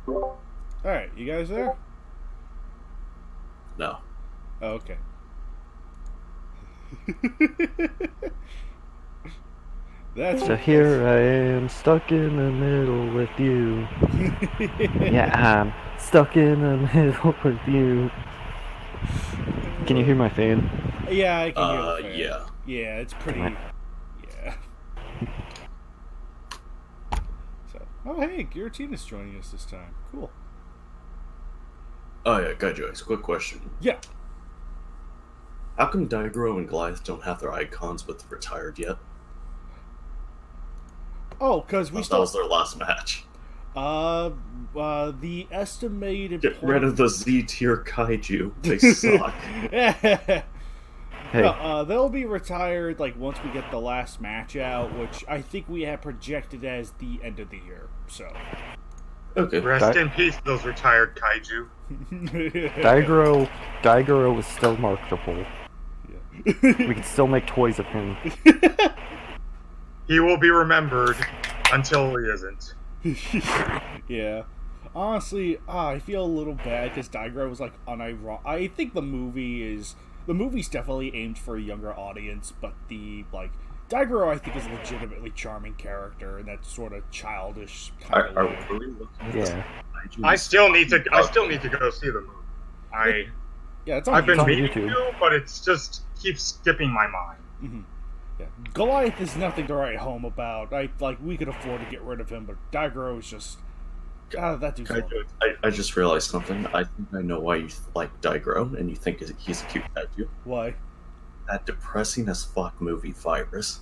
Alright, you guys there? No. Oh, okay. That's So here I am, stuck in the middle with you. Yeah, I'm stuck in the middle with you. Can you hear my fan? Yeah, I can hear the fan. Yeah. Yeah, it's pretty. Yeah. So, oh hey, Giratina's joining us this time. Cool. Oh yeah, Kaiju, quick question. Yeah. How come Daigoro and Goliath don't have their icons with retired yet? Oh, because we That still. was their last match. The estimated. Get rid of the Z tier Kaiju. They suck. Hey, No, they'll be retired like once we get the last match out, which I think we have projected as the end of the year. So. Okay. Rest in peace, those retired kaiju. Daigoro is still marketable. Yeah. We can still make toys of him. He will be remembered until he isn't. Yeah. Honestly, I feel a little bad because Daigoro was like unironic. I think the movie's definitely aimed for a younger audience, but Daigoro I think is a legitimately charming character and that sort of childish kind of Are way. we really looking at Yeah. this Kaiju? I still need to go see the movie. Yeah, it's on I've been on meaning YouTube. to, but it's just keeps skipping my mind. Mm-hmm. Yeah. Goliath is nothing to write home about. We could afford to get rid of him, but Daigoro is just that dude's Kaiju, I just realized something. I think I know why you like Daigoro and you think he's a cute Kaiju. Why? That depressing as fuck movie Virus.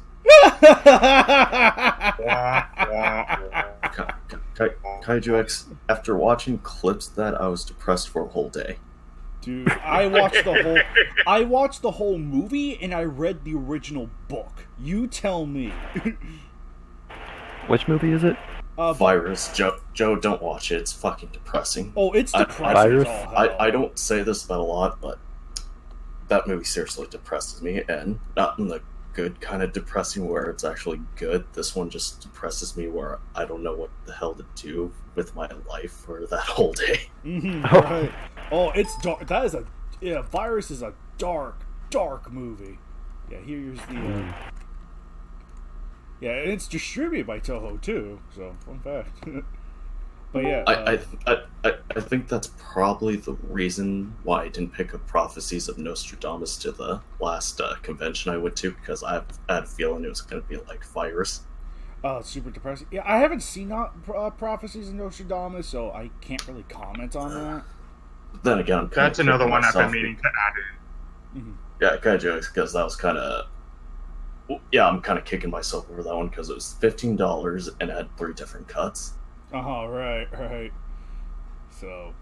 Kaiju X, after watching clips of that, I was depressed for a whole day. Dude, I watched the whole movie and I read the original book. You tell me. Which movie is it? Virus, Joe, don't watch it. It's fucking depressing. Oh, it's depressing. Virus? As all hell. I don't say this about a lot, but that movie seriously depresses me, and not in the good kind of depressing where it's actually good. This one just depresses me where I don't know what the hell to do with my life for that whole day. Mm-hmm, Oh. right. Oh, it's dark. Virus is a dark movie. Yeah, here's the. Yeah, and it's distributed by Toho too. So, fun fact. But yeah, I think that's probably the reason why I didn't pick up Prophecies of Nostradamus to the last convention I went to, because I had a feeling it was going to be like Virus. it's super depressing. Yeah, I haven't seen Prophecies of Nostradamus, so I can't really comment on that. Then again, I'm kinda That's another kicking one I've been myself. meaning to add in. Mm-hmm. Yeah, Kaiju, because that was kind of... Yeah, I'm kind of kicking myself over that one because it was $15 and it had 3 different cuts. Oh, right. So,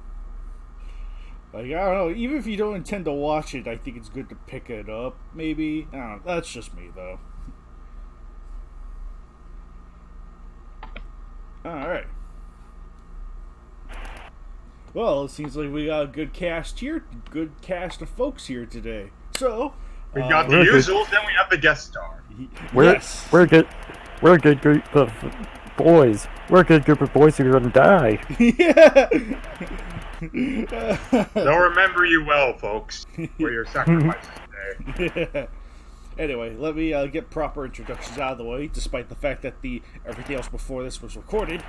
I don't know. Even if you don't intend to watch it, I think it's good to pick it up. Maybe I don't know. That's just me, though. All right. Well, it seems like we got a good cast of folks here today. So We got the we're good. usuals, then we have the guest star. yes. We're a good group of boys. We're a good group of boys who are gonna die. Yeah. They'll remember you well, folks, for your sacrifices today. Yeah. Anyway, let me get proper introductions out of the way, despite the fact that everything else before this was recorded.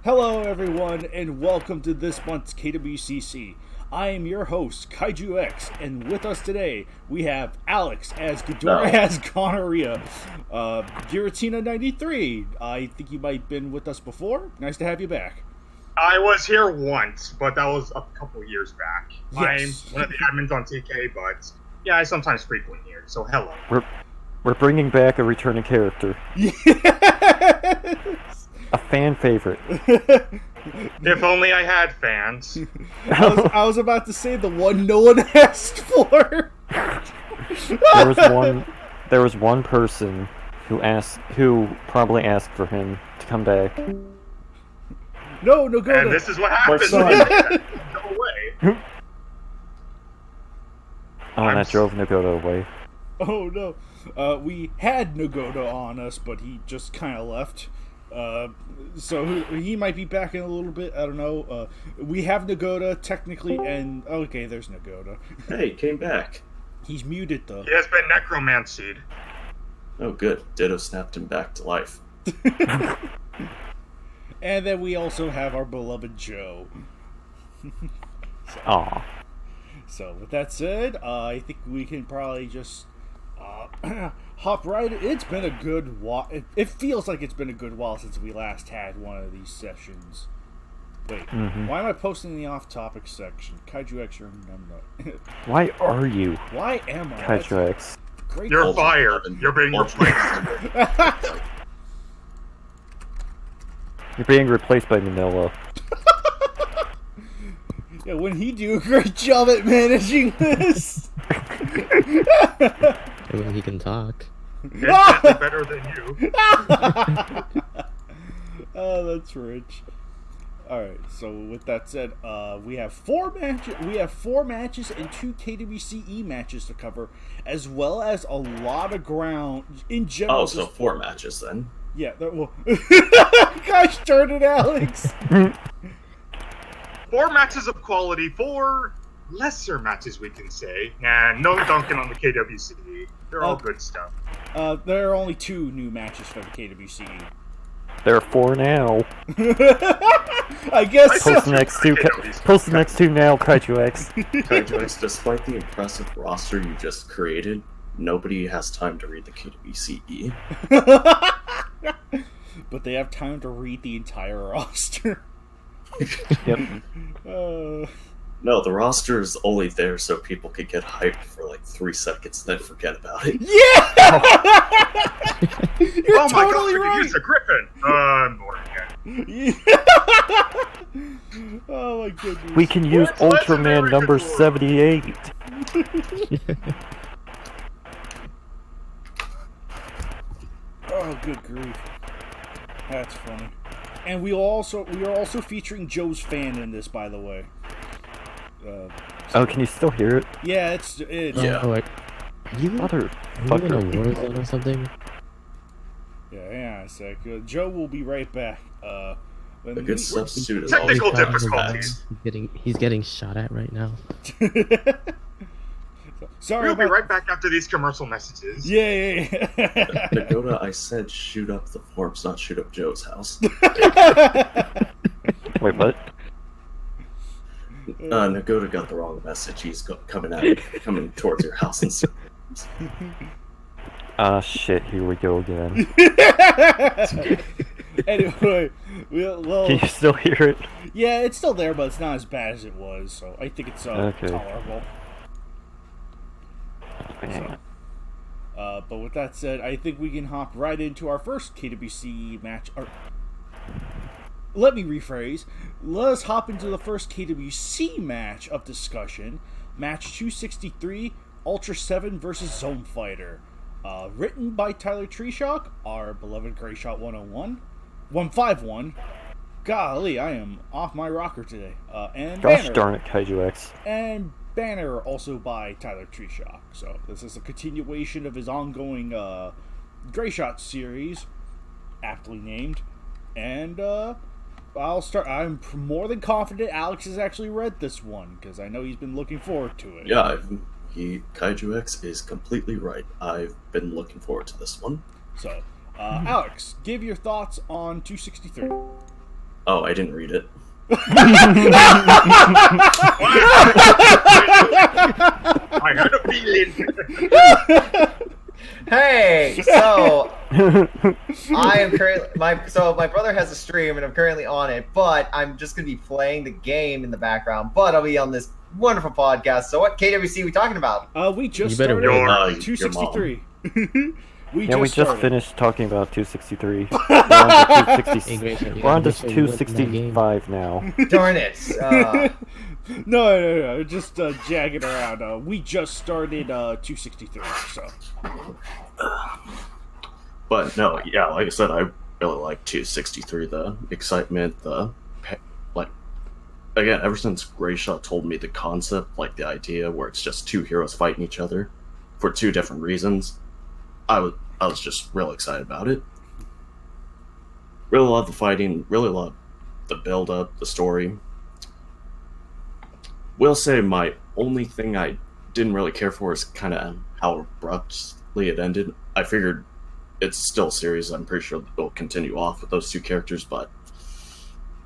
Hello, everyone, and welcome to this month's KWCC. I am your host, Kaiju X, and with us today, we have Alex as Ghidorah as Gonorrhea, Giratina93. I think you might have been with us before. Nice to have you back. I was here once, but that was a couple years back. Yes. I'm one of the admins on TK, but yeah, I sometimes frequent here, so hello. We're bringing back a returning character, Yes! a fan favorite. If only I had fans. I was about to say the one no one asked for. There was one person who probably asked for him to come back. No, go And to. this is what happens son. when you go away. Oh, that drove Nagoto away. Oh no. We had Nagoto on us, but he just kind of left. So he might be back in a little bit. I don't know. We have Nagoda technically, and okay, there's Nagoda. Hey, came back. He's muted though. He has been necromancied. Oh, good. Ditto snapped him back to life. And then we also have our beloved Joe. Aw. So with that said, I think we can probably just hop right. It's been a good while. It feels like it's been a good while since we last had one of these sessions. Wait, why am I posting the off-topic section? Kaiju X, you're Why are you? Why am I? Kaiju X. Great. You're fired. You're being replaced. You're being replaced by Manila. Yeah, wouldn't he do a great job at managing this? Well, he can talk. It's definitely better than you. Oh, that's rich. All right. So with that said, we have four matches. We have 4 matches and 2 KWCE matches to cover, as well as a lot of ground in general. Oh, so 4 matches then. Yeah. Well, gosh darn it, Alex. 4 matches of quality, 4 lesser matches, we can say. And no dunking on the KWCE. They're all good stuff. There are only 2 new matches for the KWCE. There are 4 now. I guess so. Post the next two now, Kaiju X. Kaiju X, despite the impressive roster you just created, nobody has time to read the KWCE. But they have time to read the entire roster. Yep. No, the roster is only there so people could get hyped for like 3 seconds and then forget about it. Yeah! You're Oh my totally god, we right! could use a griffin! More again. Oh my goodness. We can use What's Ultraman legendary number before? 78. Oh, good grief. That's funny. And we are also featuring Joe's fan in this, by the way. Oh, can you still hear it? Yeah, it's Yeah. Oh, are you in a Motherfucker. war zone or something? yeah. A sec. Joe will be right back. A good substitute is Technical always difficulties. He's getting shot at right now. Sorry We'll be about. right back after these commercial messages. Yeah. Nagoda, I said shoot up the forms, not shoot up Joe's house. Wait, what? Nagoda got the wrong message. He's coming towards your house and Ah, shit, here we go again. Anyway, well, Can you still hear it? yeah, it's still there, but it's not as bad as it was. So I think it's Okay. tolerable. Man. But with that said, I think we can hop right into our first KWC match. Let me rephrase. Let us hop into the first KWC match of discussion. Match 263, Ultra 7 versus Zone Fighter. Written by Tyler Treeshock, our beloved Greyshot 151. Golly, I am off my rocker today. And Gosh Banner. darn it, Kaiju X. And Banner, also by Tyler Treeshock. So this is a continuation of his ongoing Greyshot series, aptly named. And I'll start. I'm more than confident Alex has actually read this one, because I know he's been looking forward to it. yeah, Kaiju X is completely right. I've been looking forward to this one. So, Alex, give your thoughts on 263. Oh, I didn't read it. I had a feeling. Hey, so I am currently my brother has a stream and I'm currently on it, but I'm just gonna be playing the game in the background. But I'll be on this wonderful podcast. So what KWC are we talking about? We just You better started read. 263. We just started. finished talking about 263. We're on to 260. Hey, Grayson, We're on to make sure you look in that game. 265 now. Darn it! No, just jagging around. We just started 263, so. But no, yeah, like I said, I really like 263. The excitement, again, ever since Greyshot told me the concept, like the idea where it's just 2 heroes fighting each other for 2 different reasons, I was just real excited about it. Really love the fighting. Really love the build-up, the story. Will say my only thing I didn't really care for is kind of how abruptly it ended. I figured it's still a series. I'm pretty sure they'll continue off with those two characters, but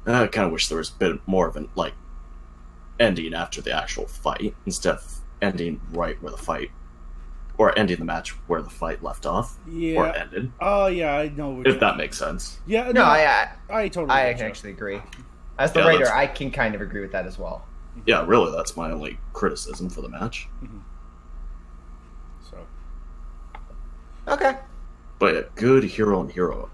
I kind of wish there was a bit more of an ending after the actual fight instead of ending right where the fight, or ending the match where the fight left off or ended. Oh yeah, I know. If that makes sense. Yeah, No, I totally. I can actually agree. As the writer, I can kind of agree with that as well. Yeah, really, that's my only criticism for the match. Mm-hmm. So. Okay. But yeah, good hero on hero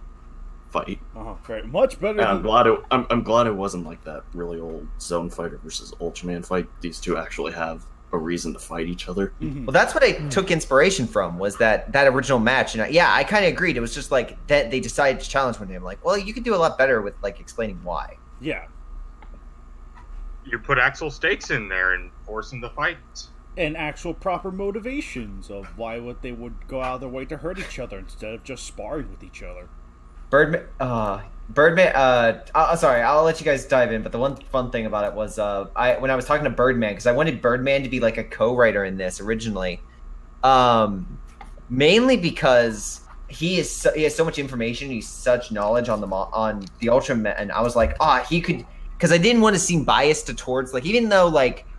fight. Great, much better. And I'm glad it wasn't like that really old Zone Fighter versus Ultraman fight. These two actually have a reason to fight each other. Mm-hmm. Well, that's what I took inspiration from, was that original match. And I kind of agreed. It was just like that they decided to challenge one day. I'm like, well, you could do a lot better with explaining why. Yeah. You put actual stakes in there and force them to fight. And actual proper motivations of why they would go out of their way to hurt each other instead of just sparring with each other. Birdman. Sorry, I'll let you guys dive in. But the one fun thing about it was, when I was talking to Birdman, because I wanted Birdman to be like a co-writer in this originally, mainly because he has so much information, he's such knowledge on the Ultraman, and I was like, he could, because I didn't want to seem biased towards even though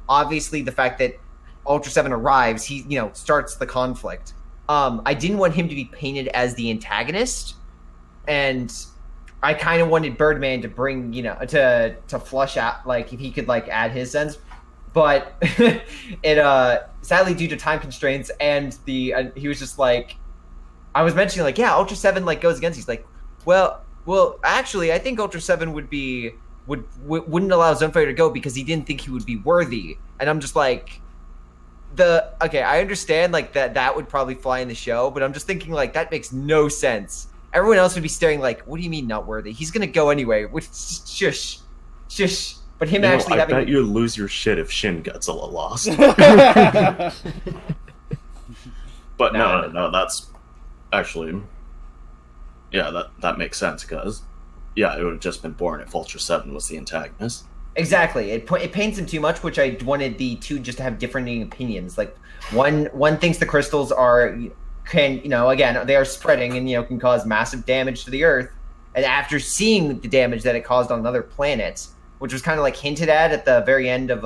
obviously the fact that Ultra 7 arrives, he starts the conflict. I didn't want him to be painted as the antagonist. And I kind of wanted Birdman to bring, to flush out, if he could, add his sense. But it, sadly, due to time constraints and he was just I was mentioning, Ultra 7, goes against, he's like, well, actually, I think Ultra 7 wouldn't allow Zone Fighter to go because he didn't think he would be worthy. And I'm just like, I understand, that would probably fly in the show, but I'm just thinking, that makes no sense. Everyone else would be staring what do you mean not worthy? He's going to go anyway. Which, shush. But him actually having... I bet you'd lose your shit if Shin Godzilla lost. But no, that's actually... Yeah, that makes sense, because... Yeah, it would have just been boring if Ultra 7 was the antagonist. Exactly. It paints him too much, which I wanted the two just to have differing opinions. One thinks the crystals again, they are spreading and, can cause massive damage to the Earth. And after seeing the damage that it caused on other planets, which was kind of hinted at the very end of,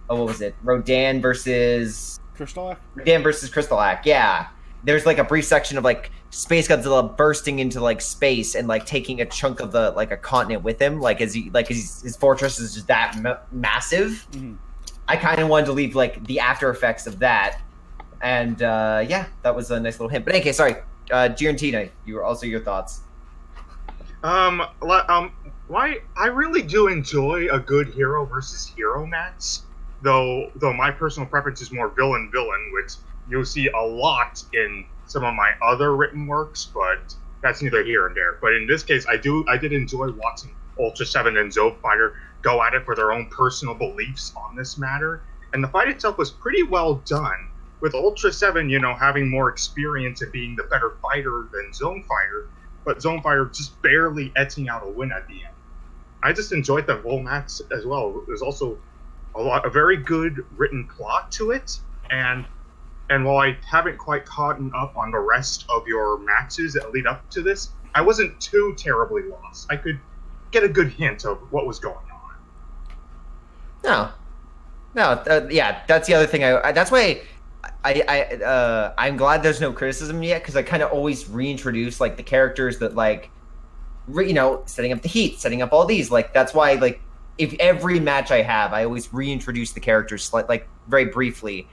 what was it? Rodan versus Crystalac, yeah. There's a brief section of Space Godzilla bursting into space and taking a chunk of the a continent with him, as his fortress is just that massive. Mm-hmm. I kind of wanted to leave the after effects of that. And that was a nice little hint. But okay, sorry, Giantina, your thoughts. Why I really do enjoy a good hero versus hero match, though my personal preference is more villain, which you'll see a lot in some of my other written works, but that's neither here nor there. But in this case, I did enjoy watching Ultra 7 and Zone Fighter go at it for their own personal beliefs on this matter, and the fight itself was pretty well done. With Ultra 7, having more experience and being the better fighter than Zone Fighter, but Zone Fighter just barely etching out a win at the end. I just enjoyed the whole match as well. There's also a very good written plot to it, and while I haven't quite caught up on the rest of your matches that lead up to this, I wasn't too terribly lost. I could get a good hint of what was going on. Yeah, that's the other thing. That's why I'm glad there's no criticism yet, because I kind of always reintroduce the characters that setting up the heat, setting up all these. That's why if every match I have, I always reintroduce the characters very briefly.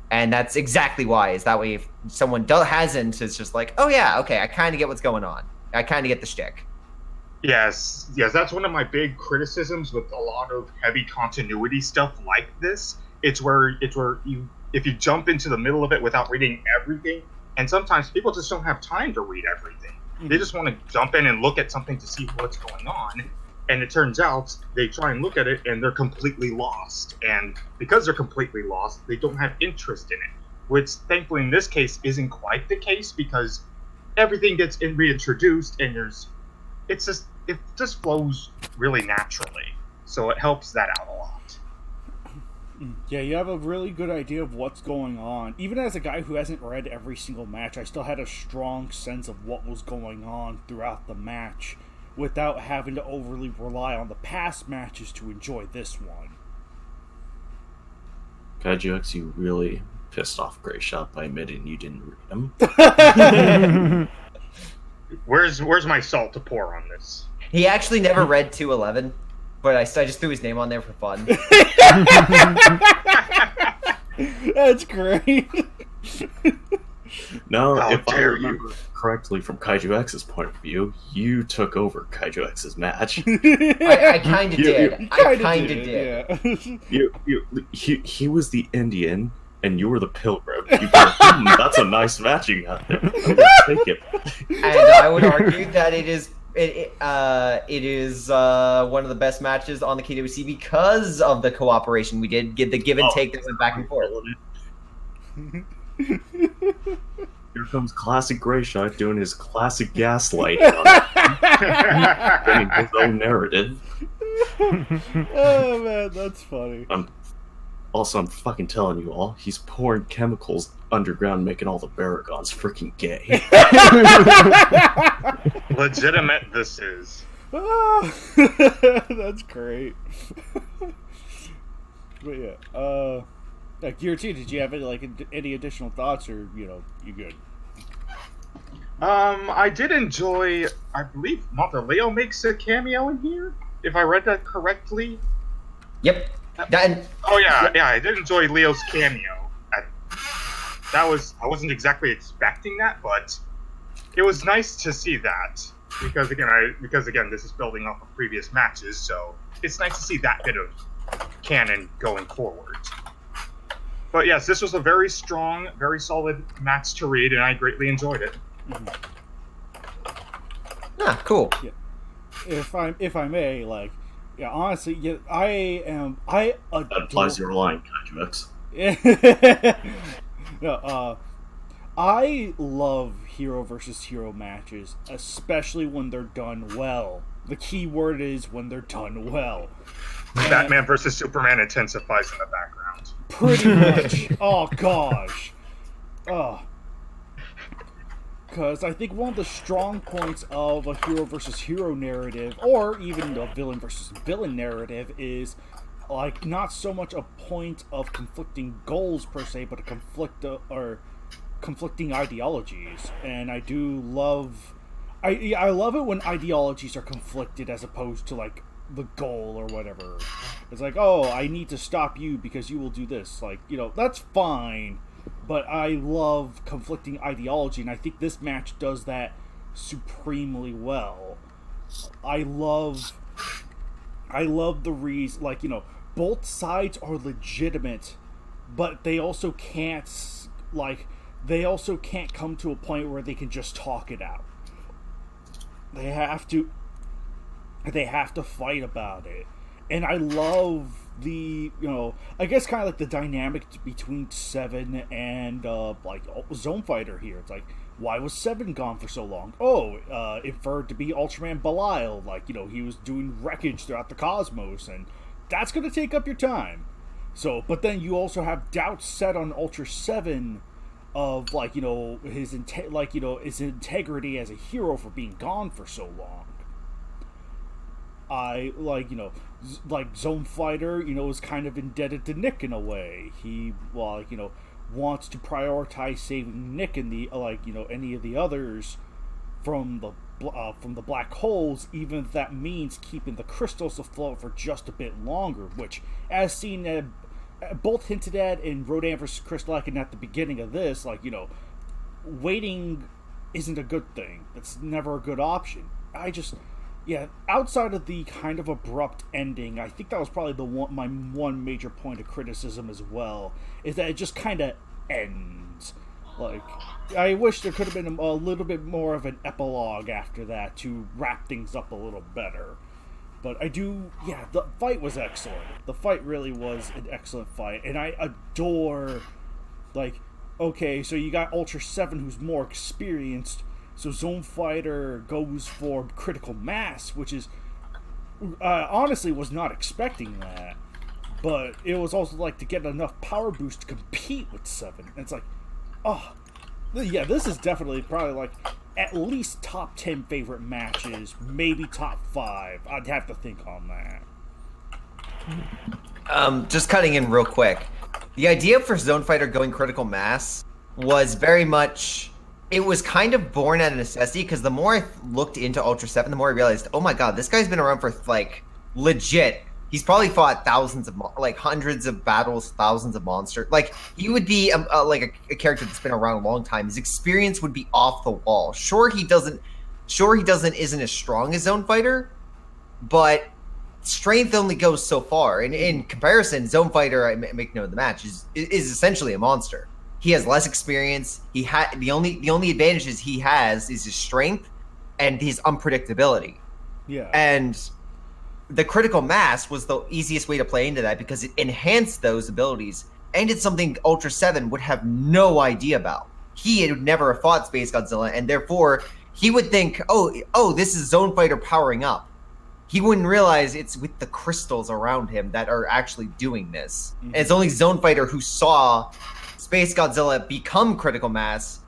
And that's exactly why. Is that way if someone hasn't, it's just oh yeah, okay, I kind of get what's going on. I kind of get the shtick. Yes, that's one of my big criticisms with a lot of heavy continuity stuff like this. It's where if you jump into the middle of it without reading everything, and sometimes people just don't have time to read everything. Mm-hmm. They just want to jump in and look at something to see what's going on. And it turns out they try and look at it and they're completely lost. And because they're completely lost, they don't have interest in it. Which, thankfully, in this case, isn't quite the case, because everything gets reintroduced and there's it just flows really naturally, so it helps that out a lot. Yeah, you have a really good idea of what's going on. Even as a guy who hasn't read every single match, I still had a strong sense of what was going on throughout the match without having to overly rely on the past matches to enjoy this one. KWC, you really pissed off Gray Shot by admitting you didn't read them. Where's my salt to pour on this? He actually never read 211, but I just threw his name on there for fun. That's great. No, How if I dare remember correctly from Kaiju X's point of view, you took over Kaiju X's match. I kind of did. You I kinda kind of did. Yeah. He was the Indian, and you were the pilgrim. You go, that's a nice match you got there. I'm gonna take it. And I would argue that it is one of the best matches on the KWC because of the cooperation we did, get the give and take that went back and forth. Here comes classic Gray Shot doing his classic gaslight on his own narrative. Oh man, that's funny. I'm fucking telling you all, he's pouring chemicals underground, making all the Baragons freaking gay. Legitimate, this is. That's great. But yeah, Gear T, did you have any additional thoughts, or you good? I did enjoy. I believe Mother Leo makes a cameo in here, if I read that correctly. Yep. Oh yeah, I did enjoy Leo's cameo. I wasn't exactly expecting that, but it was nice to see that because again, this is building off of previous matches, so it's nice to see that bit of canon going forward. But yes, this was a very strong, very solid match to read, and I greatly enjoyed it. Mm-hmm. Ah, cool. Yeah. If I may, honestly, I adore... That applies to your line, Kaiju X. No, I love hero versus hero matches, especially when they're done well. The key word is when they're done well. Batman versus Superman intensifies in the background. Pretty much. Oh gosh. Because I think one of the strong points of a hero versus hero narrative, or even a villain versus villain narrative, is not so much a point of conflicting goals per se, but or conflicting ideologies. And I do love, I love it when ideologies are conflicted as opposed to the goal or whatever. It's I need to stop you because you will do this. That's fine. But I love conflicting ideology, and I think this match does that supremely well. I love the reason, both sides are legitimate, but they also can't come to a point where they can just talk it out. They have to fight about it. And I love the, I guess kind of the dynamic between Seven and, Zone Fighter here. It's why was Seven gone for so long? Inferred to be Ultraman Belial. He was doing wreckage throughout the cosmos, and that's going to take up your time. So, but then you also have doubts set on Ultra 7 of, his integrity as a hero for being gone for so long. Zone Fighter, is kind of indebted to Nick in a way. He, wants to prioritize saving Nick and the, any of the others from the black holes, even if that means keeping the crystals afloat for just a bit longer, which, as seen both hinted at in Rodan vs. Crystalak and at the beginning of this, waiting isn't a good thing. It's never a good option. Outside of the kind of abrupt ending, I think that was probably my one major point of criticism as well, is that it just kind of ends. I wish there could have been a little bit more of an epilogue after that to wrap things up a little better. But the fight was excellent. The fight really was an excellent fight, and I adore, so you got Ultra 7 who's more experienced, So Zone Fighter goes for critical mass, which is honestly was not expecting that. But it was also like to get enough power boost to compete with 7. And it's like, oh, yeah, this is definitely probably like at least top 10 favorite matches, maybe top 5. I'd have to think on that. Just cutting in real quick. The idea for Zone Fighter going critical mass was very much, it was kind of born out of necessity, because the more I looked into Ultra 7, the more I realized, oh my god, this guy's been around for, like, legit. He's probably fought thousands of, like, hundreds of battles, thousands of monsters. Like, he would be, a character that's been around a long time. His experience would be off the wall. Sure, he isn't as strong as Zone Fighter, but strength only goes so far. And in comparison, Zone Fighter, I make note of the match, is essentially a monster. He has less experience. The only advantages he has is his strength and his unpredictability. Yeah. And the critical mass was the easiest way to play into that because it enhanced those abilities, and it's something Ultra 7 would have no idea about. He had never fought Space Godzilla, and therefore he would think, oh, this is Zone Fighter powering up. He wouldn't realize it's with the crystals around him that are actually doing this. Mm-hmm. And it's only Zone Fighter who saw Space Godzilla become critical mass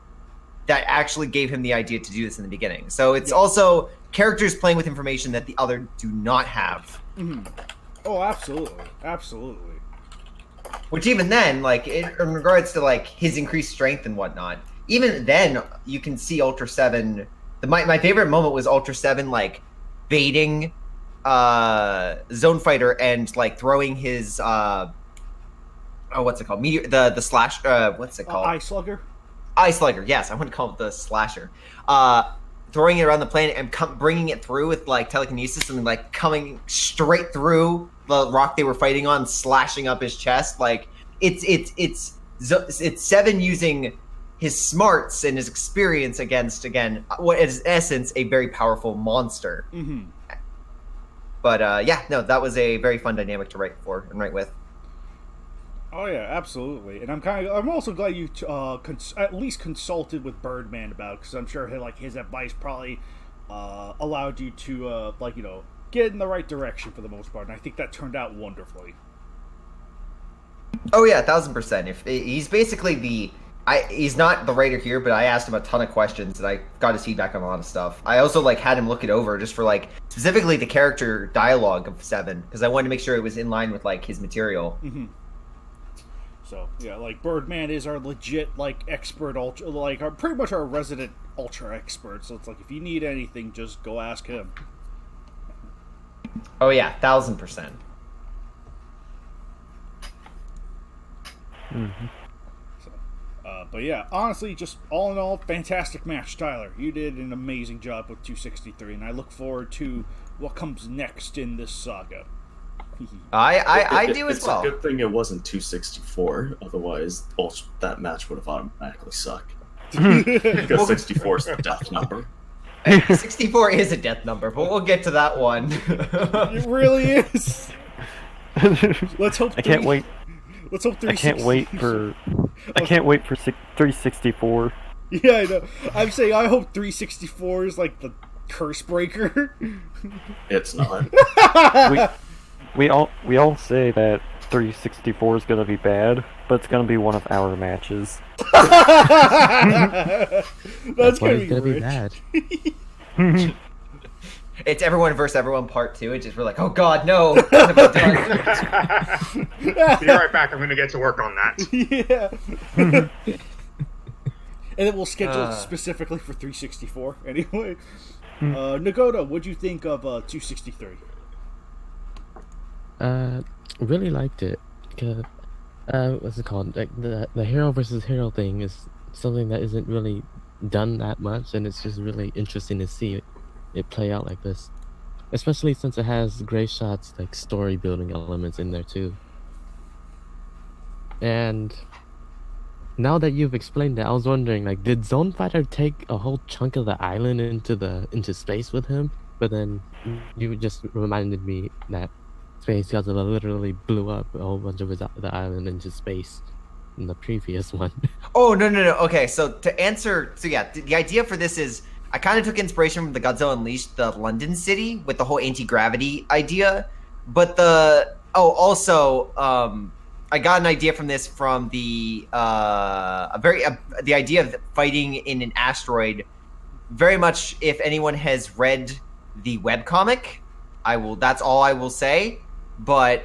that actually gave him the idea to do this in the beginning. So it's also characters playing with information that the other do not have. Mm-hmm. Oh, absolutely. Absolutely. Which even then, like, in regards to, like, his increased strength and whatnot, even then, you can see Ultra 7... My favorite moment was Ultra 7, like, baiting Zone Fighter and, like, throwing his... what's it called? The slash... what's it called? Eye Slugger? Eye Slugger, yes. I want to call it the slasher. Throwing it around the planet and bringing it through with, like, telekinesis and, like, coming straight through the rock they were fighting on, slashing up his chest. Like, it's 7 using his smarts and his experience against, again, what is in essence a very powerful monster. Mm-hmm. But that was a very fun dynamic to write for and write with. Oh yeah, absolutely, and I'm also glad you at least consulted with Birdman about it, because I'm sure his advice probably allowed you to get in the right direction for the most part, and I think that turned out wonderfully. Oh yeah, 1000%. If he's basically he's not the writer here, but I asked him a ton of questions and I got his feedback on a lot of stuff. I also had him look it over just for specifically the character dialogue of 7, because I wanted to make sure it was in line with his material. Mm-hmm. So, yeah, Birdman is our legit, expert Ultra, pretty much our resident Ultra expert. So it's if you need anything, just go ask him. Oh, yeah, 1000%. Mm-hmm. So, but yeah, honestly, just all in all, fantastic match, Tyler. You did an amazing job with 263, and I look forward to what comes next in this saga. I do as well. It's a good thing it wasn't 264, otherwise that match would have automatically sucked. Because 64 is the death number. 64 is a death number, but we'll get to that one. It really is. Let's hope. I can't wait. Let's hope. I can't wait for 364. Yeah, I know. I'm saying I hope 364 is the curse breaker. It's not. We all say that 364 is going to be bad, but it's going to be one of our matches. That's going to be bad. It's everyone versus everyone part 2. It's just we're oh god, no. Be right back. I'm going to get to work on that. Yeah. And then we'll schedule it specifically for 364 anyway. Nagoda, what'd you think of 263? Really liked it. Cause, what's it called? The hero versus hero thing is something that isn't really done that much, and it's just really interesting to see it play out like this. Especially since it has Greyshot's story building elements in there too. And now that you've explained it, I was wondering, did Zone Fighter take a whole chunk of the island into space with him? But then you just reminded me that Space Godzilla literally blew up a whole bunch of the island into space in the previous one. Oh, no. Okay, so to answer... So yeah, the idea for this is I kind of took inspiration from the Godzilla Unleashed, the London city, with the whole anti-gravity idea. But the I got an idea from this from the idea of fighting in an asteroid. Very much, if anyone has read the webcomic, that's all I will say. But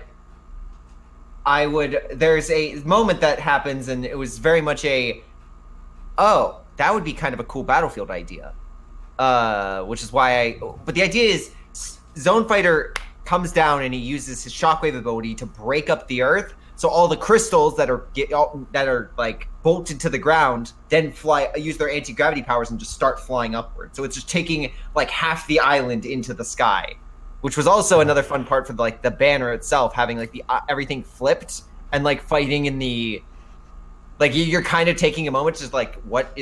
there's a moment that happens, and it was very much that would be kind of a cool battlefield idea. Which is why but the idea is Zone Fighter comes down and he uses his shockwave ability to break up the Earth. So all the crystals that are like bolted to the ground then use their anti-gravity powers and just start flying upward. So it's just taking like half the island into the sky, which was also another fun part for like the banner itself, having like the everything flipped and like fighting in the like you're kind of taking a moment to just like what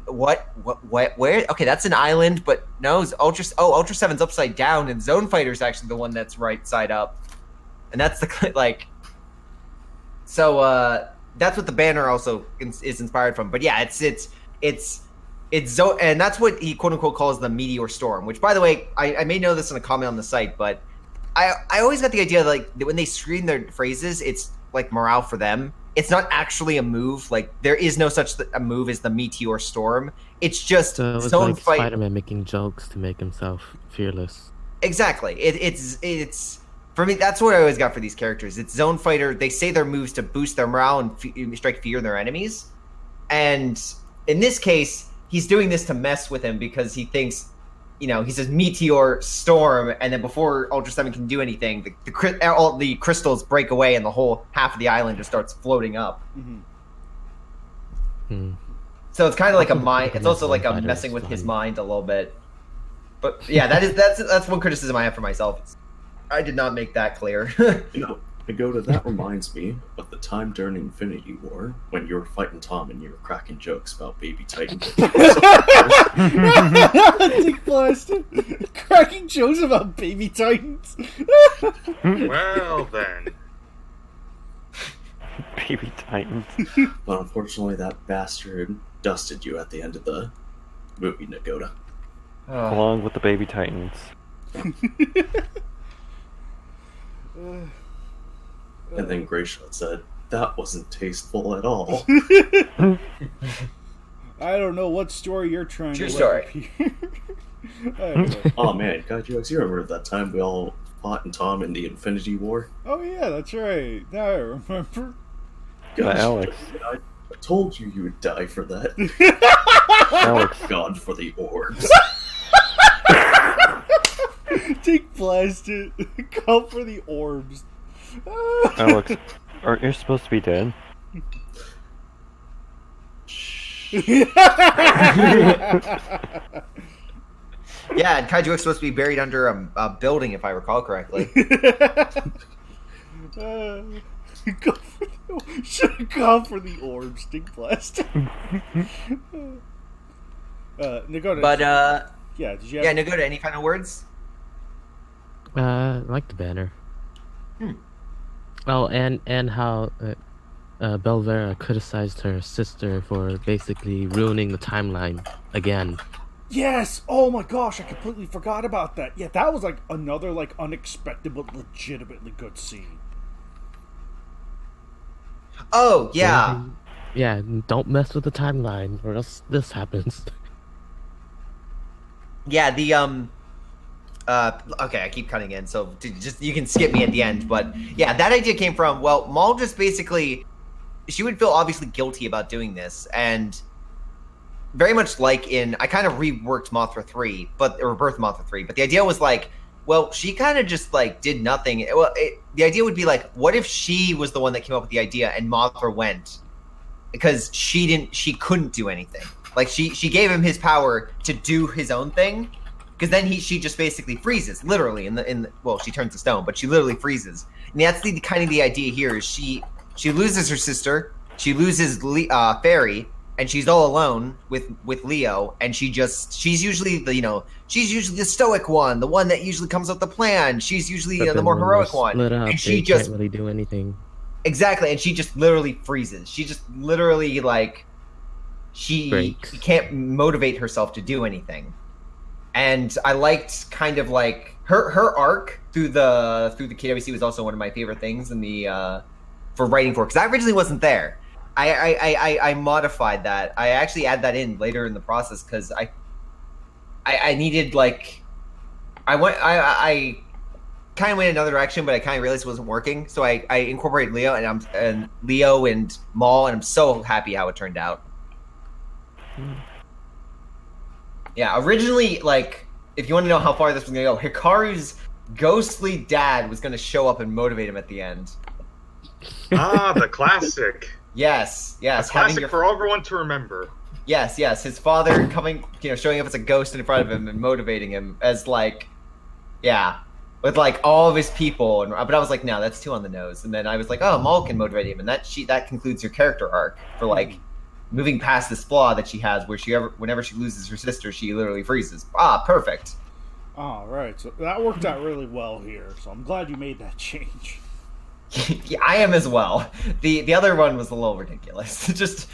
where okay, that's an island, but no, Ultra 7's upside down and Zone Fighter's actually the one that's right side up, and that's the like. So that's what the banner also is inspired from. But yeah, it's Zone, and that's what he quote unquote calls the meteor storm. Which, by the way, I may know this in a comment on the site, but I always got the idea like that when they screen their phrases, it's like morale for them. It's not actually a move. Like there is no such a move as the meteor storm. It's just it's Zone like Fight. Spider-Man making jokes to make himself fearless. Exactly. It's for me. That's what I always got for these characters. It's Zone Fighter. They say their moves to boost their morale and strike fear in their enemies. And in this case, he's doing this to mess with him because he thinks, he says meteor storm, and then before Ultra 7 can do anything, all the crystals break away and the whole half of the island just starts floating up. Hmm. So it's kind of like a mind. It's also like a messing with his mind a little bit. But yeah, that's one criticism I have for myself. I did not make that clear. That reminds me of the time during Infinity War when you were fighting Tom and you were cracking jokes about Baby Titan. Dick blasted. Cracking jokes about Baby Titans. Well then. Baby Titans. But unfortunately, that bastard dusted you at the end of the movie, Nagoda. Along with the Baby Titans. And then Grayshot said, "That wasn't tasteful at all." I don't know what story you're trying True to story. Anyway. Oh man, Kaiju, you remember that time we all fought and Tom in the Infinity War? Oh yeah, that's right. Now I remember. Gosh, Alex. I told you would die for that. Alex. God for the orbs. Dick blasted. Come for the orbs. Alex, aren't you supposed to be dead? Yeah, and Kaiju was supposed to be buried under a building, if I recall correctly. Should have gone for the orbs, Dick blasted. Nagoda. But yeah, did you have... Nagoda, any final words? I like the banner. Oh, and how Belvera criticized her sister for basically ruining the timeline again. Yes! Oh my gosh, I completely forgot about that. Yeah, that was like another like unexpected but legitimately good scene. Oh, yeah. Yeah, don't mess with the timeline or else this happens. Yeah, the okay, I keep cutting in, so you can skip me at the end, but yeah, that idea came from, well, Maul just basically, she would feel obviously guilty about doing this, and very much like I kind of reworked Mothra 3, or Birth Mothra 3, but the idea was like, well, she kind of just like did nothing. Well, the idea would be like, what if she was the one that came up with the idea and Mothra went? Because she couldn't do anything. Like she gave him his power to do his own thing. Because then she just basically freezes, literally well, she turns to stone, but she literally freezes. And that's the kind of the idea here is she loses her sister, she loses Fairy, and she's all alone with Leo, and she's usually the stoic one, the one that usually comes up with the plan. She's usually the more heroic one, and she just can't really do anything. Exactly, and she just literally freezes. She just literally like she can't motivate herself to do anything. and I liked kind of like her arc through the KWC was also one of my favorite things in the for writing for, because that originally wasn't there. I modified that. I actually add that in later in the process because I needed like I kind of went another direction, but I kind of realized it wasn't working. So I incorporated Leo and Leo and Maul, and I'm so happy how it turned out. Yeah, originally, like, if you want to know how far this was gonna go, Hikaru's ghostly dad was gonna show up and motivate him at the end. Ah, the classic. Yes, A classic for everyone to remember. Yes, his father coming, showing up as a ghost in front of him and motivating him as like, yeah, with like all of his people. But I was like, no, that's too on the nose. And then I was like, oh, Maul can motivate him, and that concludes her character arc for like moving past this flaw that she has, where whenever she loses her sister, she literally freezes. Ah, perfect. All right, so that worked out really well here. So I'm glad you made that change. Yeah, I am as well. The other one was a little ridiculous. just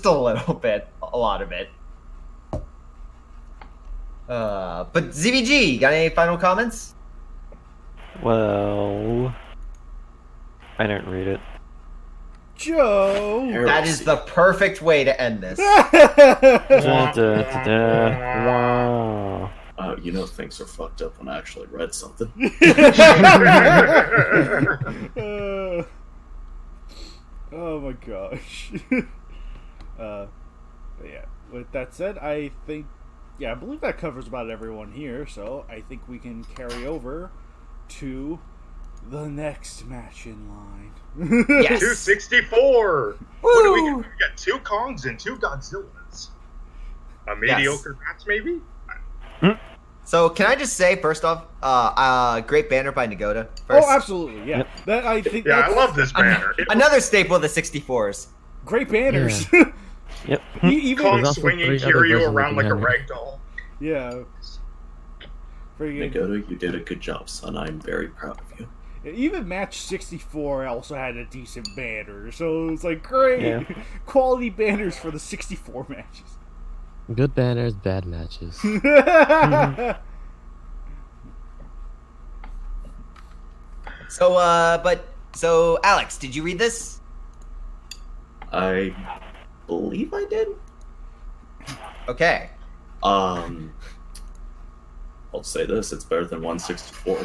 a little bit, a lot of it. But ZBG, got any final comments? Well, I didn't read it. Joe. That is the perfect way to end this. Wow. Things are fucked up when I actually read something. Oh my gosh. Yeah. With that said, I believe that covers about everyone here. So I think we can carry over to the next match in line. Yes. 264. What do we get? We got 2 Kongs and 2 Godzillas. A mediocre match, maybe. So can I just say first off, great banner by Nagoda. First. Oh, absolutely, yeah. That I think. Yeah, I love this banner. Another staple of the 64s. Great banners. Yeah. Yep. Even Kong also swinging 3 other Kiryu versions around of like a the banner. ragdoll. yeah. Friggin', Nagoto, you did a good job, son. I'm very proud of you. even match 64 also had a decent banner, so it's like great Yeah. quality banners for the 64 matches. Good banners, bad matches. So Alex, did you read this? I believe I did. Okay. I'll say this: it's better than 164.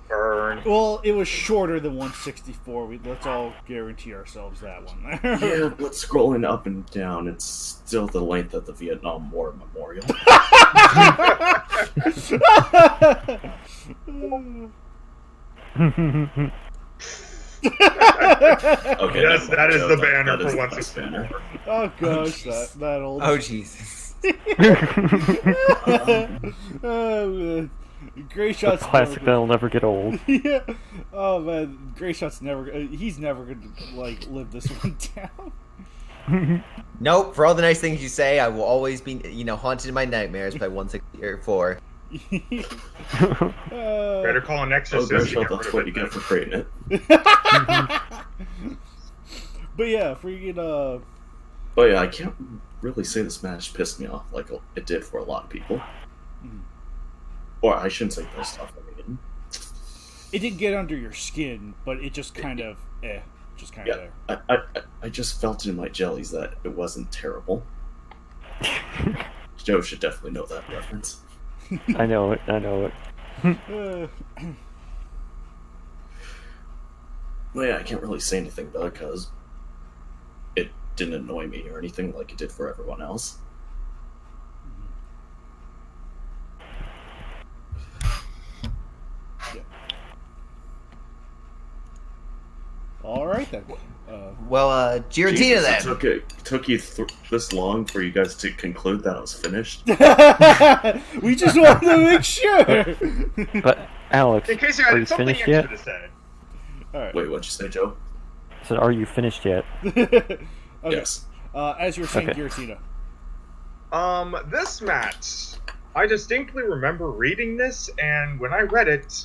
Burn. Well, it was shorter than 164. Let's all guarantee ourselves that one. Yeah, but scrolling up and down, it's still the length of the Vietnam War Memorial. Okay, Yes, that is the Joe, banner that is for the 164. banner. Oh gosh, that old. Oh Jesus. Oh, man. Gray A Shot's classic that'll never get old. Yeah. Oh man, Gray Shot's never. He's never gonna like live this one down. Nope. For all the nice things you say, I will always be, haunted in my nightmares by 164. Better call an Oh, exorcist. Gray to Shot, get rid that's of what it you get then. for creating it. But yeah, freaking But yeah, I can't really say this match pissed me off like it did for a lot of people. Or I shouldn't say pissed off. I mean, it didn't get under your skin, but it just kind of, just kind of yeah, there. I just felt in my jellies that it wasn't terrible. Joe should definitely know that reference. I know it. Well, yeah, I can't really say anything about it because it didn't annoy me or anything like it did for everyone else. All right then. Well, Giratina Jesus, then. it took you this long for you guys to conclude that I was finished. We just wanted to make sure. But Alex, In case you are had you something finished extra yet? to say. All right. Wait, what'd you say, Joe? So are you finished yet? Okay. Yes. As you were saying, Okay. Giratina. This match, I distinctly remember reading this, and when I read it,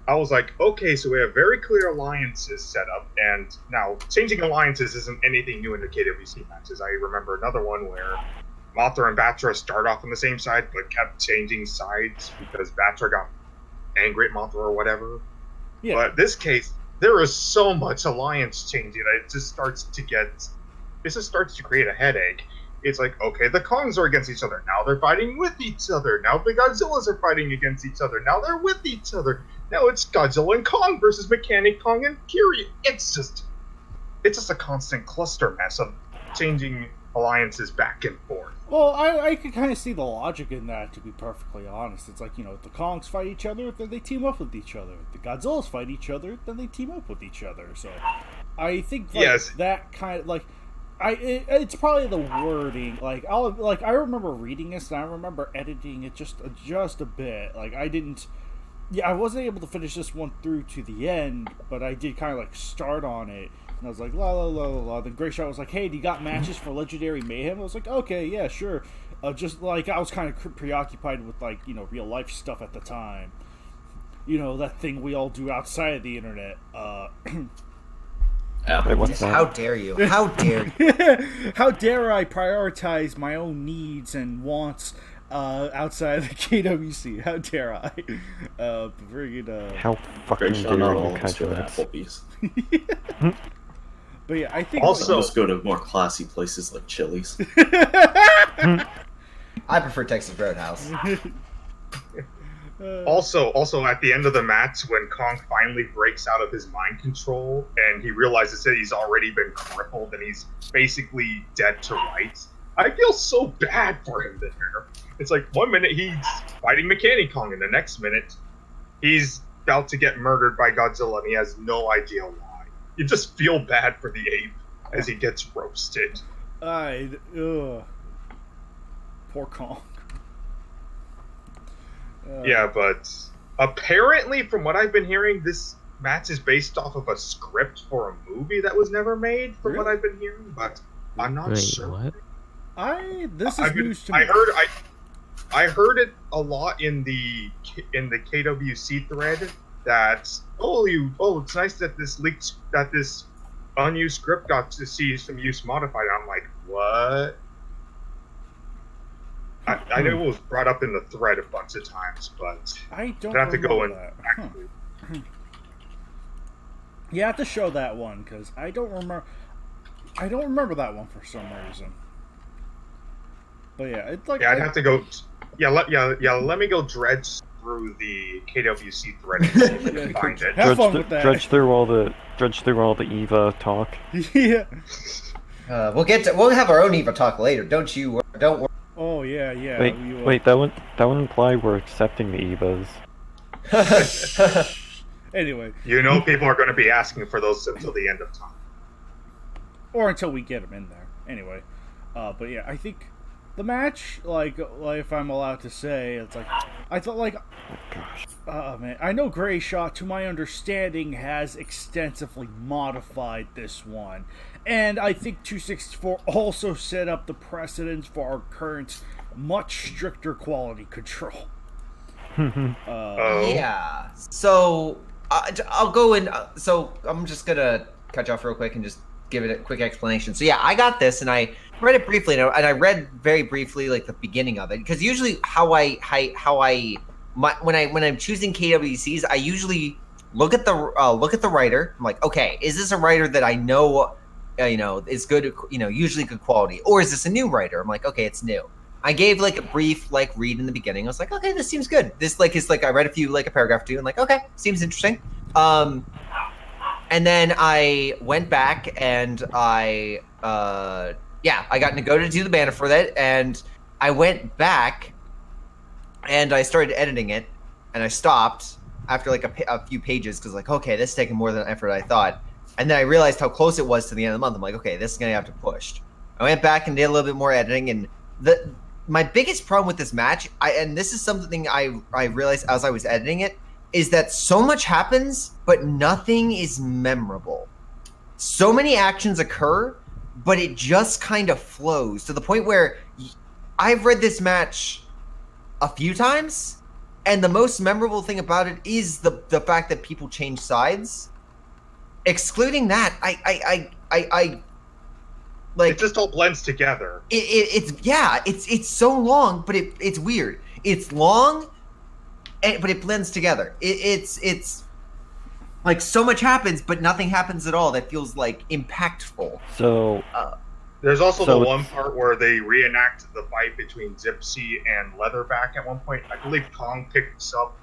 I was like, okay, so we have very clear alliances set up, and now changing alliances isn't anything new in the KWC matches. I remember another one where Mothra and Batra start off on the same side, but kept changing sides because Batra got angry at Mothra or whatever. Yeah. But this case, there is so much alliance changing that it just starts to create a headache. It's like, okay, the Kongs are against each other. Now they're fighting with each other. Now the Godzillas are fighting against each other. Now they're with each other. Now it's Godzilla and Kong versus Mechanic Kong and Fury. It's just a constant cluster mess of changing alliances back and forth. Well, I could kind of see the logic in that, to be perfectly honest. It's like, if the Kongs fight each other, then they team up with each other. If the Godzillas fight each other, then they team up with each other. So I think that kind of it's probably the wording. I remember reading this and I remember editing it just a bit. I wasn't able to finish this one through to the end, but I did kind of start on it. And I was like, la la la la la. Then Greyshot was like, hey, do you got matches for Legendary Mayhem? I was like, okay, yeah, sure. I was kind of preoccupied with real life stuff at the time. That thing we all do outside of the internet. Wait, what's that? How dare you? How dare you? How dare I prioritize my own needs and wants outside of the KWC? How dare I? How fucking Great dare not you, all to Kaiju? Applebee's. But yeah, I think Also- Let's go to more classy places like Chili's. I prefer Texas Roadhouse. Also, at the end of the match, when Kong finally breaks out of his mind control and he realizes that he's already been crippled and he's basically dead to rights, I feel so bad for him there. It's like 1 minute he's fighting Mechanic Kong, and the next minute he's about to get murdered by Godzilla and he has no idea why. You just feel bad for the ape as he gets roasted. Poor Kong. Yeah, but apparently, from what I've been hearing, this match is based off of a script for a movie that was never made, from what I've been hearing, but I'm not sure. What? This is news to me. I heard it a lot in the KWC thread that it's nice that this unused script got to see some use modified. I'm like, what? I know it was brought up in the thread a bunch of times, but I don't have to go remember and that. actually. You have to show that one because I don't remember that one for some reason. But yeah, it's like I'd have to go. Let me go dredge through the KWC thread and see if I can find it. Have fun with that. Dredge through all the Eva talk. Yeah. We'll have our own Eva talk later. Don't worry. Oh yeah. Wait, that would imply we're accepting the Evas. Anyway, People are going to be asking for those until the end of time. or until we get them in there. Anyway, but yeah, I think the match, if I'm allowed to say, it's like I thought, Oh gosh. man, I know Greyshot, to my understanding, has extensively modified this one. And I think 264 also set up the precedence for our current much stricter quality control. Yeah. So I'll go in. So I'm just gonna cut you off real quick and just give it a quick explanation. So yeah, I got this and I read it briefly, and I read very briefly the beginning of it, because usually when I'm choosing KWCs, I usually look at the writer. I'm like, okay, is this a writer that I know? Is good, usually good quality, or is this a new writer? I'm like, okay, it's new. I gave a brief read in the beginning. I was like, okay, this seems good. This is I read a paragraph or two, and okay, seems interesting. And then I went back and I got Nago to do the banner for that, and I went back and I started editing it, and I stopped after a few pages because okay, this is taking more than effort I thought. And then I realized how close it was to the end of the month. I'm like, okay, this is gonna have to push. I went back and did a little bit more editing, and my biggest problem with this match, and this is something I realized as I was editing it, is that so much happens, but nothing is memorable. So many actions occur, but it just kind of flows to the point where I've read this match a few times, and the most memorable thing about it is the fact that people change sides. Excluding that, It just all blends together. It's so long, but it's weird. It's long, but it blends together. It's like so much happens, but nothing happens at all. That feels like impactful. So there's also the one part where they reenact the fight between Zipsy and Leatherback at one point. I believe Kong picks up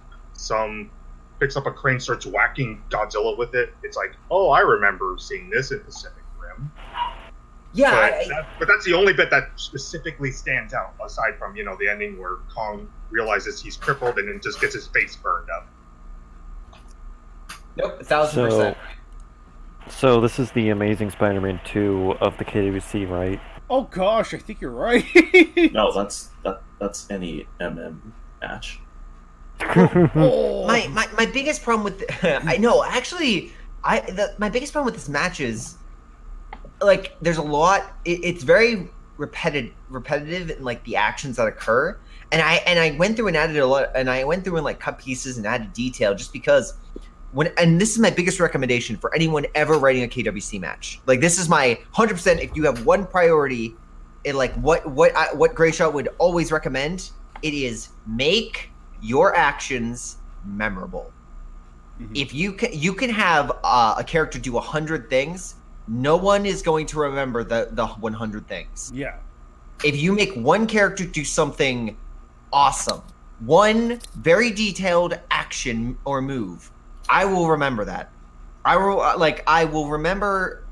a crane, starts whacking Godzilla with it. It's like, oh, I remember seeing this in Pacific Rim. Yeah, but that's the only bit that specifically stands out, aside from the ending where Kong realizes he's crippled and then just gets his face burned up. Nope, 1,000%. So this is the Amazing Spider-Man 2 of the KWC, right? Oh gosh, I think you're right. No, that's any match. Oh. My biggest problem with my biggest problem with this match is like there's a lot. It's very repetitive in like the actions that occur, and I went through and added a lot, and I went through and like cut pieces and added detail just because. And this is my biggest recommendation for anyone ever writing a KWC match. Like this is my 100%. If you have one priority, in like what Grayshot would always recommend, it is make your actions memorable. Mm-hmm. If you can have a character do 100 things, no one is going to remember the 100 things. Yeah. If you make one character do something awesome, one very detailed action or move, I will remember that. I will remember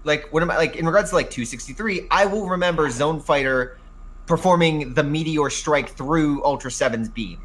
in regards to like 263, I will remember Zone Fighter performing the meteor strike through Ultra 7's beam.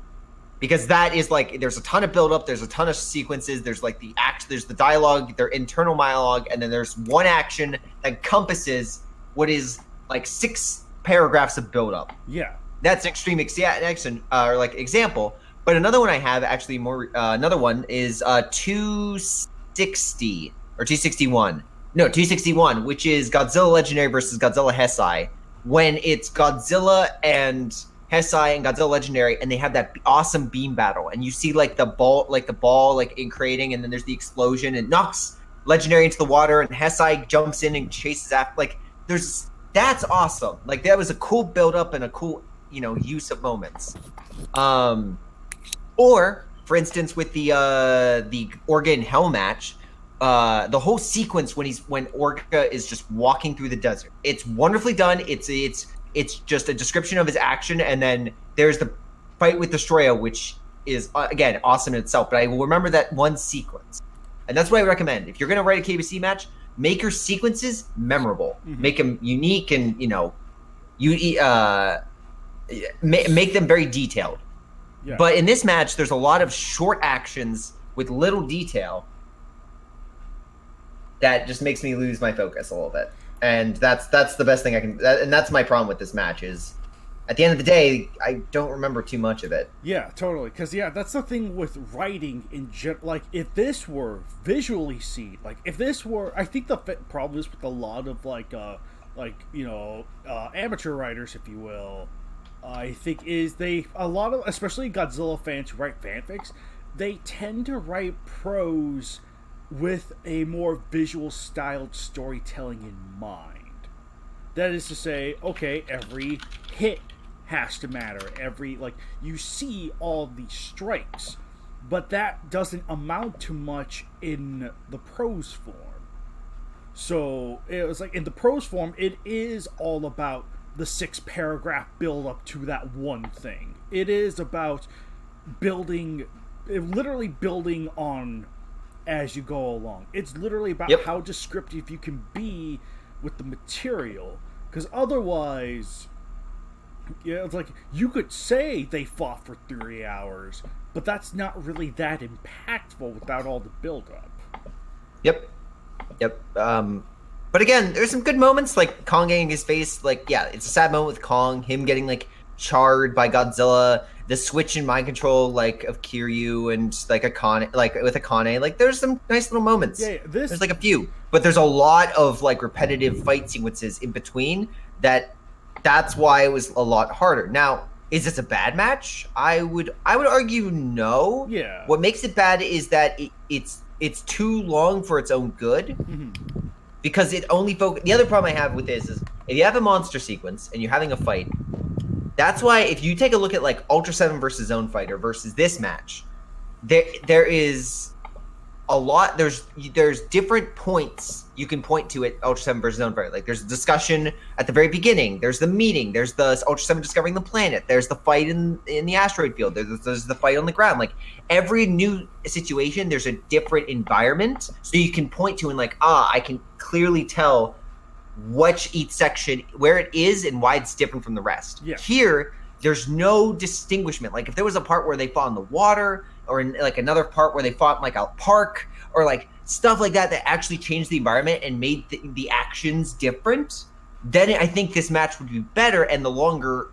Because that is like there's a ton of build up, there's a ton of sequences, there's like there's the dialogue, their internal monologue, and then there's one action that encompasses what is like 6 paragraphs of build up. Yeah. That's an extreme example. But another one I have actually another one is 260 or 261. No, 261, which is Godzilla Legendary versus Godzilla Heisei. When it's Godzilla and Heisei and Godzilla Legendary, and they have that awesome beam battle, and you see like the ball in creating, and then there's the explosion and knocks Legendary into the water, and Heisei jumps in and chases after. Like that's awesome. Like that was a cool build up and a cool use of moments. Or, for instance, with the Orga and Hell match, the whole sequence when Orga is just walking through the desert, it's wonderfully done. It's just a description of his action, and then there's the fight with Destroya, which is again awesome in itself. But I will remember that one sequence, and that's what I recommend. If you're going to write a KWC match, make your sequences memorable, make them unique, and make them very detailed. Yeah. But in this match, there's a lot of short actions with little detail that just makes me lose my focus a little bit. And that's the best thing I can... and that's my problem with this match is, at the end of the day, I don't remember too much of it. Yeah, totally. Because, that's the thing with writing in general. Like, if this were visually seen, like, if this were... I think the problem is with a lot of, amateur writers, if you will... I think especially Godzilla fans who write fanfics, they tend to write prose with a more visual styled storytelling in mind. That is to say, okay, every hit has to matter. You see all these strikes, but that doesn't amount to much in the prose form. So it was like in the prose form, it is all about the 6-paragraph build up to that one thing. It is about literally building on as you go along. It's literally about how descriptive you can be with the material. Because otherwise, it's like you could say they fought for 3 hours, but that's not really that impactful without all the build up. Yep. But again, there's some good moments, like Kong getting his face, it's a sad moment with Kong, him getting, charred by Godzilla, the switch in mind control, of Kiryu and, Akane, with Akane. There's some nice little moments. Yeah, there's, a few. But there's a lot of, repetitive fight sequences in between that's why it was a lot harder. Now, is this a bad match? I would argue no. Yeah. What makes it bad is that it's too long for its own good. Mm-hmm. because it only the other problem I have with this is if you have a monster sequence and you're having a fight, that's why if you take a look at like Ultra 7 versus Zone Fighter versus this match, there is a lot. There's different points you can point to at Ultra 7 versus Zone Fighter. Like there's a discussion at the very beginning. There's the meeting. There's the Ultra 7 discovering the planet. There's the fight in the asteroid field. There's the fight on the ground. Like every new situation, there's a different environment, so you can point to and like I can clearly tell each section where it is and why it's different from the rest. Yeah. Here, there's no distinguishment. Like if there was a part where they fought in the water, or in like another part where they fought in like a park, or like stuff like that actually changed the environment and made the actions different, then I think this match would be better, and the longer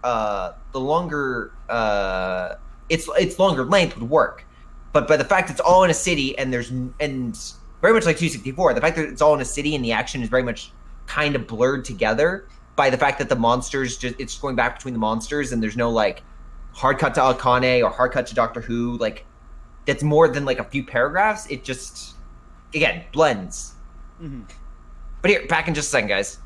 its longer length would work. But by the fact it's all in a city and very much like 264, the fact that it's all in a city and the action is very much kind of blurred together by the fact that the monsters it's going back between the monsters, and there's no like hard cut to Akane or hard cut to Doctor Who, like that's more than like a few paragraphs. It just again blends. Mm-hmm. But here, back in just a second, guys.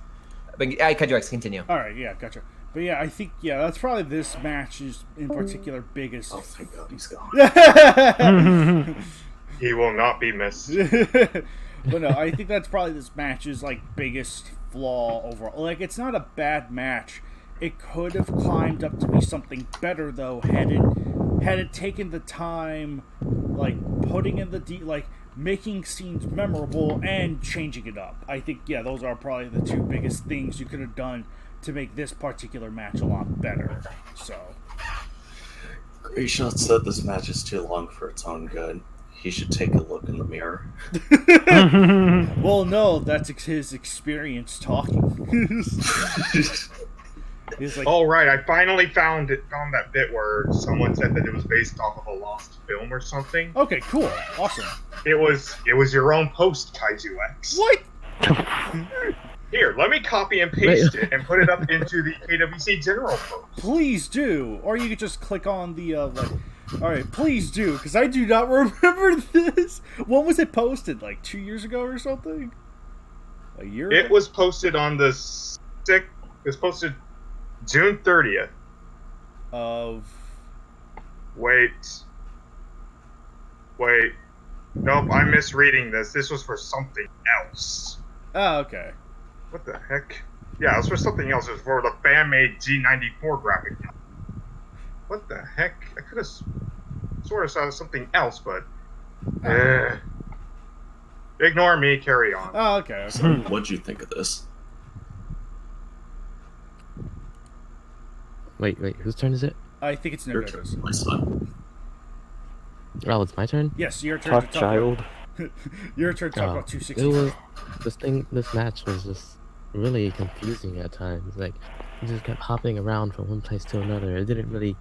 KWX, continue. All right, yeah, gotcha. But yeah, I think that's probably this match's in particular biggest. Oh, thank God he's gone. He will not be missed. But no, I think that's probably this match's like biggest flaw overall. Like, it's not a bad match. It could have climbed up to be something better though, had it taken the time, like putting in the making scenes memorable and changing it up. I think those are probably the two biggest things you could have done to make this particular match a lot better. So, Grayshot said this match is too long for its own good. He should take a look in the mirror. Well, no, that's his experience talking. He's like, all right, I finally found that bit where someone said that it was based off of a lost film or something. okay, cool, awesome. It was your own post, Kaiju X. What? Here, let me copy and paste it and put it up into the KWC general post. Please do, or you could just click on the all right, please do, because I do not remember this. When was it posted? Like 2 years ago or something? A year? It was posted on the It was posted June 30th. Of. Wait. Nope, I'm misreading this. This was for something else. Oh, okay. What the heck? Yeah, it was for something else. It was for the fan-made G94 graphic novel. What the heck? I could have sort of saw something else, but ignore me. Carry on. Oh, okay. So, what'd you think of this? Wait, whose turn is it? I think it's Your Nego's. turn, my son. Oh, it's my turn? Yes, your turn Talk, to talk child. about... your turn to talk about It 260. was... This match was just really confusing at times. Like, you just kept hopping around from one place to another. It doesn't really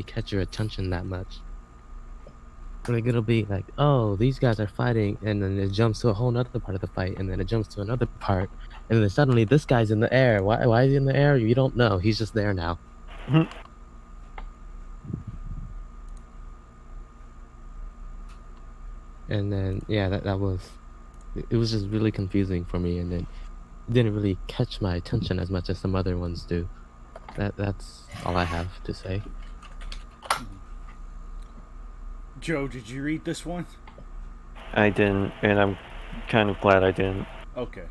catch your attention that much. Like, it'll be like, oh, these guys are fighting, and then it jumps to a whole other part of the fight, and then it jumps to another part, and then suddenly this guy's in the air. Why is he in the air? You don't know. He's just there now. And then that was it was just really confusing for me, and then it didn't really catch my attention as much as some other ones do. That's all I have to say. Joe, did you read this one? I didn't, and I'm kind of glad I didn't. Okay.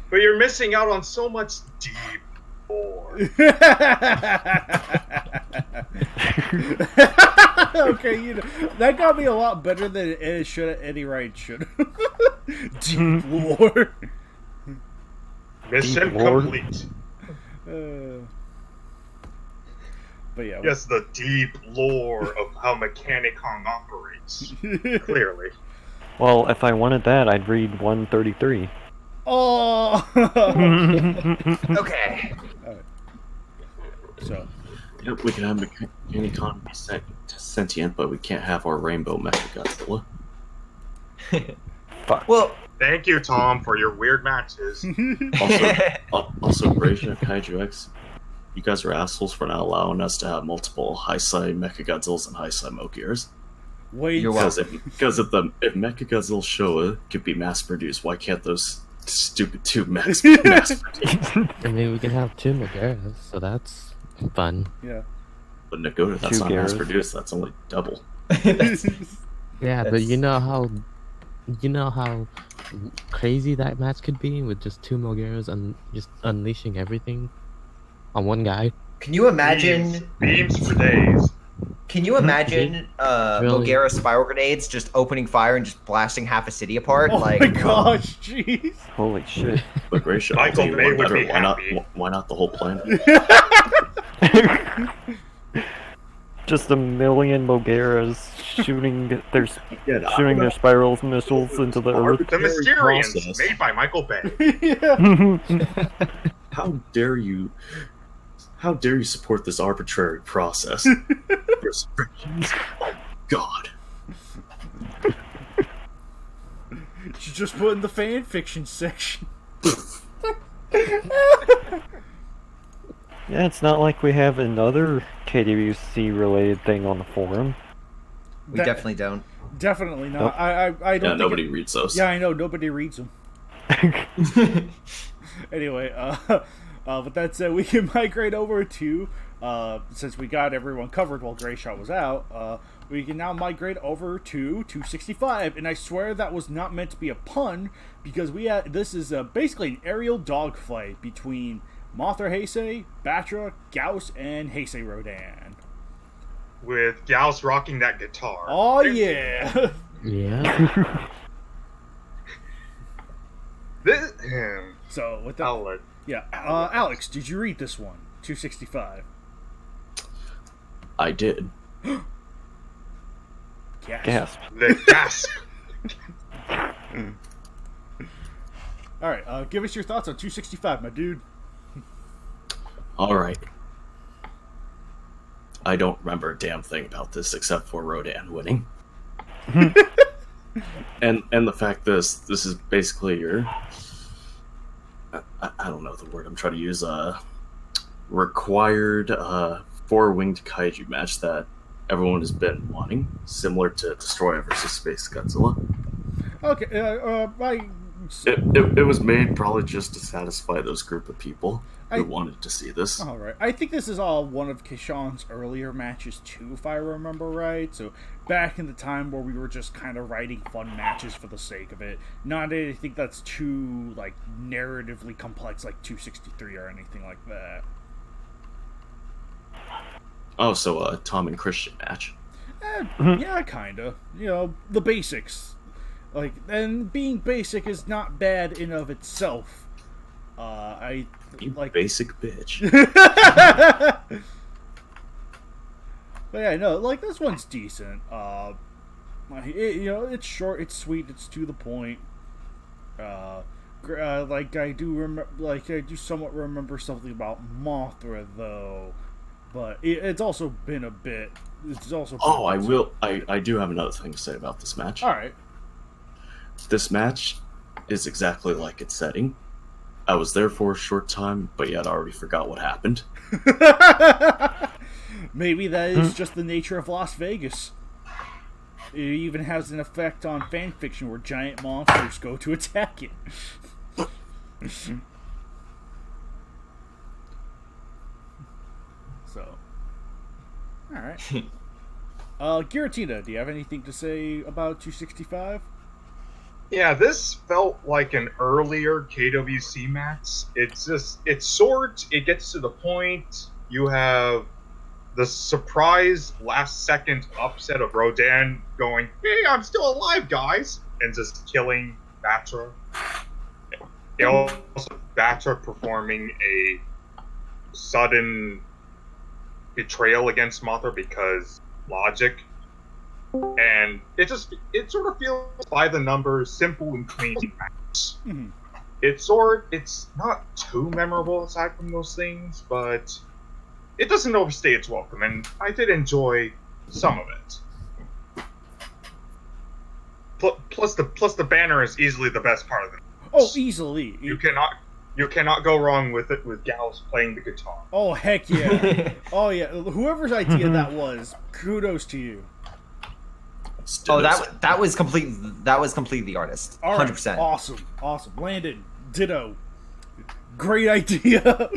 But you're missing out on so much deep lore. Okay, that got me a lot better than it should. Any right should. Deep lore. Mission Deep lore. complete. But yeah. Yes, the deep lore of how Mechanicon operates. Clearly. Well, if I wanted that, I'd read 133. Oh. Okay. So. Yep, we can have Mechanicon be sentient, but we can't have our rainbow Mechagodzilla. Fuck. Well, Thank you, Tom, for your weird matches. Also, Brasian and Kaiju X, you guys are assholes for not allowing us to have multiple high-side Mechagodzillas and high-side Mogears. Wait. You're Because if Mechagodzilla Showa could be mass-produced, why can't those Stupid two mass. But I mean, we can have two Megaras, so that's fun. Yeah. Nagoda, that's Two not mass Garas. produced. That's only double. Yeah, but That's- you know how crazy that match could be with just two Megaras and just unleashing everything on one guy. Can you imagine? Beams for days. Can you imagine Really? Mogera spiral grenades just opening fire and just blasting half a city apart? Oh like, my gosh, jeez. Holy shit. But Gracia, I'll Michael tell you Bay what would better. be Why not? happy. Why not the whole planet? Just a million Mogeras shooting their Yeah, spirals missiles into the earth. The Mysterians, process. made by Michael Bay. Yeah. How dare you? How dare you support this arbitrary process? Restrictions. Oh God. Should just put in the fan fiction section. Yeah, it's not like we have another KWC related thing on the forum. we That- definitely don't. Definitely not. Nope. I don't. Yeah, think nobody reads those. Yeah, I know. Nobody reads them. Anyway, with that said, we can migrate over to, since we got everyone covered while Greyshot was out, we can now migrate over to 265, and I swear that was not meant to be a pun, because this is basically an aerial dogfight between Mothra Heisei, Batra, Gauss, and Heisei Rodan. With Gauss rocking that guitar. Oh yeah! Yeah. This, So, with that, I'll let yeah, Alex, did you read this one? 265. I did. Yes. Gasp. the gasp. Alright, give us your thoughts on 265, my dude. All right. I don't remember a damn thing about this except for Rodan winning. and the fact this is basically your I don't know the word I'm trying to use, required four-winged kaiju match that everyone has been wanting, similar to Destroyer versus Space Godzilla. Okay, It was made probably just to satisfy those group of people who I- wanted to see this. Alright. I think this is all one of Kishan's earlier matches too, if I remember right. So, back in the time where we were just kind of writing fun matches for the sake of it. Not anything that's too, like, narratively complex like 263 or anything like that. Oh, so a Tom and Christian match. Yeah, kinda. You know, the basics. Like, and being basic is not bad in of itself. You like basic bitch. But yeah, no, like this one's decent. It's short, it's sweet, it's to the point. Like I do somewhat remember something about Mothra though, but it's also been a bit. It's also. Oh, I will. I do have another thing to say about this match. All right. This match is exactly like its setting. I was there for a short time, but yet I already forgot what happened. Maybe that is just the nature of Las Vegas. It even has an effect on fanfiction where giant monsters go to attack it. So, alright. Giratina, do you have anything to say about 265? Yeah, this felt like an earlier KWC match. It's short, it gets to the point. You have the surprise last second upset of Rodan going, "Hey, I'm still alive, guys," and just killing Batra. It also Batra performing a sudden betrayal against Mothra because logic. And it sort of feels by the numbers, simple and clean match. Mm-hmm. It's not too memorable aside from those things, but it doesn't overstay its welcome, and I did enjoy some of it. Plus the banner is easily the best part of it. Oh, easily. You cannot go wrong with it with Gauss playing the guitar. Oh, heck yeah. Oh, yeah. Whoever's idea that was, kudos to you. Oh, that was completely the artist. All right. 100%. Awesome. Landon, Ditto. Great idea.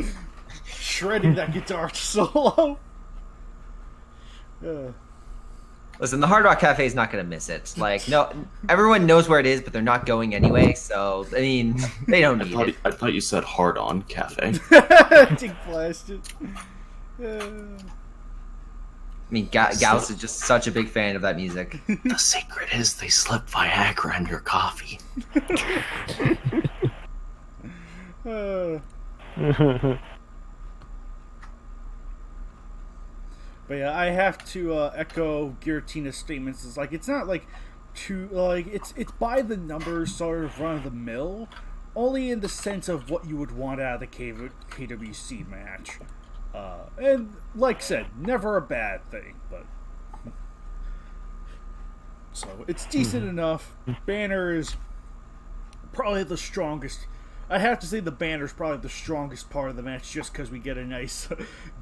Shredding that guitar solo. Listen, the Hard Rock Cafe is not going to miss it. Like, no, everyone knows where it is, but they're not going anyway. So, I mean, they don't need it. I thought you said Hard On Cafe. Dick blasted. I mean, Gauss is just such a big fan of that music. The secret is they slip Viagra in your coffee. But yeah, I have to echo Giratina's statements. It's like it's not like too like it's by the numbers, sort of run of the mill, only in the sense of what you would want out of the KWC match. And like I said, never a bad thing, but so it's decent enough. Banner is probably the strongest. I have to say the banner is probably the strongest part of the match, just because we get a nice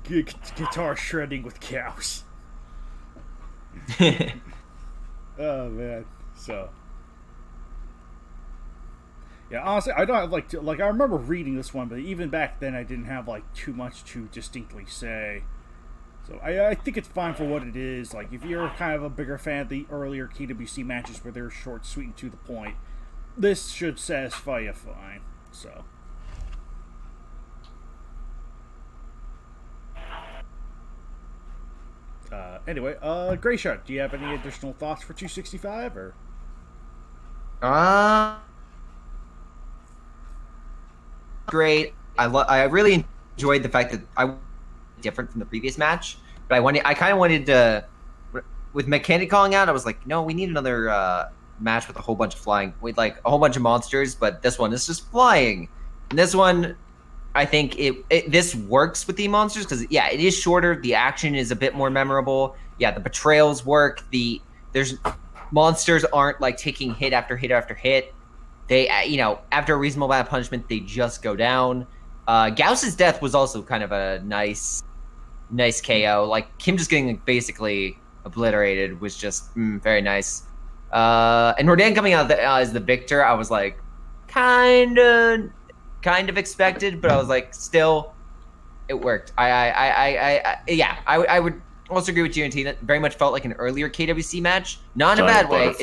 guitar shredding with cows. Oh man, so yeah. Honestly, I don't have I remember reading this one, but even back then I didn't have too much to distinctly say. So I think it's fine for what it is. Like if you're kind of a bigger fan of the earlier KWC matches where they're short, sweet, and to the point, this should satisfy you fine. So. Anyway, Greyshot, do you have any additional thoughts for 265 or? Great. I really enjoyed the fact that I was different from the previous match, but I kind of wanted to, with Mechanic calling out, I was like, no, we need another match with a whole bunch of flying, with a whole bunch of monsters, but this one is just flying. And this one, I think this works with the monsters because yeah, it is shorter. The action is a bit more memorable. Yeah, the betrayals work. There's monsters aren't taking hit after hit after hit. They after a reasonable amount of punishment, they just go down. Gauss's death was also kind of a nice KO. Him just getting basically obliterated was just very nice. And Rodan coming out as the victor, I was kind of expected, but I was still, it worked. I would also agree with you and Tina. Very much felt like an earlier KWC match, not in a bad way.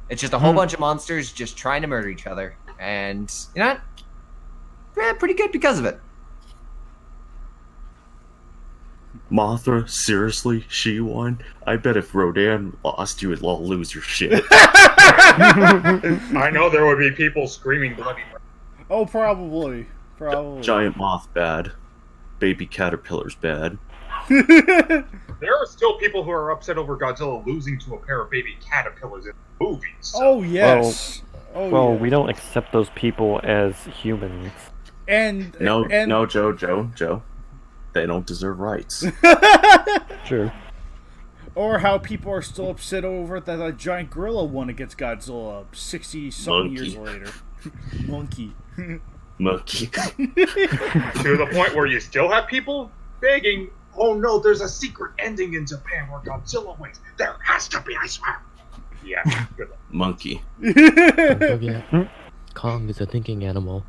It's just a whole bunch of monsters just trying to murder each other, and pretty good because of it. Mothra, seriously, she won? I bet if Rodan lost, you would all lose your shit. I know there would be people screaming bloody murder. Oh, probably. Giant moth bad. Baby caterpillar's bad. There are still people who are upset over Godzilla losing to a pair of baby caterpillars in movies. So. Oh, yes. Well, we don't accept those people as humans. No, Joe. They don't deserve rights. Sure. Or how people are still upset over that a giant gorilla won against Godzilla 60-something years later. Monkey. To the point where you still have people begging, oh no, there's a secret ending in Japan where Godzilla wins. There has to be, I swear. Yeah, good luck. Monkey. Kong is a thinking animal.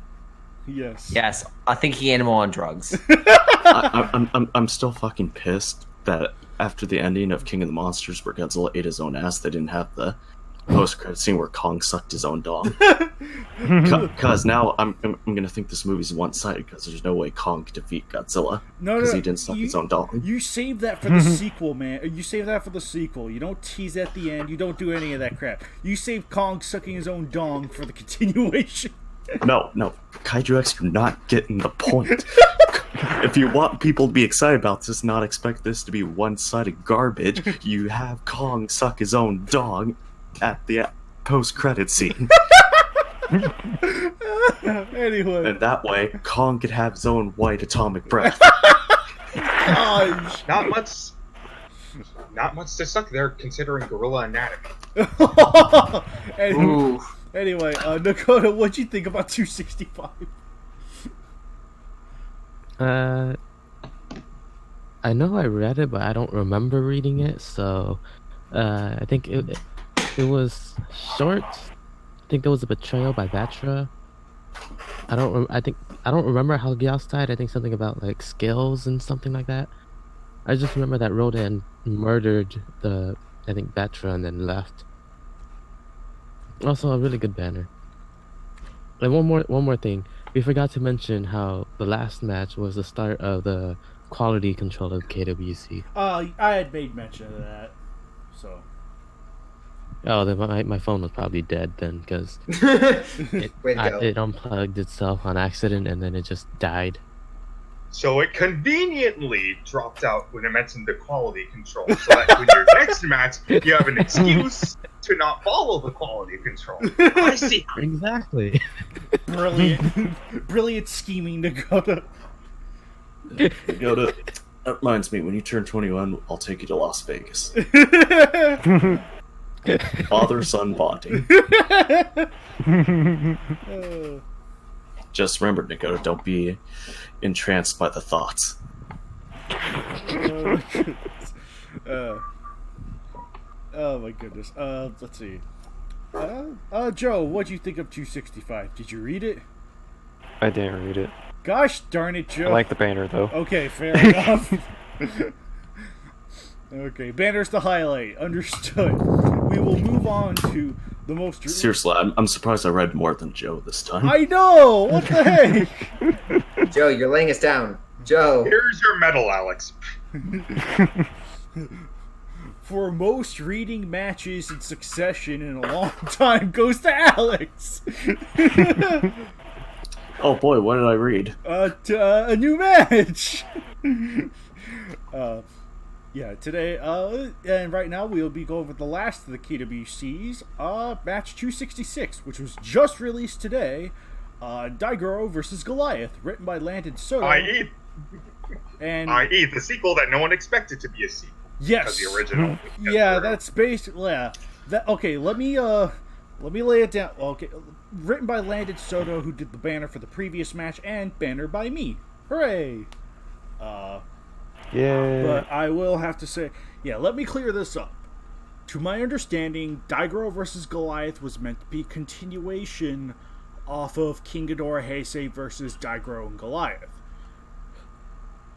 Yes, a thinking animal on drugs. I'm still fucking pissed that after the ending of King of the Monsters where Godzilla ate his own ass, they didn't have the post-credit scene where Kong sucked his own dong. Because now I'm gonna think this movie's one-sided because there's no way Kong could defeat Godzilla because he didn't suck his own dong. You save that for the sequel, man. You save that for the sequel. You don't tease at the end. You don't do any of that crap. You save Kong sucking his own dong for the continuation. No, Kaiju X, you're not getting the point. If you want people to be excited about this, not expect this to be one-sided garbage, you have Kong suck his own dog at the post-credit scene. Anyway. And that way, Kong could have his own white atomic breath. Gosh. Not much to suck there, considering gorilla anatomy. Anyway, Dakota, what'd you think about 265? I know I read it, but I don't remember reading it, so I think it was short. I think there was a betrayal by Vatra, I don't remember how Gyaos died. I think something about like skills and something like that. I just remember that Rodan murdered I think Batra and then left. Also a really good banner. And one more thing. We forgot to mention how the last match was the start of the quality control of KWC. I had made mention of that, so. Oh, then my phone was probably dead then, because it unplugged itself on accident and then it just died. So it conveniently dropped out when it mentioned the quality control, so that when your next match, you have an excuse to not follow the quality control. I see. Exactly. Brilliant scheming, Dakota. Dakota, that reminds me, when you turn 21, I'll take you to Las Vegas. Father-son bonding. Just remember, Dakota, don't be entranced by the thoughts. Oh my goodness. Let's see. Joe, what'd you think of 265? Did you read it? I didn't read it. Gosh darn it, Joe. I like the banner though. Okay, fair enough. Okay, banner's the highlight. Understood. We will move on to the most... Seriously, I'm surprised I read more than Joe this time. I know! What the heck? Joe, you're laying us down. Joe. Here's your medal, Alex. For most reading matches in succession in a long time goes to Alex. Oh boy, what did I read? A new match. Yeah, today, and right now we'll be going with the last of the KWCs, match 266, which was just released today, Daigoro versus Goliath, written by Landon Soto. I.e. the sequel that no one expected to be a sequel. Yes. The original. Yeah, that's basically, yeah. Okay, let me lay it down. Okay, written by Landon Soto, who did the banner for the previous match, and banner by me. Hooray! Yeah. But I will have to say, yeah, let me clear this up. To my understanding, Daigoro vs. Goliath was meant to be a continuation off of King Ghidorah Heisei versus Daigoro and Goliath.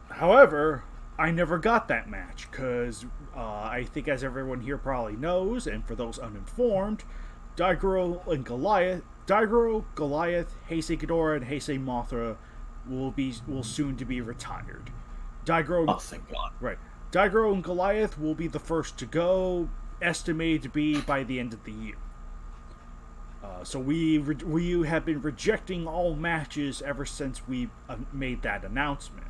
However, I never got that match, because I think as everyone here probably knows, and for those uninformed, Daigoro, Goliath, Heisei Ghidorah, and Heisei Mothra will soon to be retired. Daigoro, oh, thank God. Right. Daigoro and Goliath will be the first to go, estimated to be by the end of the year. So we have been rejecting all matches ever since we made that announcement.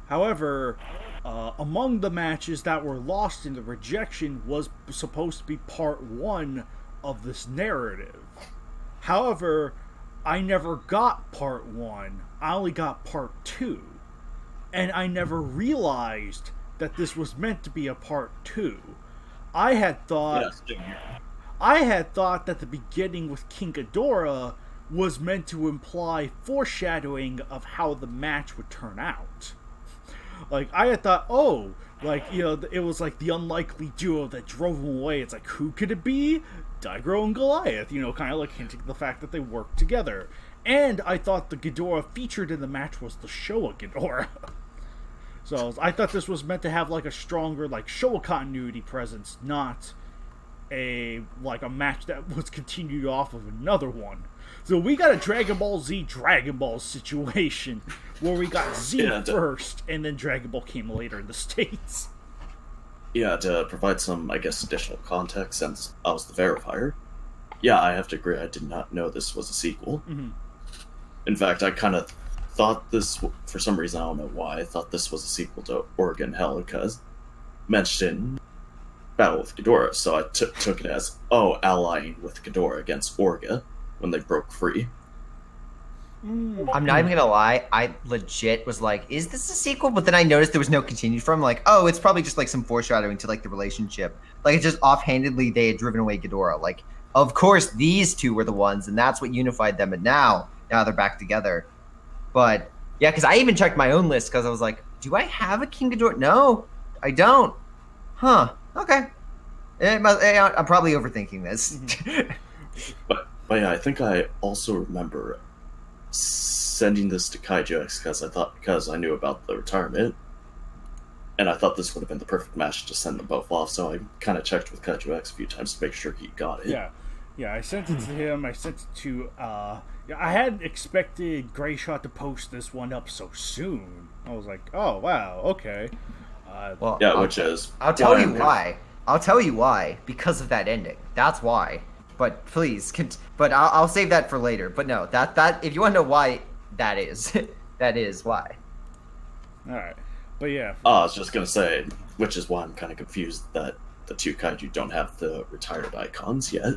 However, among the matches that were lost in the rejection was supposed to be part 1 of this narrative. However, I never got part 1. I only got part 2. And I never realized that this was meant to be a part 2. I had thought that the beginning with King Ghidorah was meant to imply foreshadowing of how the match would turn out. Like, I had thought, oh, like, you know, it was like the unlikely duo that drove him away. It's like, who could it be? Daigoro and Goliath, you know, kind of like hinting at the fact that they worked together. And I thought the Ghidorah featured in the match was the Showa Ghidorah. So I thought this was meant to have like a stronger like Showa continuity presence, not a match that was continued off of another one. So we got a Dragon Ball Z Dragon Ball situation where we got Z first and then Dragon Ball came later in the States. Yeah, to provide some, I guess, additional context, since I was the verifier. Yeah, I have to agree, I did not know this was a sequel. Mm-hmm. In fact, I kind of thought this, for some reason, I don't know why, I thought this was a sequel to Oregon Hell, because mentioned in Battle with Ghidorah, so I took it as, allying with Ghidorah against Orga when they broke free. I'm not even gonna lie, I legit was like, is this a sequel? But then I noticed there was no continued from, like, it's probably just like some foreshadowing to like the relationship. Like, it's just offhandedly they had driven away Ghidorah. Like, of course these two were the ones, and that's what unified them, and now they're back together. But yeah, because I even checked my own list, because I was like, do I have a King Ghidorah? No, I don't. Huh, okay. I'm probably overthinking this. But yeah, I think I also remember sending this to Kaiju X because I knew about the retirement, and I thought this would have been the perfect match to send them both off. So I kind of checked with Kaiju X a few times to make sure he got it. Yeah, I sent it to him. I sent it to. I hadn't expected Grayshot to post this one up so soon. I was like, oh wow, okay. Well, Yeah, I'll tell you why. I'll tell you why. Because of that ending. That's why. But please, but I'll save that for later. But no, that if you want to know why that is, that is why. All right, but yeah. I was just gonna say, which is why I'm kind of confused that the two Kaiju don't have the retired icons yet.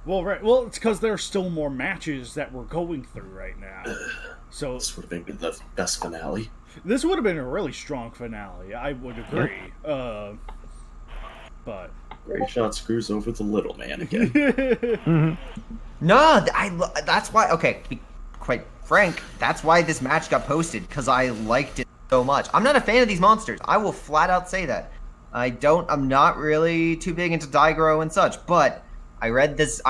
Well, right. Well, it's because there are still more matches that we're going through right now. So This would have been the best finale. this would have been a really strong finale. I would agree. But Great shot screws over the little man again. No, that's why. Okay, to be quite frank, that's why this match got posted, because I liked it so much. I'm not a fan of these monsters. I will flat out say that. I'm not really too big into Daigoro and such, but I read this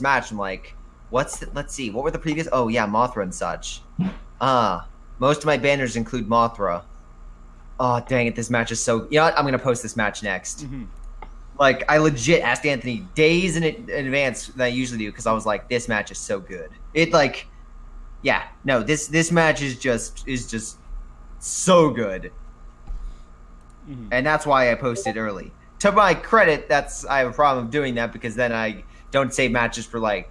match. I'm like, let's see, what were the previous? Oh yeah, Mothra and such. Most of my banners include Mothra. Oh dang it, this match is so. You know what? I'm gonna post this match next. Mhm. Like, I legit asked Anthony days in advance than I usually do, because I was like, this match is so good. This match is just so good. Mhm. And that's why I posted early. To my credit, I have a problem doing that, because then I don't save matches for I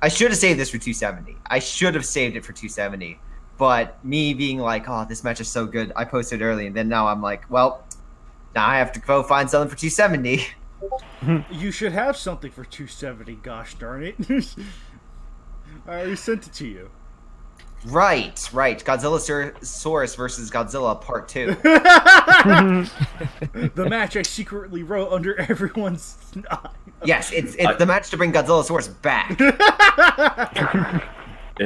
should have saved this for 270. I should have saved it for 270. But me being like, oh, this match is so good, I posted early, and then now I'm like, well, now I have to go find something for 270. You should have something for 270. Gosh darn it! I already sent it to you. Right. Godzilla versus Godzilla Part 2. The match I secretly wrote under everyone's eye. Yes, it's the match to bring Godzillasaurus back.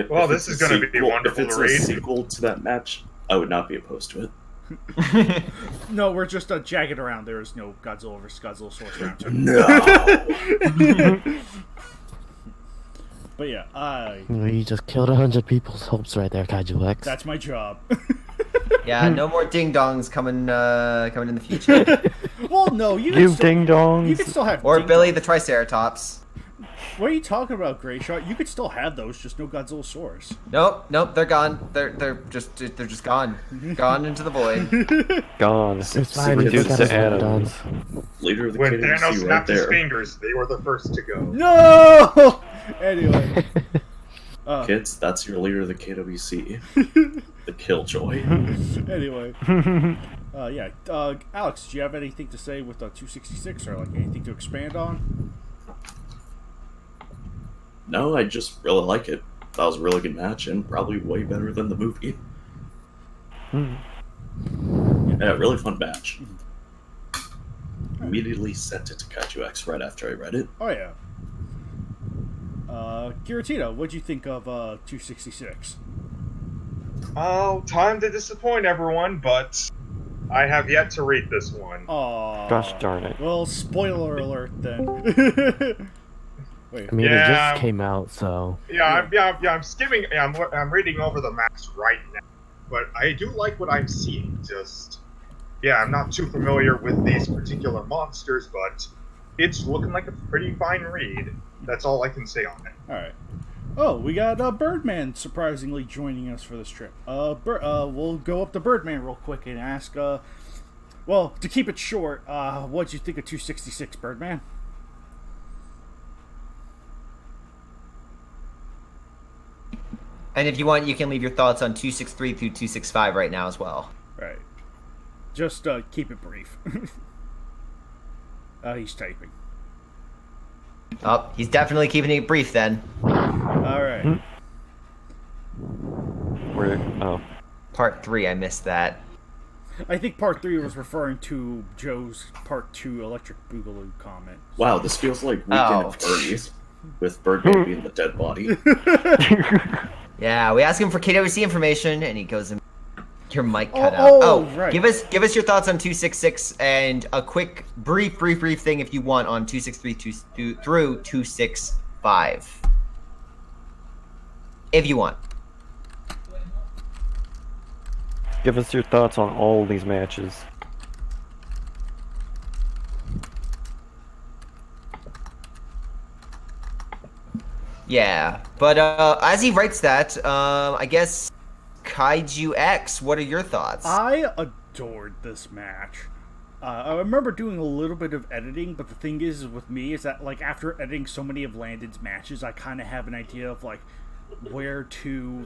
Well, this is going to be wonderful If it's to a read. sequel to that match, I would not be opposed to it. No, we're just jagged around. There is no Godzilla vs. Godzilla source round 2. No. But yeah, You just killed 100 people's hopes right there, Kaiju X. that's my job. Yeah, no more ding dongs coming in the future. Well, no, you You can still, ding dongs. you can still have Or ding Billy dongs. the Triceratops. What are you talking about, Grayshot? You could still have those, just no Godzilla source. Nope, they're gone. They're just gone. Gone into the void. Gone. It's fine, Super we just dudes gotta to slow it down. atoms. Leader of the When KWC Thanos right snapped his there. fingers, they were the first to go. No! Anyway. Kids, that's your leader of the KWC. The Killjoy. Anyway. Alex, do you have anything to say with 266 or anything to expand on? No, I just really like it. That was a really good match and probably way better than the movie. Yeah, really fun match. Immediately sent it to Kaiju X right after I read it. Oh, yeah. Giratina, what'd you think of 266? Oh, time to disappoint everyone, but I have yet to read this one. Aw. Gosh darn it. Well, spoiler alert then. Wait. I mean, it Yeah. just came out, so... I'm skimming. I'm reading over the maps right now, but I do like what I'm seeing. I'm not too familiar with these particular monsters, but it's looking like a pretty fine read. That's all I can say on it. Alright. Oh, we got Birdman surprisingly joining us for this trip. We'll go up to Birdman real quick and ask, to keep it short, what'd you think of 266, Birdman? And if you want, you can leave your thoughts on 263 through 265 right now as well. Right. Just keep it brief. He's typing. Oh, he's definitely keeping it brief then. Alright. Part 3, I missed that. I think part 3 was referring to Joe's part 2 Electric Boogaloo comment. Wow, this feels like Weekend of Bernie's, with Birdman being the dead body. Yeah, we ask him for KWC information, and he goes in. Your mic cut out. Oh, right. Give us your thoughts on 266 and a quick, brief thing if you want on 263 through 265. If you want. Give us your thoughts on all these matches. Yeah, but as he writes that, I guess Kaiju X, what are your thoughts? I adored this match. I remember doing a little bit of editing, but the thing is with me is that like after editing so many of Landon's matches, I kind of have an idea of like where to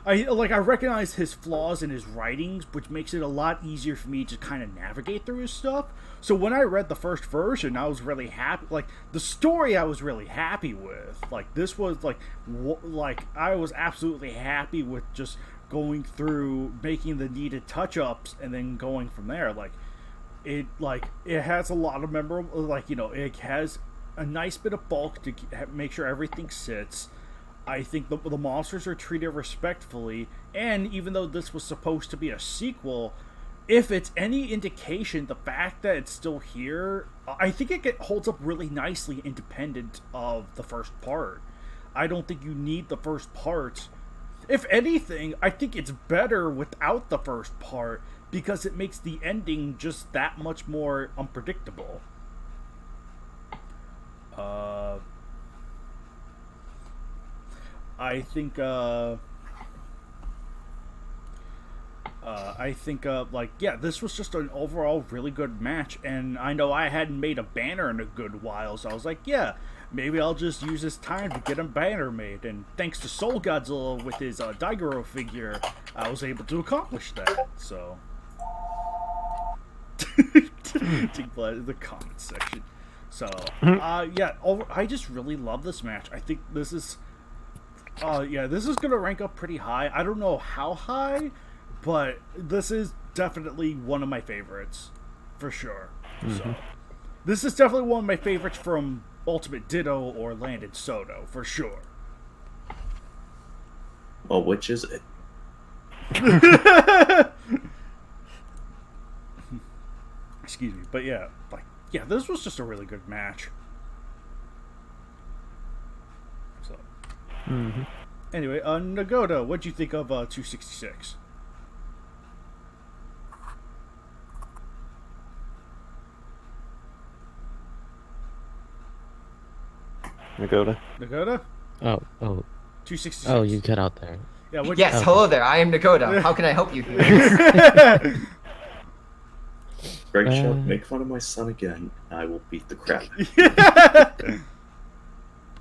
I recognize his flaws in his writings, which makes it a lot easier for me to kind of navigate through his stuff. So when I read the first version, I was really happy. Like the story, I was really happy with. Like this was like I was absolutely happy with just going through making the needed touch-ups and then going from there. It has a lot of memorable, it has a nice bit of bulk to make sure everything sits. I think the monsters are treated respectfully, and even though this was supposed to be a sequel, if it's any indication, the fact that it's still here, I think it holds up really nicely independent of the first part. I don't think you need the first part. If anything, I think it's better without the first part because it makes the ending just that much more unpredictable. I think this was just an overall really good match, and I know I hadn't made a banner in a good while, so I was like, yeah, maybe I'll just use this time to get a banner made, and thanks to Soul Godzilla with his Daigoro figure, I was able to accomplish that, so... the comment section. So, I just really love this match. I think this is... this is gonna rank up pretty high. I don't know how high, but this is definitely one of my favorites, for sure. Mm-hmm. So, this is definitely one of my favorites from Ultimate Ditto or Landed Soto, for sure. Well, which is it? Excuse me, but this was just a really good match. So. Mm-hmm. Anyway, Nagoda, what'd you think of 266? Nagoda? Oh. 266. Oh, you cut out there. Yeah. Yes. Hello there. I am Nagoda. How can I help you here? Greg Sharp, make fun of my son again. I will beat the crap.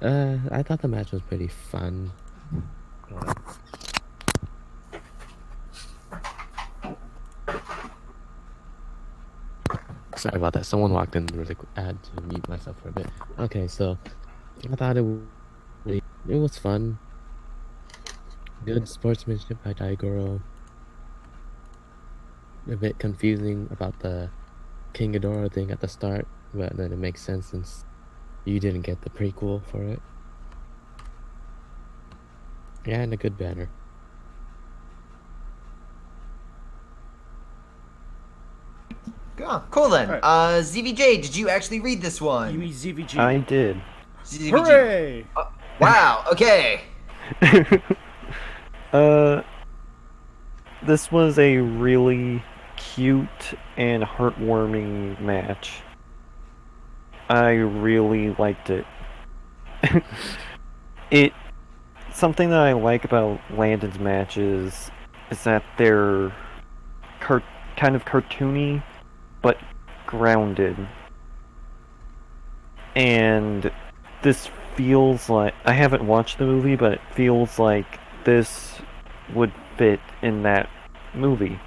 I thought the match was pretty fun. Sorry about that. Someone walked in really quick. I had to mute myself for a bit. Okay, so I thought it was fun. Good sportsmanship by Daigoro. A bit confusing about the King Ghidorah thing at the start, but then it makes sense since you didn't get the prequel for it. Yeah, and a good banner. Oh, cool then. Right. ZVJ, did you actually read this one? You mean ZVG? I did. ZVG. Hooray! Wow, okay. This was a really cute and heartwarming match. I really liked it. Something that I like about Landon's matches is that they're kind of cartoony, but grounded. And this feels like... I haven't watched the movie, but it feels like this would fit in that movie.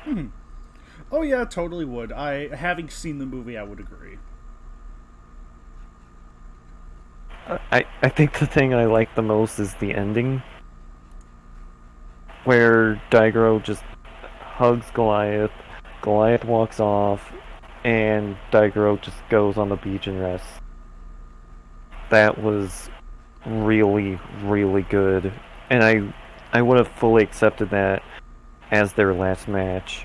Oh yeah, totally would. Having seen the movie, I would agree. I think the thing I like the most is the ending, where Daigoro just hugs Goliath, Goliath walks off, and Daigoro just goes on the beach and rests. That was really, really good, and I would have fully accepted that as their last match.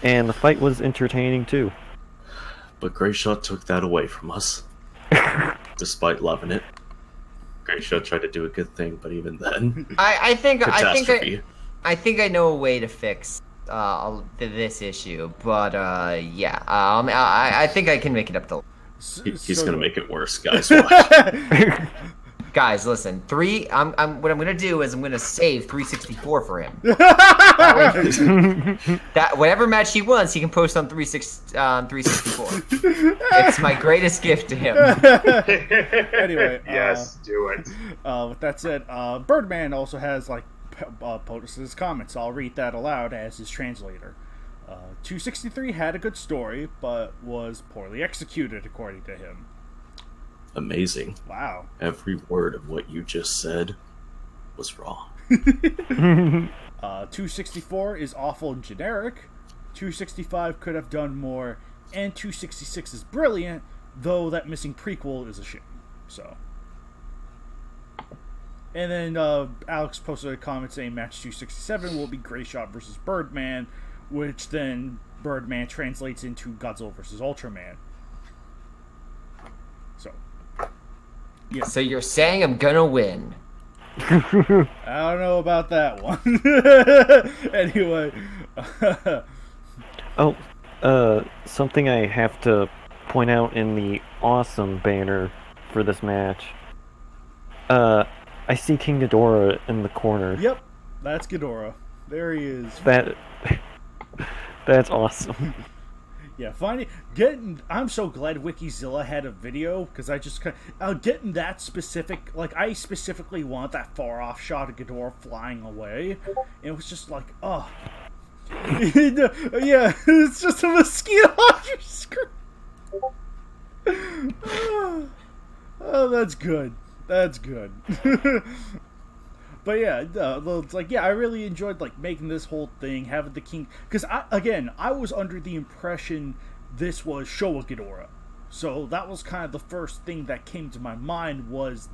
And the fight was entertaining too. But Greyshot took that away from us. Despite loving it. Greyshot tried to do a good thing, but even then... I think catastrophe. I think I know a way to fix this issue, but yeah, I think I can make it up to. He's gonna make it worse, guys. Watch. Guys, listen. What I'm gonna do is I'm gonna save 364 for him. That whatever match he wants, he can post on 364. It's my greatest gift to him. Anyway, yes, do it. With that said, Birdman also has like posted his comments. I'll read that aloud as his translator. 263 had a good story, but was poorly executed, according to him. Amazing. Wow. Every word of what you just said was wrong. 264 is awful and generic. 265 could have done more, and 266 is brilliant, though that missing prequel is a shame. So. And then Alex posted a comment saying match 267 will be Greyshot versus Birdman, which then Birdman translates into Godzilla versus Ultraman. So, yeah. So you're saying I'm gonna win? I don't know about that one. Anyway. Something I have to point out in the awesome banner for this match. I see King Ghidorah in the corner. Yep, that's Ghidorah. There he is. That's awesome. Yeah, I'm so glad Wikizilla had a video, because I just getting that specific, like, I specifically want that far off shot of Ghidorah flying away. And it was just like, oh. Yeah, it's just a mosquito on your screen. Oh, that's good. That's good. But yeah, it's like, yeah, I really enjoyed like making this whole thing, having the king, because I was under the impression this was Showa Ghidorah, so that was kind of the first thing that came to my mind was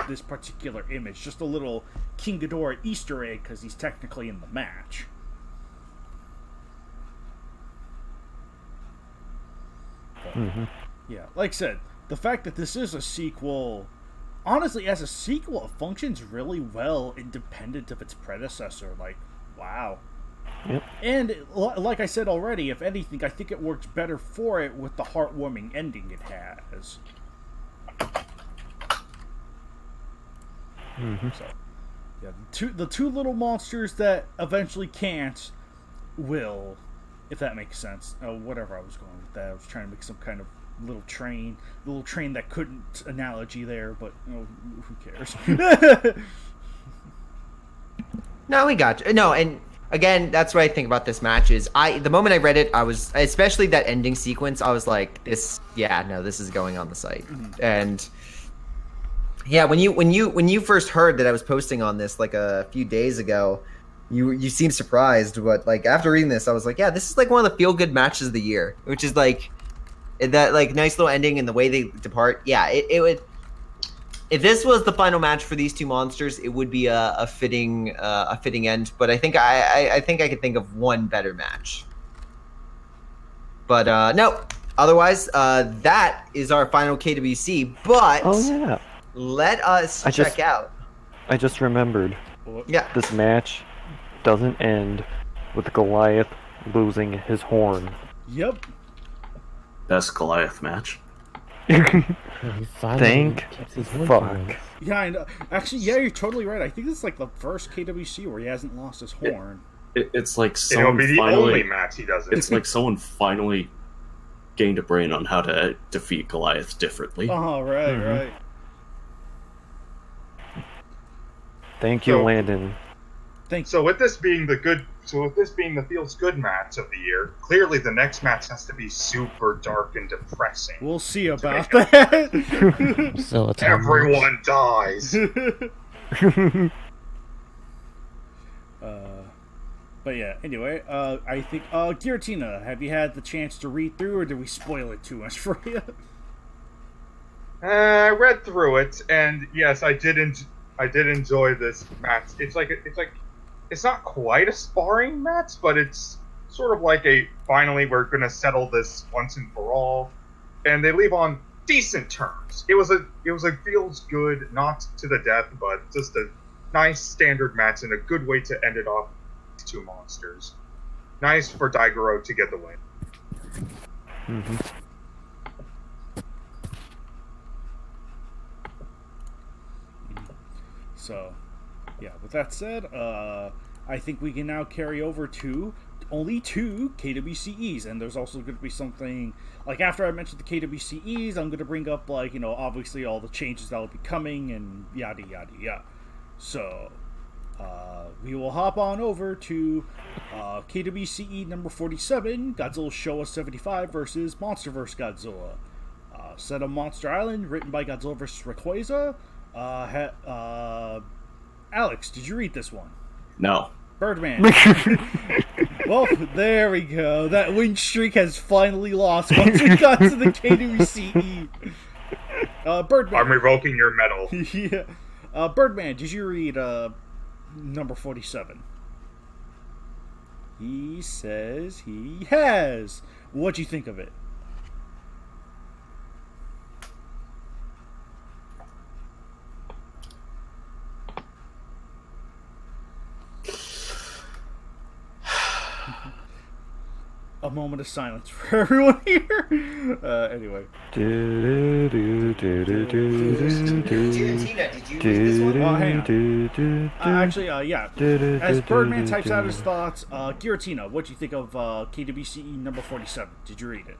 this particular image, just a little King Ghidorah Easter egg because he's technically in the match. Mm-hmm. Yeah, like I said, the fact that this is a sequel. Honestly, as a sequel, it functions really well independent of its predecessor. Like, wow. Yep. And, like I said already, if anything, I think it works better for it with the heartwarming ending it has. Mm-hmm. So, yeah, the two little monsters that eventually can't will, if that makes sense. Whatever I was going with that. I was trying to make some kind of little train that couldn't analogy there, but who cares? No, we got you. No, and again, that's what I think about this match is the moment I read it, I was, especially that ending sequence, I was like, this is going on the site. Mm-hmm. And yeah, when you first heard that I was posting on this like a few days ago, you seemed surprised, but like after reading this, I was like, yeah, this is like one of the feel good matches of the year, which is like that like nice little ending and the way they depart. Yeah, it would. If this was the final match for these two monsters, it would be a fitting end. But I think I could think of one better match. But no, otherwise that is our final KWC. But let us check out. I just remembered. Yeah, this match doesn't end with Goliath losing his horn. Yep. Best Goliath match. Thank fuck. Yeah, I know. Actually, yeah, you're totally right. I think this is like the first KWC where he hasn't lost his horn. It's like someone it'll be the only match he doesn't. It's like someone finally gained a brain on how to defeat Goliath differently. Oh, right, right. Thank you, Landon. So with this being the feels good match of the year, clearly the next match has to be super dark and depressing. We'll see about that. So everyone dies. But yeah, anyway, I think Giratina, have you had the chance to read through, or did we spoil it too much for you? I read through it, and yes, I didn't. I did enjoy this match. It's not quite a sparring match, but it's sort of like a finally we're gonna settle this once and for all, and they leave on decent terms. It was a feels good, not to the death, but just a nice standard match and a good way to end it off. Two monsters. Nice for Daigoro to get the win. Mm-hmm. So, yeah, with that said, I think we can now carry over to only 2 KWCEs, and there's also going to be something, like after I mentioned the KWCEs, I'm going to bring up, like, you know, obviously all the changes that will be coming, and yada yada yada. So, we will hop on over to KWCE number 47, Godzilla Showa 75 versus MonsterVerse Godzilla. Set on Monster Island, written by Godzilla vs. Rayquaza. Alex, did you read this one? No. Birdman. Well, there we go. That win streak has finally lost once we got to the KWCE. Birdman. I'm revoking your medal. Yeah. Birdman, did you read number 47? He says he has. What'd you think of it? A moment of silence for everyone here. Anyway. Tina, did you read this one? Hang on. Actually, yeah. As Birdman types out his thoughts, Giratina, what do you think of KWCE number 47? Did you read it?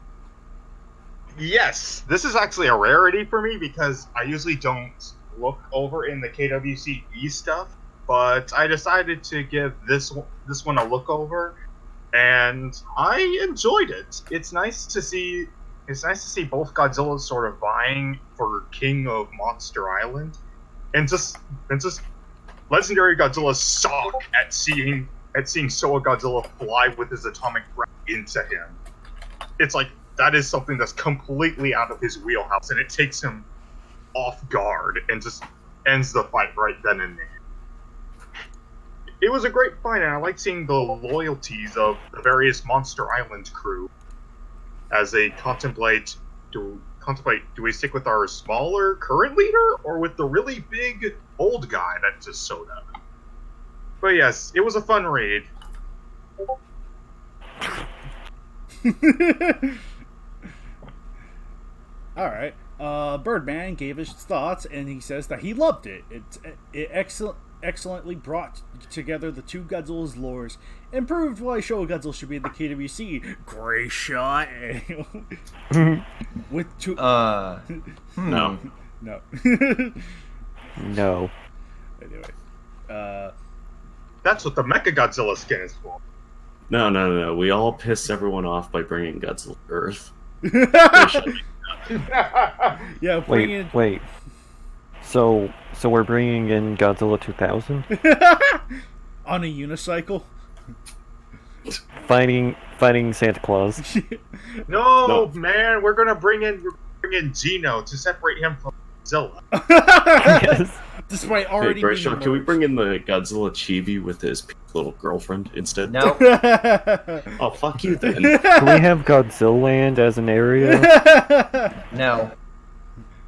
Yes, this is actually a rarity for me because I usually don't look over in the KWCE stuff, but I decided to give this one a look over. And I enjoyed it. It's nice to see both Godzillas sort of vying for King of Monster Island, and just legendary Godzilla's shock at seeing Showa Godzilla fly with his atomic breath into him. It's like that is something that's completely out of his wheelhouse, and it takes him off guard and just ends the fight right then and there. It was a great fight, and I like seeing the loyalties of the various Monster Island crew as they contemplate, do we stick with our smaller current leader, or with the really big old guy that just showed up? But yes, it was a fun read. Alright. Birdman gave his thoughts, and he says that he loved it. It excellently brought together the two Godzilla's lores and proved why Showa Godzilla should be in the KWC. Great shot. With two. No. No. No. Anyway. That's what the Mecha Godzilla skin is for. No. We all piss everyone off by bringing Godzilla to Earth. Yeah, Wait. So we're bringing in Godzilla 2000? On a unicycle? Fighting Santa Claus. No, man, we're gonna bring in Gino to separate him from Godzilla. Yes. Despite already being Sean, can we bring in the Godzilla Chibi with his little girlfriend instead? No. Oh, fuck you then. Can we have Godzilla Land as an area? No.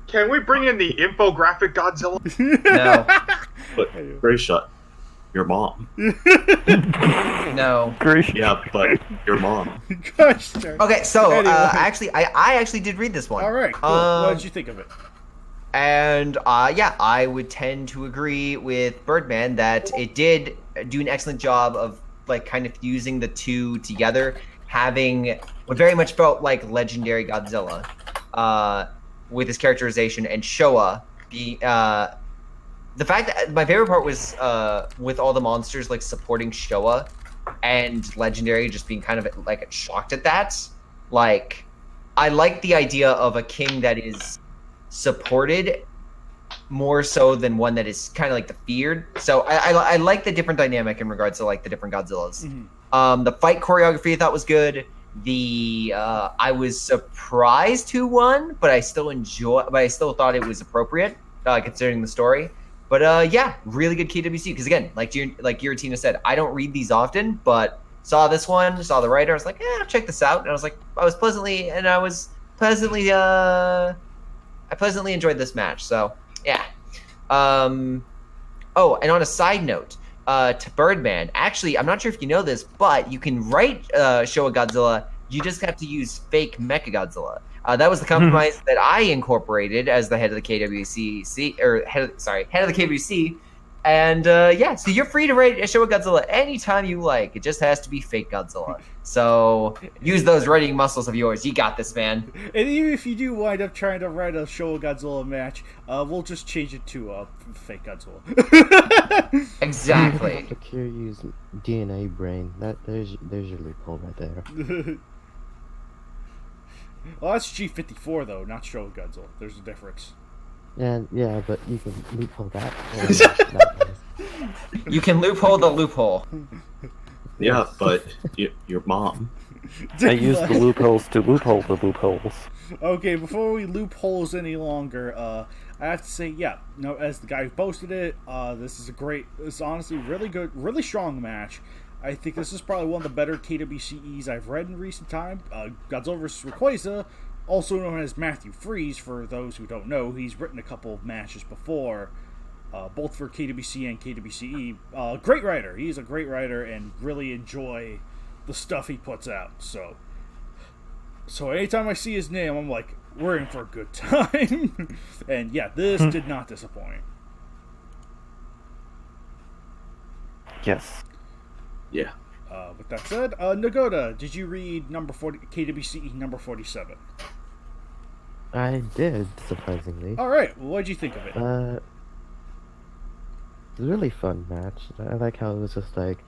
Can we bring in the infographic Godzilla? No. But, Gray Shot, your mom. No. Great. Yeah, but your mom. Gosh darn. Okay, so Anyway. I actually did read this one. All right, cool. What did you think of it? And yeah, I would tend to agree with Birdman that it did do an excellent job of like kind of fusing the two together, having what very much felt like legendary Godzilla, with his characterization, and Showa be the fact that my favorite part was with all the monsters like supporting Showa, and legendary just being kind of like shocked at that. Like, I like the idea of a king that is supported more so than one that is kind of like the feared. So I like the different dynamic in regards to like the different Godzillas. Mm-hmm. The fight choreography I thought was good. I was surprised who won, but I still thought it was appropriate considering the story. But yeah, really good KWC. Because again, like Giratina said, I don't read these often, but saw this one, saw the writer. I was like, I'll check this out. And I was pleasantly I pleasantly enjoyed this match. So yeah. Oh, and on a side note, to Birdman, actually, I'm not sure if you know this, but you can write Showa Godzilla. You just have to use fake Mechagodzilla. That was the compromise that I incorporated as the head of the KWCC, or head of the KWC. And yeah, so you're free to write a Showa Godzilla anytime you like. It just has to be fake Godzilla. So use those writing muscles of yours. You got this, man. And even if you do wind up trying to write a Showa Godzilla match, we'll just change it to fake Godzilla. Exactly. Secure use DNA brain. There's your loophole right there. Well, that's G54 though, not Showa Godzilla. There's a difference. And yeah, but you can loophole that. You can loophole the loophole. Yeah, but your mom. I use the loopholes to loophole the loopholes. Okay, before we loopholes any longer, I have to say, yeah, no, as the guy who posted it, this is honestly really good, really strong match. I think this is probably one of the better KWCEs I've read in recent time. Godzilla vs. Rayquaza, also known as Matthew Freeze, for those who don't know, he's written a couple of matches before, both for KWC and KWCE. Great writer. He's a great writer and really enjoy the stuff he puts out. So anytime I see his name, I'm like, we're in for a good time. And yeah, this did not disappoint. Yes. Yeah. With that said, Nagoda, did you read KWCE number 47? I did, surprisingly. Alright, well, what'd you think of it? It was a really fun match. I like how it was just like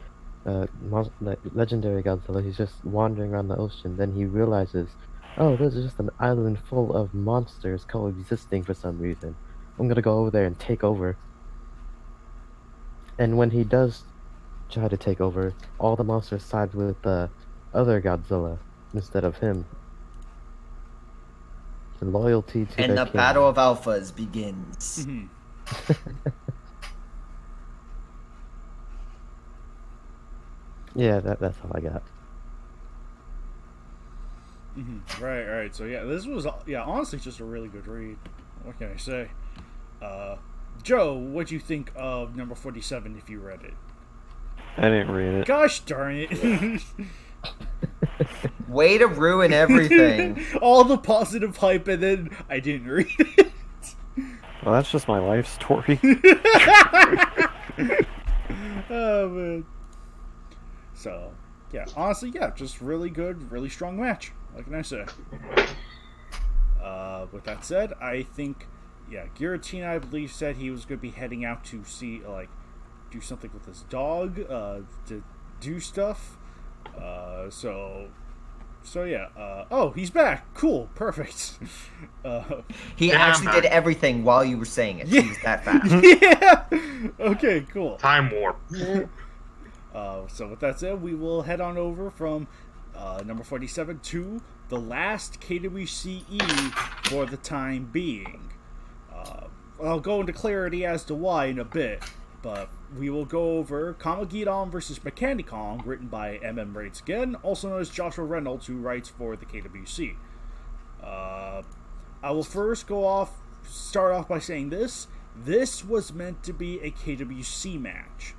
legendary Godzilla. He's just wandering around the ocean. Then he realizes, oh, this is just an island full of monsters coexisting for some reason. I'm gonna go over there and take over. And when he does try to take over, all the monsters side with the other Godzilla instead of him. The loyalty to And their the king. battle of alphas begins. Yeah, that's all I got. Right. So yeah, this was honestly just a really good read. What can I say? Joe, what'd you think of number 47 if you read it? I didn't read it. Gosh darn it. Way to ruin everything. All the positive hype and then I didn't read it. Well, that's just my life story. Oh man. So yeah, honestly, yeah, just really good, really strong match. What can I say? With that said, I think, yeah, Giratina, I believe, said he was going to be heading out to see, do something with his dog, to do stuff. So yeah. Oh, he's back. Cool. Perfect. He actually did everything while you were saying it. Yeah. He was that fast. Yeah. Okay. Cool. Time warp. So with that said, we will head on over from number 47 to the last KWCE for the time being. I'll go into clarity as to why in a bit, but we will go over Kamagidon vs. Mechanicon, written by MM Rates again, also known as Joshua Reynolds, who writes for the KWC. I will first start off by saying this. This was meant to be a KWC match.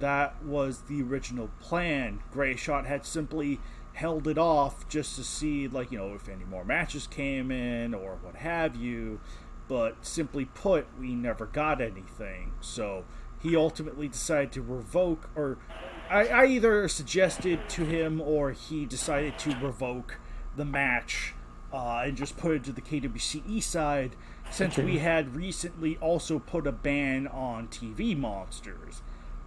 That was the original plan. Grey Shot had simply held it off just to see, if any more matches came in or what have you. But simply put, we never got anything. So he ultimately decided to revoke, or I either suggested to him or he decided to revoke the match and just put it to the KWCE side, since we had recently also put a ban on TV monsters.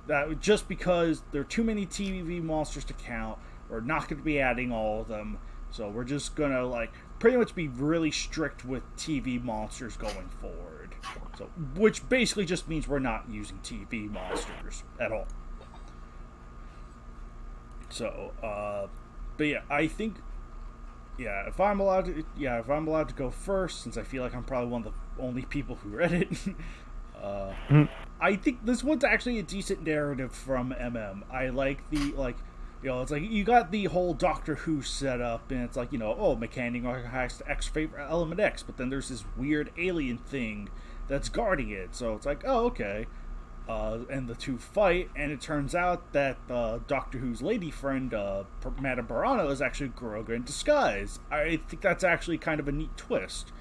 That just because there are too many TV monsters to count, we're not going to be adding all of them. So we're just going to pretty much be really strict with TV monsters going forward. So, which basically just means we're not using TV monsters at all. So, but yeah, I think, if I'm allowed to go first, since I feel like I'm probably one of the only people who read it. I think this one's actually a decent narrative from I like it's like you got the whole Doctor Who setup, and it's like, Mechanic has X favorite element X, but then there's this weird alien thing that's guarding it. So it's like, oh, okay. And the two fight, and it turns out that Doctor Who's lady friend, Madame Barano, is actually Garoga in disguise. I think that's actually kind of a neat twist,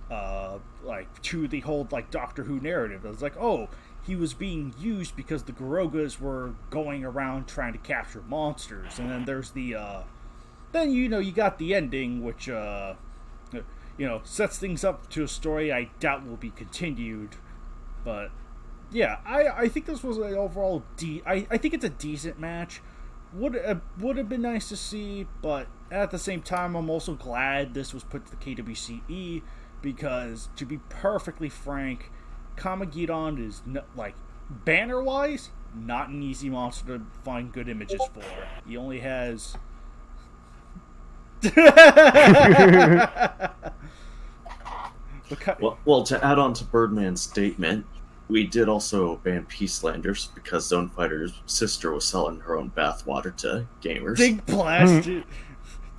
to the whole Doctor Who narrative. It's like, oh, he was being used because the Garogas were going around trying to capture monsters, and then there's the then you got the ending, which sets things up to a story I doubt will be continued, but. Yeah, I think this was an overall I think it's a decent match. Would have been nice to see, but at the same time, I'm also glad this was put to the KWCE, because, to be perfectly frank, Kamageddon is banner-wise, not an easy monster to find good images for. He only has... Well, to add on to Birdman's statement, we did also ban Peacelanders because Zone Fighter's sister was selling her own bathwater to gamers. Big blast!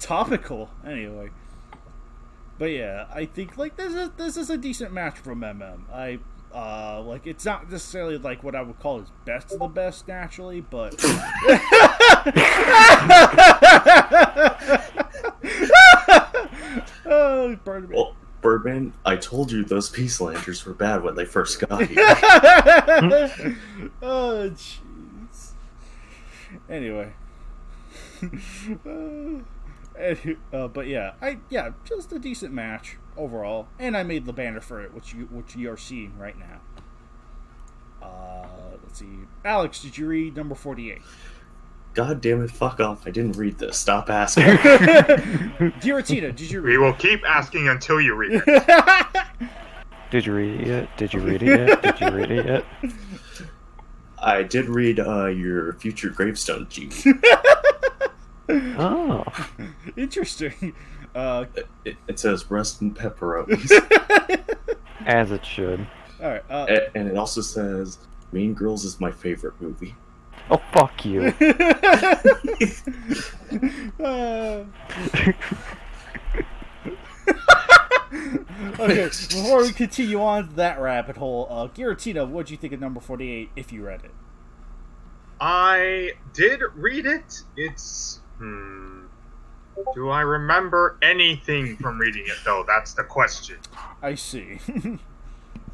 Topical, anyway. But yeah, I think this is a decent match from it's not necessarily what I would call his best of the best naturally, but oh, Birdman. Well, Birdman, I told you those Peacelanders were bad when they first got here. Oh, jeez. Anyway. But yeah, just a decent match overall, and I made the banner for it, which you are seeing right now. Let's see, Alex, did you read number 48? God damn it! Fuck off! I didn't read this. Stop asking. Giratina, did you read? We will keep asking until you read it. Did you read it yet? Did you read it yet? Did you read it yet? I did read your future gravestone, G. Oh, interesting. It says rest in pepperonis. as it should. All right. And it also says Mean Girls is my favorite movie. Oh, fuck you. Okay, before we continue on to that rabbit hole, Giratina, what'd you think of number 48 if you read it? I did read it. It's... Do I remember anything from reading it, though? That's the question. I see.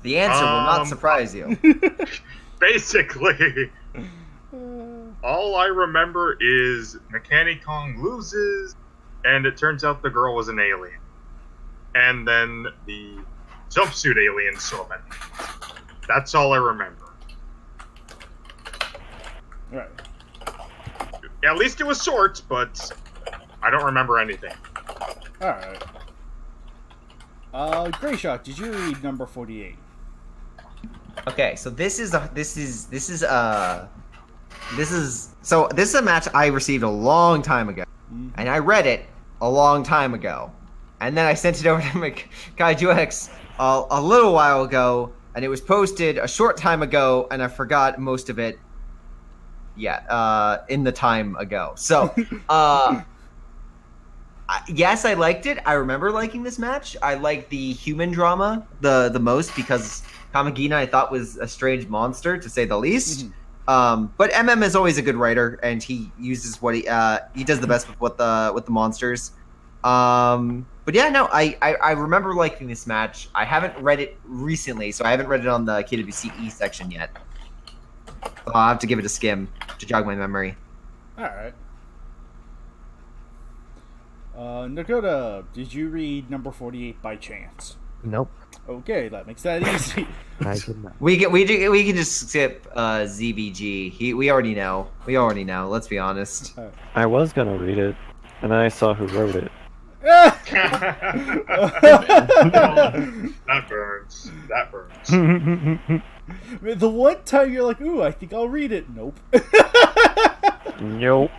The answer will not surprise you. Basically, all I remember is Mechanic Kong loses, and it turns out the girl was an alien. And then the jumpsuit aliens show up. That's all I remember. Right. At least it was short, but I don't remember anything. Alright. Greyshot, did you read number 48? Okay, so this is a match I received a long time ago, and I read it a long time ago, and then I sent it over to Kaiju X a little while ago, and it was posted a short time ago, and I forgot most of it. Yeah, in the time ago. So, yes, I liked it. I remember liking this match. I liked the human drama the most because Kamageddon I thought was a strange monster, to say the least. But is always a good writer, and he uses what he does the best with the monsters. But yeah, no, I remember liking this match. I haven't read it recently, so I haven't read it on the KWCE section yet. So I'll have to give it a skim to jog my memory. Alright. Nakoda, did you read number 48 by chance? Nope. Okay, that makes that easy. I did not. We can just skip ZBG. We already know. Let's be honest. I was gonna read it, and then I saw who wrote it. That burns. The one time you're like, ooh, I think I'll read it. Nope. Nope.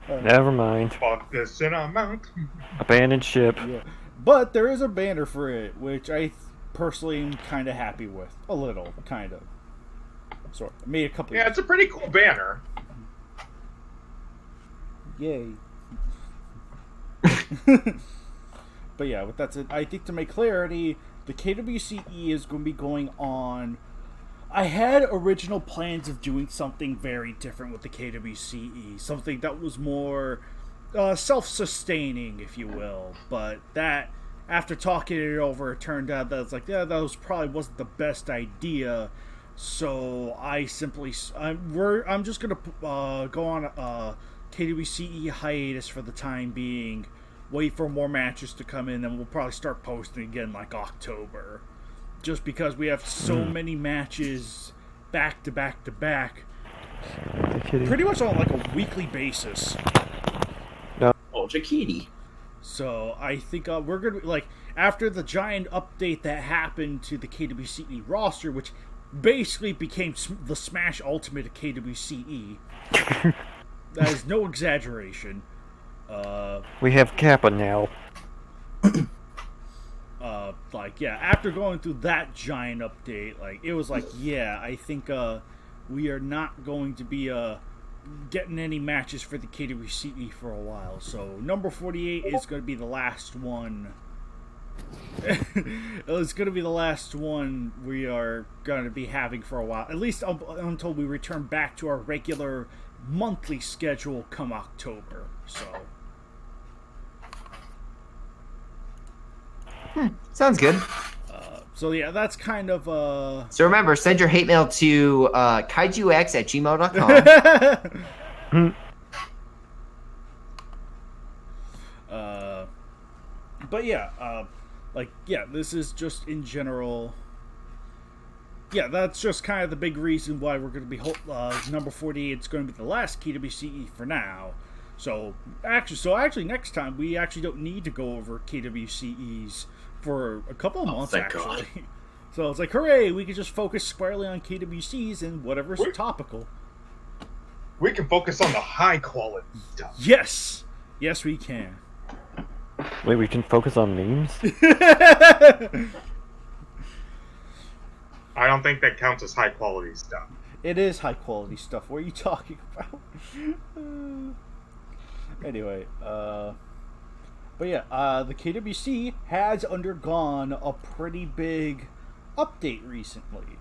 Never mind. Fuck this in a mountain. Abandoned ship. Yeah. But there is a banner for it, which personally am kind of happy with. A little, kind of. Sort of. Made a couple. Yeah, it's a pretty cool banner. Yay. But yeah, with that said, I think to make clarity, the KWCE is going to be going on. I had original plans of doing something very different with the KWCE, something that was more self-sustaining, if you will. But that, after talking it over, it turned out that it's like, yeah, that was probably wasn't the best idea. So I'm just gonna go on a KWCE hiatus for the time being. Wait for more matches to come in, and we'll probably start posting again like October. Just because we have so many matches back to back to back, pretty much on like a weekly basis. Oh, Jakiti. So I think we're gonna like after the giant update that happened to the KWCE roster, which basically became the Smash Ultimate of KWCE. That is no exaggeration. We have Kappa now. After going through that giant update, like, it was like, yeah, I think, we are not going to be, getting any matches for the KWCE for a while, so number 48 is going to be the last one. It's going to be the last one we are going to be having for a while, at least until we return back to our regular monthly schedule come October, so... Sounds good. So yeah, that's kind of So remember, send your hate mail to kaijux@gmail.com. But yeah, this is just in general. Yeah, that's just kind of the big reason why we're going to be number 48. It's going to be the last KWCE for now. So actually, next time we actually don't need to go over KWCEs for a couple of months. Thank actually, God. So it's like, hooray! We can just focus squarely on KWCs and whatever's topical. We can focus on the high quality stuff. Yes, we can. Wait, we can focus on memes? I don't think that counts as high quality stuff. It is high quality stuff. What are you talking about? Anyway, but yeah, the KWC has undergone a pretty big update recently.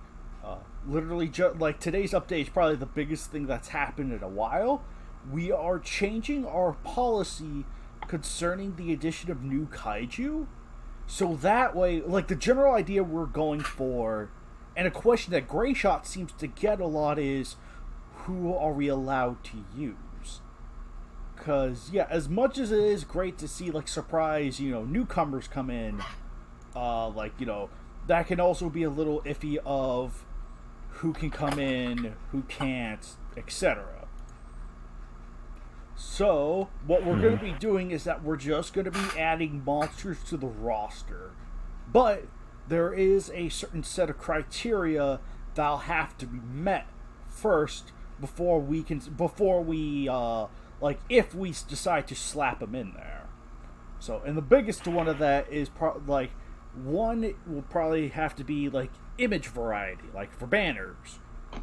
Literally, like today's update is probably the biggest thing that's happened in a while. We are changing our policy concerning the addition of new kaiju. So that way, like the general idea we're going for, and a question that Greyshot seems to get a lot is, who are we allowed to use? Because, yeah, as much as it is great to see, like, surprise, newcomers come in, that can also be a little iffy of who can come in, who can't, etc. So, what we're going to be doing is that we're just going to be adding monsters to the roster. But there is a certain set of criteria that'll have to be met first if we decide to slap them in there. So, and the biggest one of that is one will probably have to be like image variety, like for banners.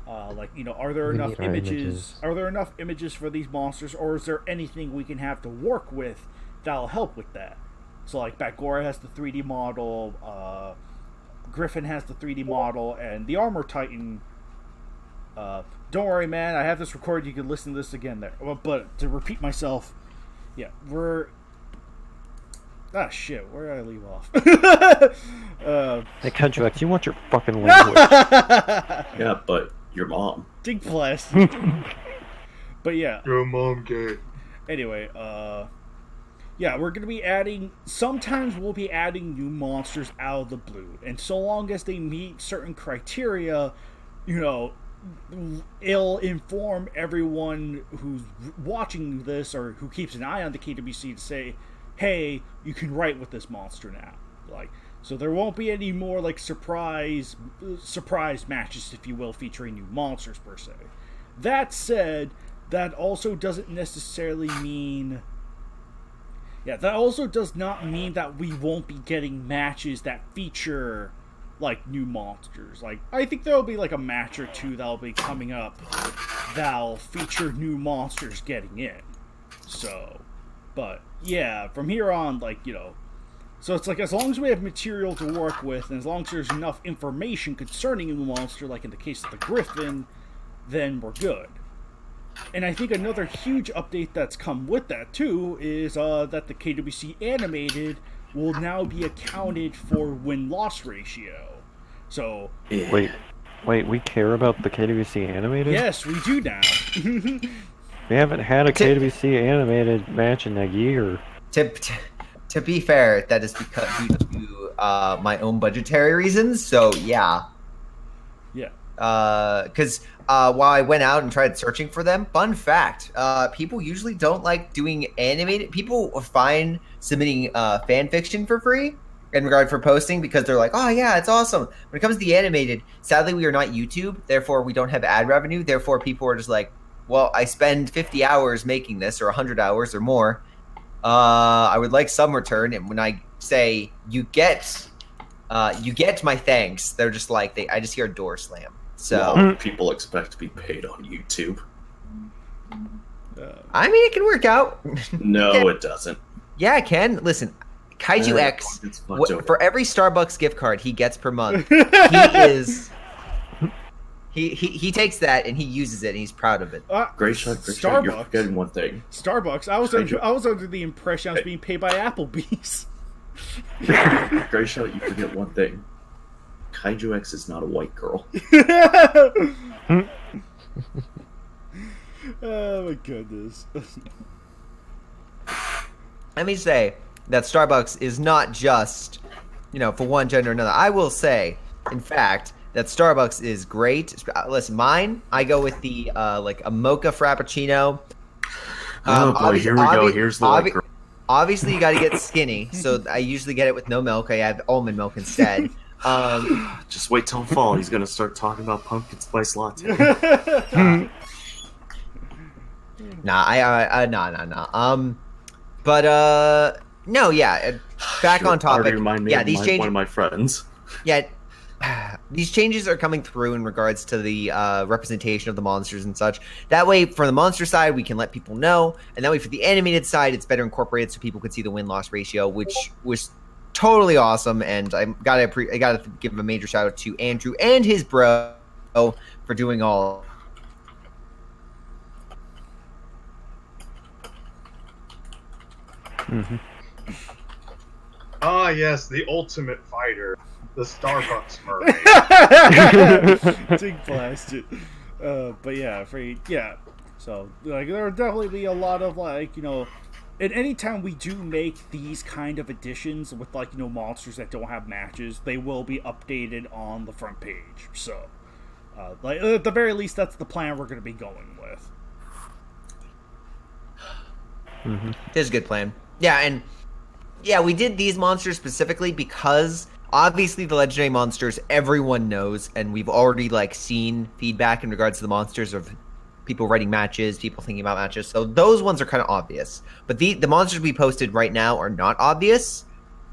Are there enough images? Are there enough images for these monsters, or is there anything we can have to work with that'll help with that? So, like, Batgora has the 3D model, Griffin has the 3D model, and the Armor Titan. Don't worry, man. I have this recorded. You can listen to this again there. But to repeat myself, yeah, shit. Where did I leave off? Hey, KWC, you want your fucking language? Yeah, but your mom. Dig blast. But yeah. Your mom gay. Anyway, yeah, we're going to be adding... Sometimes we'll be adding new monsters out of the blue. And so long as they meet certain criteria, it'll inform everyone who's watching this or who keeps an eye on the KWC to say, hey, you can write with this monster now. So there won't be any more, surprise matches, if you will, featuring new monsters, per se. That said, that also doesn't necessarily mean... Yeah, that also does not mean that we won't be getting matches that feature like new monsters. Like I think there'll be like a match or two that'll be coming up that'll feature new monsters getting in. So, but yeah, from here on, like, you know, so it's like as long as we have material to work with, and as long as there's enough information concerning a new monster, like in the case of the Griffin, then we're good. And I think another huge update that's come with that too is that the KWC animated will now be accounted for win-loss ratio. So Wait, we care about the KWC animated? yes, we do now. We haven't had a KWC animated match in a year. To be fair, that is because due to my own budgetary reasons. So yeah. Yeah. Because while I went out and tried searching for them, fun fact, people usually don't like doing animated. People are fine submitting fan fiction for free in regard for posting because they're like, oh yeah, it's awesome. When it comes to the animated, sadly we are not YouTube, therefore we don't have ad revenue. Therefore people are just like, well, I spend 50 hours making this or 100 hours or more. I would like some return. And when I say you get my thanks, they're just like I just hear a door slam. So Well, people expect to be paid on YouTube. I mean, it can work out. No, it doesn't. Yeah, it can. Listen, Kaiju X, It's fucked over. for every Starbucks gift card he gets per month, he takes that and he uses it and he's proud of it. Great shot, you're Starbucks. forgetting one thing. Starbucks. I was under the impression I was being paid by Applebee's. Great shot, you forget one thing. Kaiju X is not a white girl. Oh my goodness. Let me say that Starbucks is not just, for one gender or another. I will say, in fact, that Starbucks is great. Listen, mine, I go with the like a mocha frappuccino. Oh boy, here we go. Here's the white girl. Obviously, you got to get skinny, so I usually get it with no milk. I add almond milk instead. Just wait till fall. He's gonna start talking about pumpkin spice latte. Nah. No, yeah. Back on topic. Remind me yeah, of these changes. one of my friends. Yeah, these changes are coming through in regards to the representation of the monsters and such. That way, for the monster side, we can let people know, and that way, for the animated side, it's better incorporated so people can see the win-loss ratio, which was totally awesome. And I gotta give a major shout out to Andrew and his bro for doing all. Mm-hmm. Ah, yes, the ultimate fighter, the Starbucks mermaid. Dig blasted. But yeah, so like there will definitely be a lot of and anytime we do make these kind of additions with monsters that don't have matches, they will be updated on the front page. So at the very least, that's the plan we're going to be going with. Mm-hmm. This is a good plan. Yeah, and yeah, we did these monsters specifically because obviously the legendary monsters everyone knows, and we've already seen feedback in regards to the monsters of people writing matches, people thinking about matches. So those ones are kind of obvious. But the monsters we posted right now are not obvious.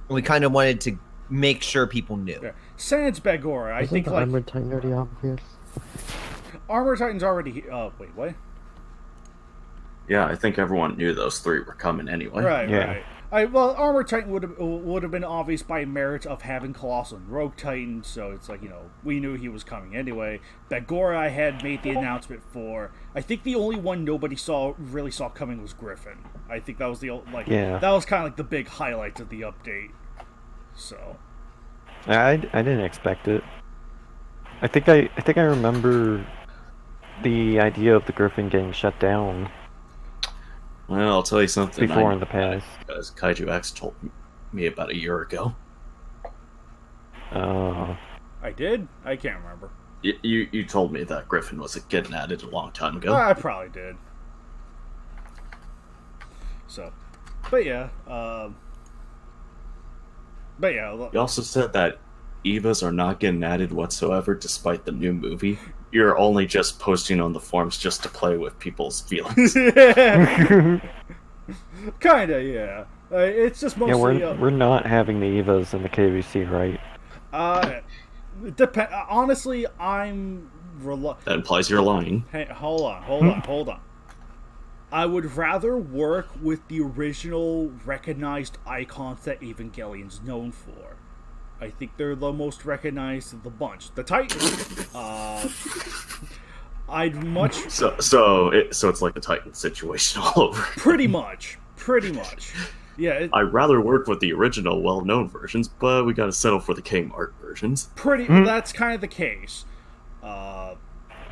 And we kind of wanted to make sure people knew. Yeah. Sans Bagora, I think the Armor Titan already obvious? Armor Titan's already. Wait, what? Yeah, I think everyone knew those three were coming anyway. Right, Yeah. right. Well, Armor Titan would have been obvious by merit of having Colossal and Rogue Titan, so it's we knew he was coming anyway. Bagora I had made the announcement for. I think the only one nobody really saw coming was Griffin. I think that was that was kind of the big highlight of the update. So I didn't expect it. I think I remember the idea of the Griffin getting shut down. Well, I'll tell you something. Before in the past. Because Kaiju X told me about a year ago. Oh. I did? I can't remember. You told me that Griffin was getting added a long time ago. I probably did. So, but yeah. You also said that Evas are not getting added whatsoever despite the new movie. You're only just posting on the forums just to play with people's feelings. Kinda, yeah. It's just mostly. Yeah, we're not having the Evas in the KWC, right? Honestly, I'm That implies you're lying. Hey, hold on. I would rather work with the original recognized icons that Evangelion's known for. I think they're the most recognized of the bunch. The Titans. I'd much. So it's like the Titan situation all over. Pretty much. Yeah. I'd rather work with the original, well-known versions, but we gotta settle for the Kmart versions. That's kind of the case.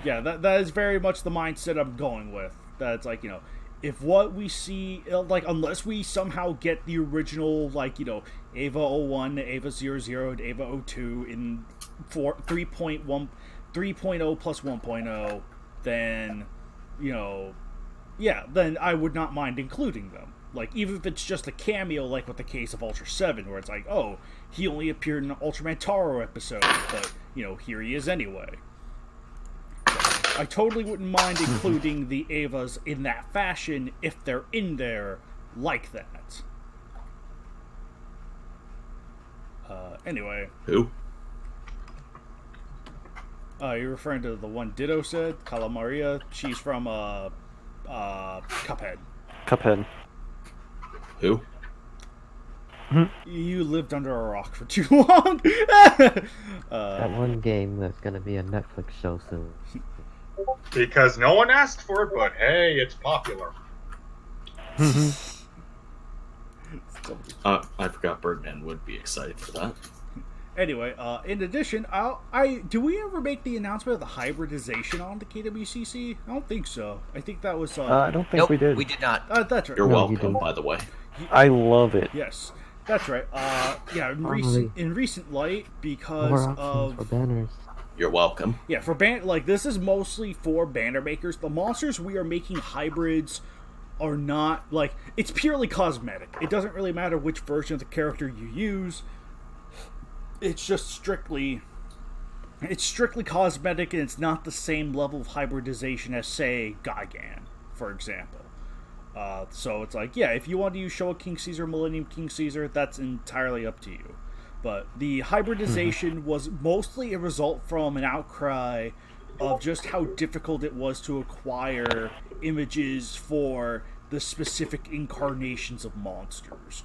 Yeah, that is very much the mindset I'm going with. That's like, if what we see, like, unless we somehow get the original, like, Ava 01, Ava 00, and Ava 02 in 3.0 plus 1.0, then, then I would not mind including them. Like, even if it's just a cameo, like with the case of Ultra 7, where it's like, oh, he only appeared in an Ultraman Taro episode, but, here he is anyway. I totally wouldn't mind including the Avas in that fashion if they're in there like that. Anyway. Who? You're referring to the one Ditto said? Calamaria? She's from, Cuphead. Cuphead. Who? You lived under a rock for too long! That one game that's gonna be a Netflix show soon. Because no one asked for it, but hey, it's popular. I forgot Birdman would be excited for that. Anyway, in addition, do we ever make the announcement of the hybridization on the KWCC? I don't think so. I think that was... I don't think Nope, we did. we did not. That's right. You're No, you welcome, didn't. by the way. I love it. Yes, that's right. Yeah, in recent light, More because options for of... banners. You're welcome. Yeah, for this is mostly for banner makers. The monsters we are making hybrids are not, like, it's purely cosmetic. It doesn't really matter which version of the character you use. It's just strictly cosmetic, and it's not the same level of hybridization as, say, Gigan, for example. So it's like, yeah, if you want to use Showa King Caesar, Millennium King Caesar, that's entirely up to you. But the hybridization was mostly a result from an outcry of just how difficult it was to acquire images for the specific incarnations of monsters.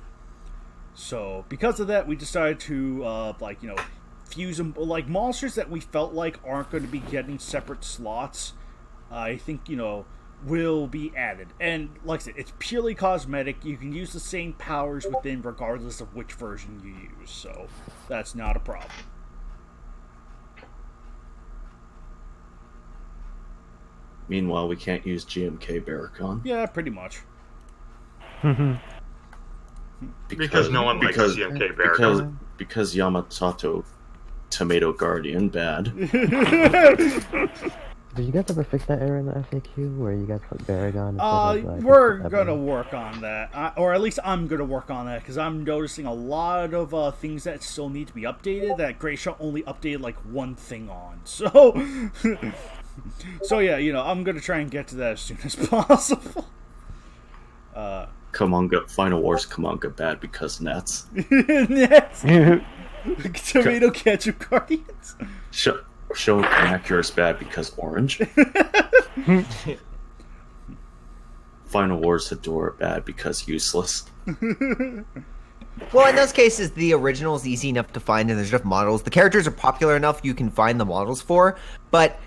So, because of that, we decided to, fuse them, like, monsters that we felt like aren't going to be getting separate slots, I think, will be added. And, like I said, it's purely cosmetic. You can use the same powers within regardless of which version you use, so that's not a problem. Meanwhile, we can't use GMK Barracon. Yeah, pretty much. Because no one likes GMK Barracon. Because Yamatoto Tomato Guardian bad. Did you guys ever fix that error in the FAQ where you guys put Baragon instead of, like, we're Evan? gonna work on that, or at least I'm gonna work on that, because I'm noticing a lot of things that still need to be updated that Grayshaw only updated like one thing on. So, yeah, I'm gonna try and get to that as soon as possible. Final Wars Kamanga bad because Nets. Nets. Tomato Ketchup Guardians. Show Inaccurate is bad because orange. Final Wars Hedora bad because useless. Well, in those cases, the original is easy enough to find, and there's enough models. The characters are popular enough you can find the models for. But,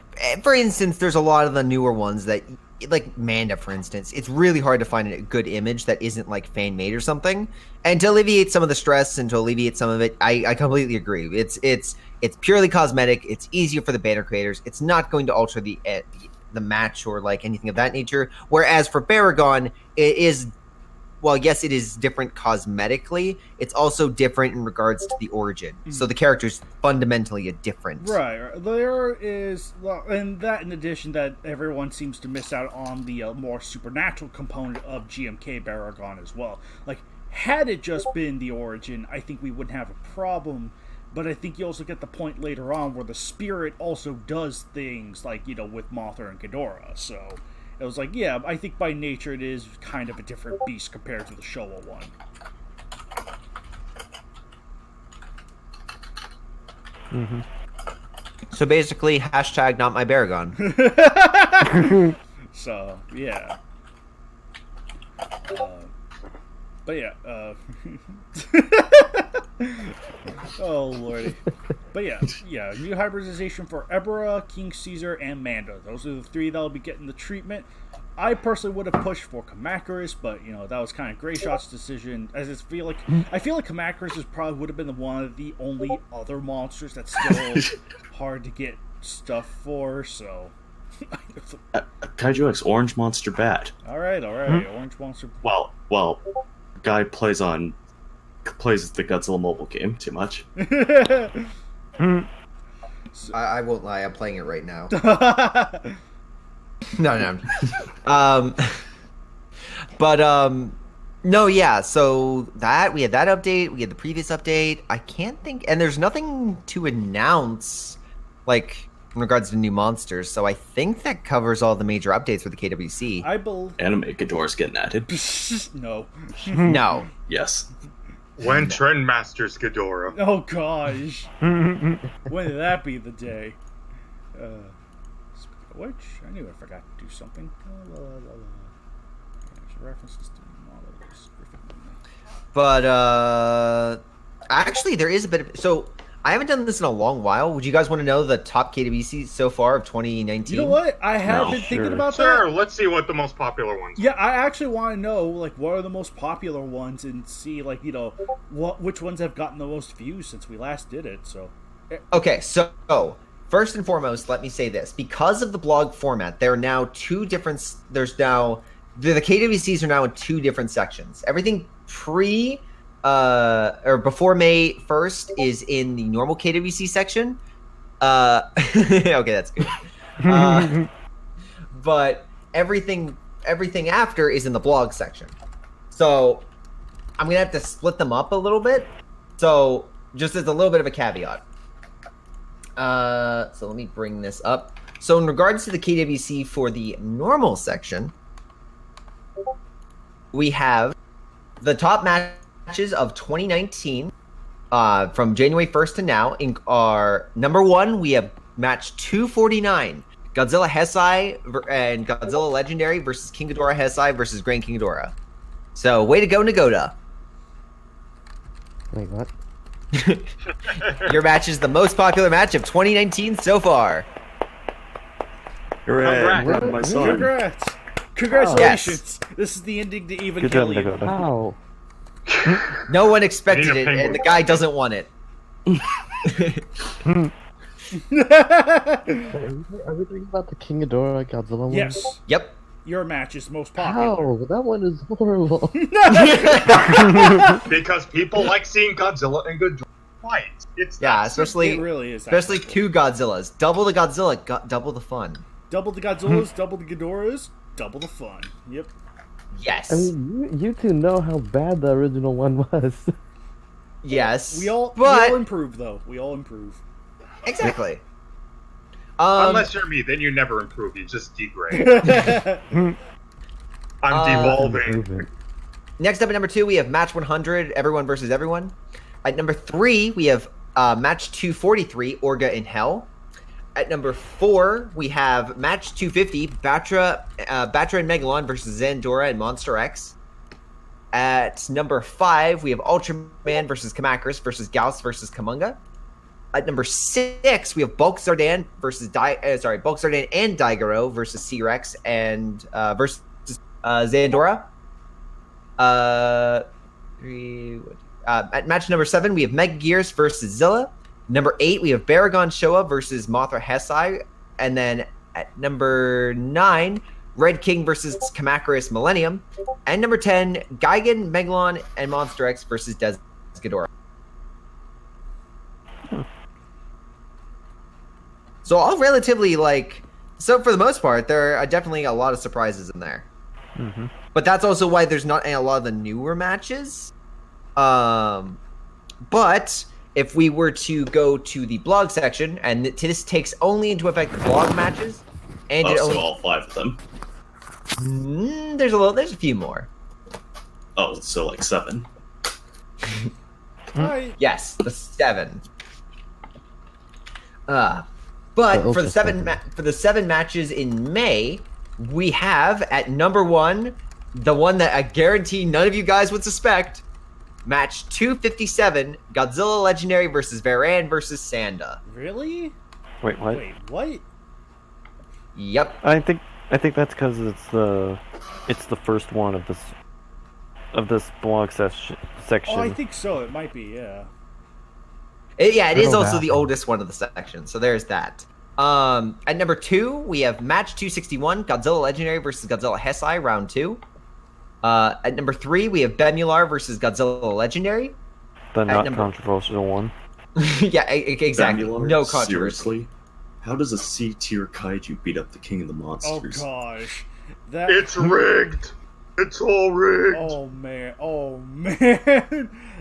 for instance, there's a lot of the newer ones that, like Manda, for instance, it's really hard to find a good image that isn't, like, fan-made or something. And to alleviate some of the stress and to alleviate some of it, I completely agree. It's purely cosmetic. It's easier for the banner creators. It's not going to alter the match or, like, anything of that nature. Whereas for Baragon, it is... Well, yes, it is different cosmetically. It's also different in regards to the origin. So the character's fundamentally different. Right. There is, and that in addition that everyone seems to miss out on the more supernatural component of GMK Baragon as well. Like, had it just been the origin, I think we wouldn't have a problem. But I think you also get the point later on where the spirit also does things like, with Mothra and Ghidorah. So... it was like, yeah, I think by nature it is kind of a different beast compared to the Showa one. So basically, hashtag not my Baragon. So yeah. But yeah. Oh lordy. But yeah. New hybridization for Ebera, King Caesar, and Manda. Those are the three that'll be getting the treatment. I personally would have pushed for Kamacuras, but that was kind of Greyshot's decision. I feel like Kamacuras probably would have been one of the only other monsters that's still hard to get stuff for. So, Kaiju X Orange Monster Bat. all right, Orange Monster. Well, guy plays the Godzilla mobile game too much. I won't lie, I'm playing it right now. No. No, yeah, so we had that update, we had the previous update. I can't think, and there's nothing to announce, like, in regards to new monsters, so I think that covers all the major updates for the KWC. Anime Ghidorah's getting added. No. No. Yes. When Trendmasters Ghidorah. Oh gosh. When did that be the day? Speaking of which, I knew I forgot to do something. There's references to models. But, actually, there is a bit of... So, I haven't done this in a long while. Would you guys want to know the top KWCs so far of 2019? You know what? I have been thinking about that. Sure, let's see what the most popular ones are. Yeah, I actually want to know, like, what are the most popular ones and see, like, which ones have gotten the most views since we last did it, so... Okay, so first and foremost, let me say this. Because of the blog format, there are now two different... There's now... The KWCs are now in two different sections. Everything or before May 1st is in the normal KWC section. Okay, that's good. But everything after is in the blog section. So I'm gonna have to split them up a little bit. So just as a little bit of a caveat. So let me bring this up. So in regards to the KWC for the normal section, we have the top matches of 2019 from January 1st to now. Are number one, we have match 249, Godzilla Hesai and Godzilla Legendary versus King Ghidorah Hesai versus Grand King Ghidorah. So way to go, Nagoda. Wait, what? Your match is the most popular match of 2019 so far. Hooray! Congrats. My son. Congrats! Congratulations! Yes. This is the ending to even Good job, kill you. Dakota. How? No one expected Need a it, penguin. and the guy doesn't want it. Are we talking about the King Ghidorah Godzilla one? Yes, Yep. your match is most popular. How? That one is horrible. Because people like seeing Godzilla and Ghidorah fight. It's Yeah, It especially really is. especially two Godzillas. Double the Godzilla, double the fun. Double the Godzillas, double the Ghidorahs, double the fun. Yep. Yes. I mean, you two know how bad the original one was. Yes. We all but improve, though. We all improve. exactly. Unless you're me, then you never improve. You just degrade. I'm devolving. Improvement. Next up at number 2, we have match 100, everyone versus everyone. At number 3, we have match 243, Orga in Hell. At number 4, we have match 250, Batra and Megalon versus Zandora and Monster X. At number 5, we have Ultraman versus Kamacuras versus Gauss versus Kamunga. At number 6, we have Bulk Zardan versus Bulk Zardan and Daigoro versus C-Rex and versus Zandora. At match number 7, we have Mega Gears versus Zilla. Number 8, we have Baragon Showa versus Mothra Hesai. And then at number 9, Red King versus Kamacuras Millennium. And number 10, Gigan, Megalon, and Monster X versus Des Ghidorah. So all relatively, so for the most part, there are definitely a lot of surprises in there. Mm-hmm. But that's also why there's not a lot of the newer matches. But if we were to go to the blog section, and this takes only into effect the blog matches, and it So only all 5 of them. there's a few more. Oh, so like 7. Hi. Yes, the 7. But The for Ultra the 7 matches in May, we have at number 1, the one that I guarantee none of you guys would suspect, match 257, Godzilla Legendary versus Varan versus Sanda. Really? Wait, what? Wait, what? Yep. I think that's because it's the first one of this blog section. Oh, I think so. It might be, yeah. It is also that. the oldest one of the section, so there's that. At number 2, we have match 261, Godzilla Legendary versus Godzilla Hesai, round 2. At number 3, we have Bemular versus Godzilla Legendary. The not controversial one. Yeah, exactly. Familiar? No controversy. Seriously? How does a C-tier kaiju beat up the king of the Oh monsters? gosh, that. It's rigged. It's all rigged. Oh man,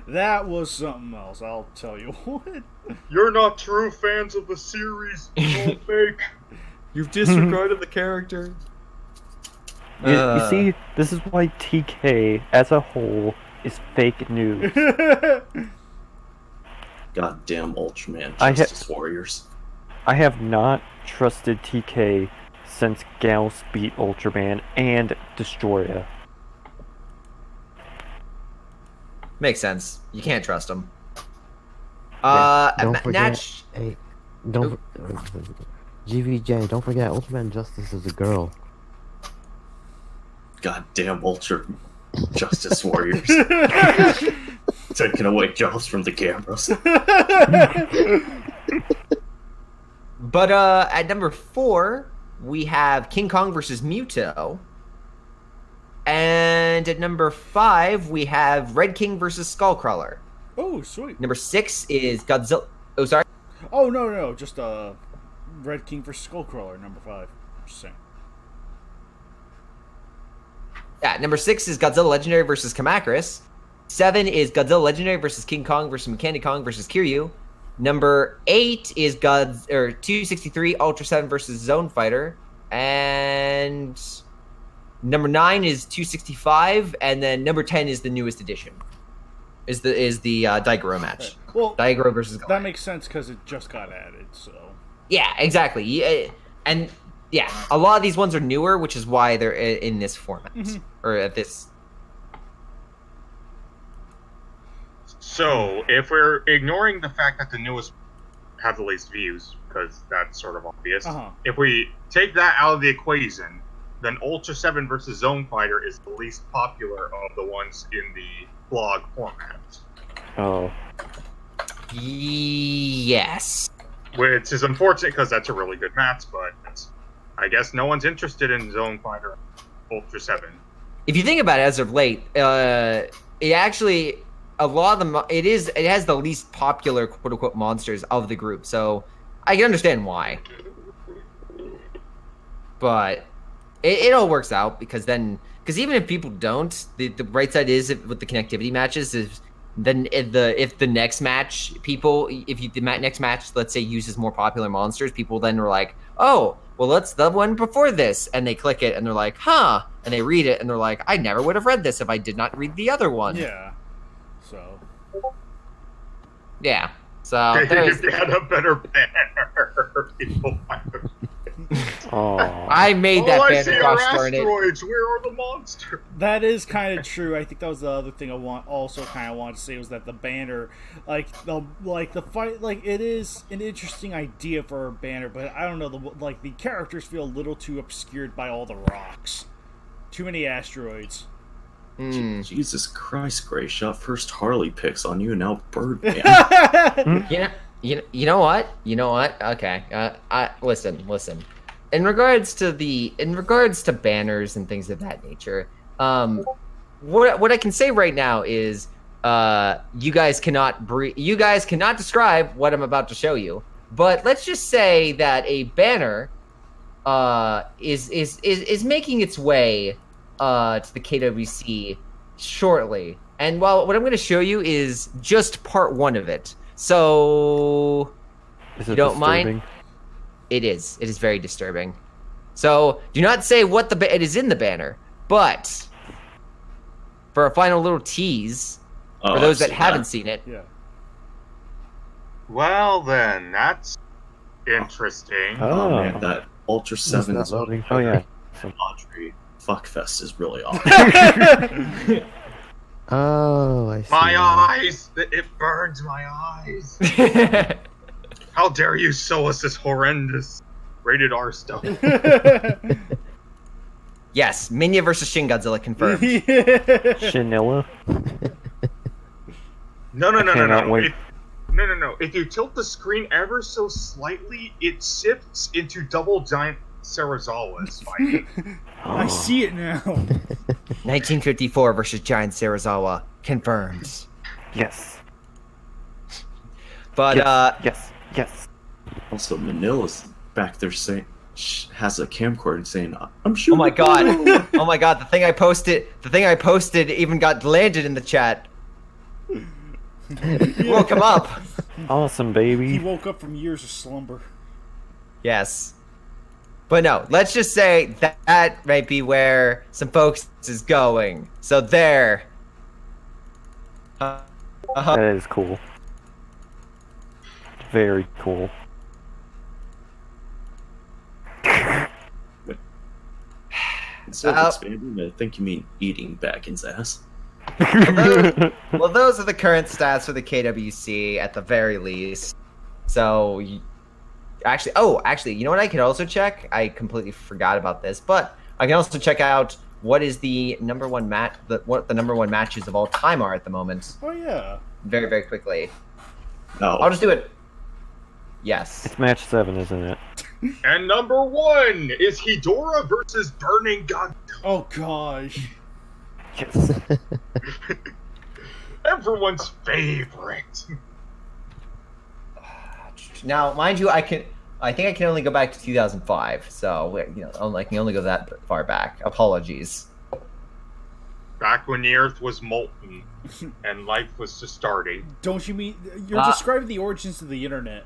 that was something else. I'll tell you what. You're not true fans of the series. It's all fake. You've disregarded the character. You see, this is why TK as a whole is fake news. Goddamn Ultraman I Justice Warriors. I have not trusted TK since Gauss beat Ultraman and Destroya. Makes sense. You can't trust him. Don't forget. Natch. Hey, don't. GVJ, don't forget, Ultraman Justice is a girl. Goddamn Ultra Justice Warriors. Taking away jobs from the cameras. But at number 4, we have King Kong versus Muto. And at number 5, we have Red King versus Skullcrawler. Oh, sweet. Number 6 is Godzilla. Oh, sorry. Oh no, just Red King versus Skullcrawler, number 5. Just saying. Yeah, number 6 is Godzilla Legendary versus Kamakris. 7 is Godzilla Legendary versus King Kong versus Mechanic Kong versus Kiryu. Number 8 is 263 Ultra 7 versus Zone Fighter. And number 9 is 265, and then number 10 is the newest edition. Is the Daigoro match. Well, Daigoro versus Goliath. that makes sense because it just got added. So. Yeah, exactly. Yeah, and yeah, a lot of these ones are newer, which is why they're in this format or at this. So, if we're ignoring the fact that the newest have the least views, because that's sort of obvious, if we take that out of the equation, then Ultra 7 versus Zone Fighter is the least popular of the ones in the blog format. Oh. Yes. Which is unfortunate because that's a really good match, but I guess no one's interested in Zone Fighter Ultra 7. If you think about it, as of late, it actually a lot of them it has the least popular quote unquote monsters of the group, so I can understand why. But it all works out because even if people don't, the right side is with the connectivity matches is then if the next match next match, let's say, uses more popular monsters, people then are like, oh, well, let's the one before this, and they click it and they're like, huh, and they read it and they're like, I never would have read this if I did not read the other one. Yeah. So. Yeah. So If you had a better banner, people might have. I made that I see banner. are Gosh darn it. asteroids. Where are the monsters? That is kind of true. I think that was the other thing I wanted to say was that the banner, the fight, it is an interesting idea for a banner, but I don't know, the characters feel a little too obscured by all the rocks, too many asteroids. Jesus Christ, Gray Shot! First Harley picks on you, now Birdman. You know what? Okay. Listen. In regards to banners and things of that nature, what I can say right now is, you guys cannot describe what I'm about to show you. But let's just say that a banner is making its way to the KWC shortly. And what I'm going to show you is just part 1 of it. So, Is you it don't disturbing? mind? It is. It is very disturbing. So, do not say what it is in the banner, but for a final little tease, for those that haven't seen it. Yeah. Well, then, that's Interesting. Oh, man, that Ultra It's 7 not is loading. Oh yeah. Audrey Fuckfest is really awesome. Oh, I see. My eyes! It burns my eyes. How dare you show us this horrendous rated R stuff? Yes, Minya versus Shin Godzilla confirmed. Shinilla. cannot wait. No. If you tilt the screen ever so slightly, it shifts into double giant Sarazawa's fighting. I see it now. 1954 versus Giant Sarazawa confirmed. Yes. But Yes. Also, Manila's back there saying has a camcorder and saying, "I'm shooting." oh my god, oh my god, the thing I posted even got landed in the chat. Woke him up. Awesome, He baby. woke up from years of slumber. Yes. But no, let's just say that might be where some folks is going. So there. That is cool. Very cool. Instead of expanding, I think you mean eating Bacon's ass. Well, those are the current stats for the KWC at the very least. So, actually, you know what I could also check? I completely forgot about this, but I can also check out what is the number one match, what the number one matches of all time are at the moment. Oh yeah. Very, very quickly. No, I'll just do it. Yes. It's match 7, isn't it? And number 1 is Hedorah versus Burning God. Oh gosh. Yes. Everyone's favorite. Now, mind you, I think I can only go back to 2005, so I can only go that far back. Apologies. Back when the Earth was molten and life was just starting. Don't you mean you're describing the origins of the internet?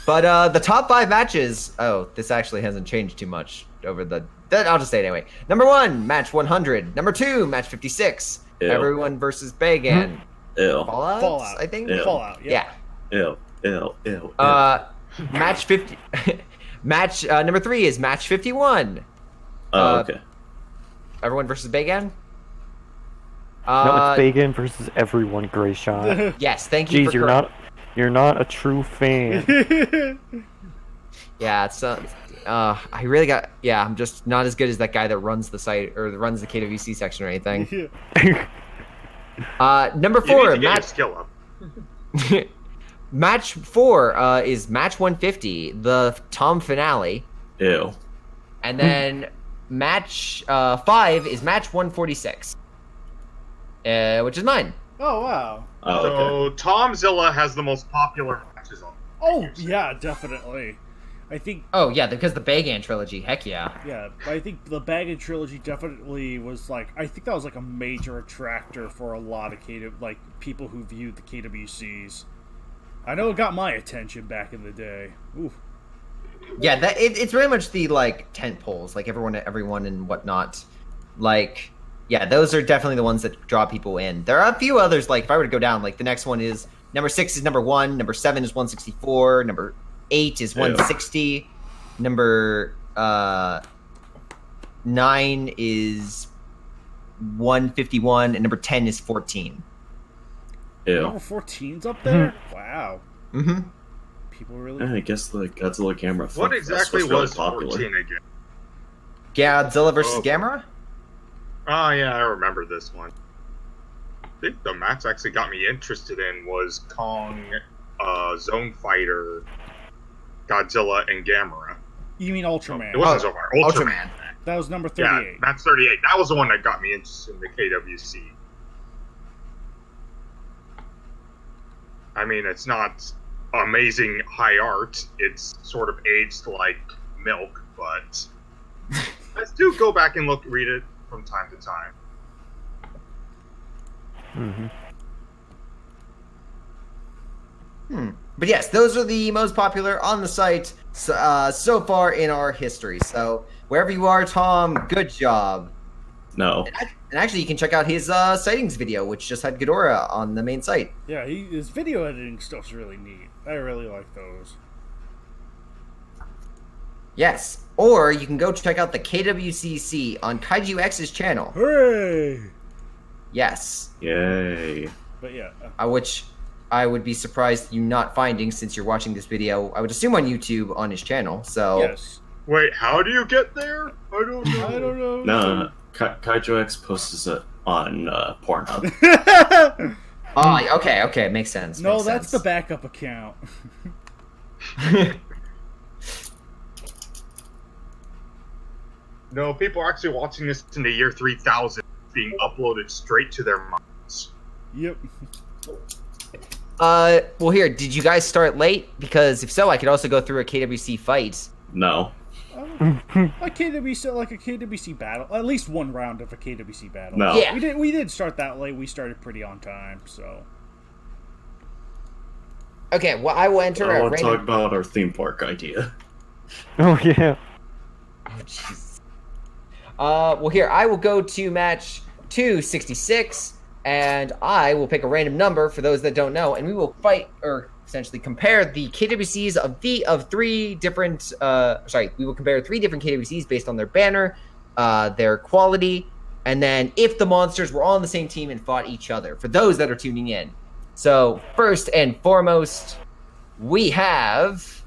But the top 5 matches. Oh, this actually hasn't changed too much over the. I'll just say it anyway. Number 1, match 100. Number 2, match 56. Ew. Everyone versus Bagan. Ew. Fallout, I think. Ew. Fallout. Yeah. Ew. Ew. Ew. Match 50. Match number 3 is match 51. Oh, okay. Everyone versus Bagan. No, it's Bagan versus everyone, Gray Shot. Yes, thank you. Jeez, you're not a true fan. Yeah, it's I really got. Yeah, I'm just not as good as that guy that runs the site or runs the KWC section or anything. Number 4, you need to get your skill up. match 4 is match 150, the Tom finale, Ew. and then match 5 is match 146, which is mine. Oh wow. Oh, okay. So Tomzilla has the most popular matches on. Oh yeah, definitely. I think. Oh yeah, because the Bagan trilogy. Heck yeah. Yeah, I think the Baggage trilogy definitely was like. I think that was like a major attractor for a lot of people who viewed the KWCs. I know it got my attention back in the day. Ooh. Yeah, it's very much the like tent poles, like everyone and whatnot. Like, yeah, those are definitely the ones that draw people in. There are a few others. Like, if I were to go down, like the next one is number 6 is number 1, number 7 is 164, number 8 is 160, number 9 is 151, and number 10 is 14. Ew. Number 14's up there. Wow. Mm-hmm. People really. Yeah, I guess the Godzilla camera. What exactly really was 14 again? Godzilla versus Gamera? Oh yeah, I remember this one. I think the match actually got me interested in was Kong, Zone Fighter, Godzilla, and Gamera. You mean Ultraman? It wasn't so far. Ultraman. That was number 38. Yeah, that's 38. That was the one that got me interested in the KWC. I mean, it's not amazing high art. It's sort of aged like milk, but I do go back and read it from time to time. Mm-hmm. But yes, those are the most popular on the site so far in our history. So wherever you are, Tom, good job. No. And actually, you can check out his sightings video, which just had Ghidorah on the main site. Yeah, his video editing stuff's really neat. I really like those. Yes. Or you can go check out the KWCC on Kaiju X's channel. Hooray! Yes. Yay. But yeah. Which I would be surprised you not finding since you're watching this video, I would assume on YouTube on his channel. So Yes. Wait, how do you get there? I don't know. I don't know. No, Kaiju X posts it on Pornhub. Oh, okay, makes sense. No, makes that's the sense. backup account. No, people are actually watching this in the year 3000, being uploaded straight to their minds. Yep. Well, here, did you guys start late? Because if so, I could also go through a KWC fight. No. A KWC, like a KWC battle. At least one round of a KWC battle. No. Yeah. We did start that late. We started pretty on time, so. Okay, well, I will enter I a want to talk random. about our theme park idea. Oh yeah. Oh, jeez. Well, here, I will go to match 266, and I will pick a random number for those that don't know, and we will fight, or essentially compare the KWCs of three different, we will compare three different KWCs based on their banner, their quality, and then if the monsters were all on the same team and fought each other, for those that are tuning in. So, first and foremost, we have,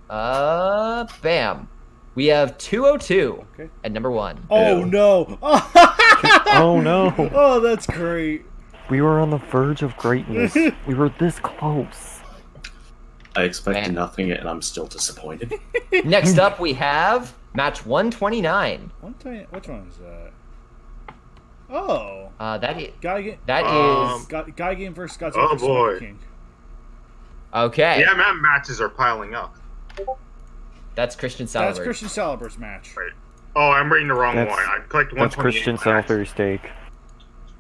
bam. We have 202 Okay. at number 1. Oh Ew. no! Oh no. Oh, that's great. We were on the verge of greatness. We were this close. I expected Man. nothing, and I'm still disappointed. Next up, we have match 129. Which one is that? Oh, That is Um, Guy Game versus Godzilla Oh, vs. boy. King. okay. The MM matches are piling up. That's Christian That's Salvador. Christian Salaber's match. Right. Oh, I'm reading the wrong That's- one. I clicked That's 128. Christian Salisbury steak.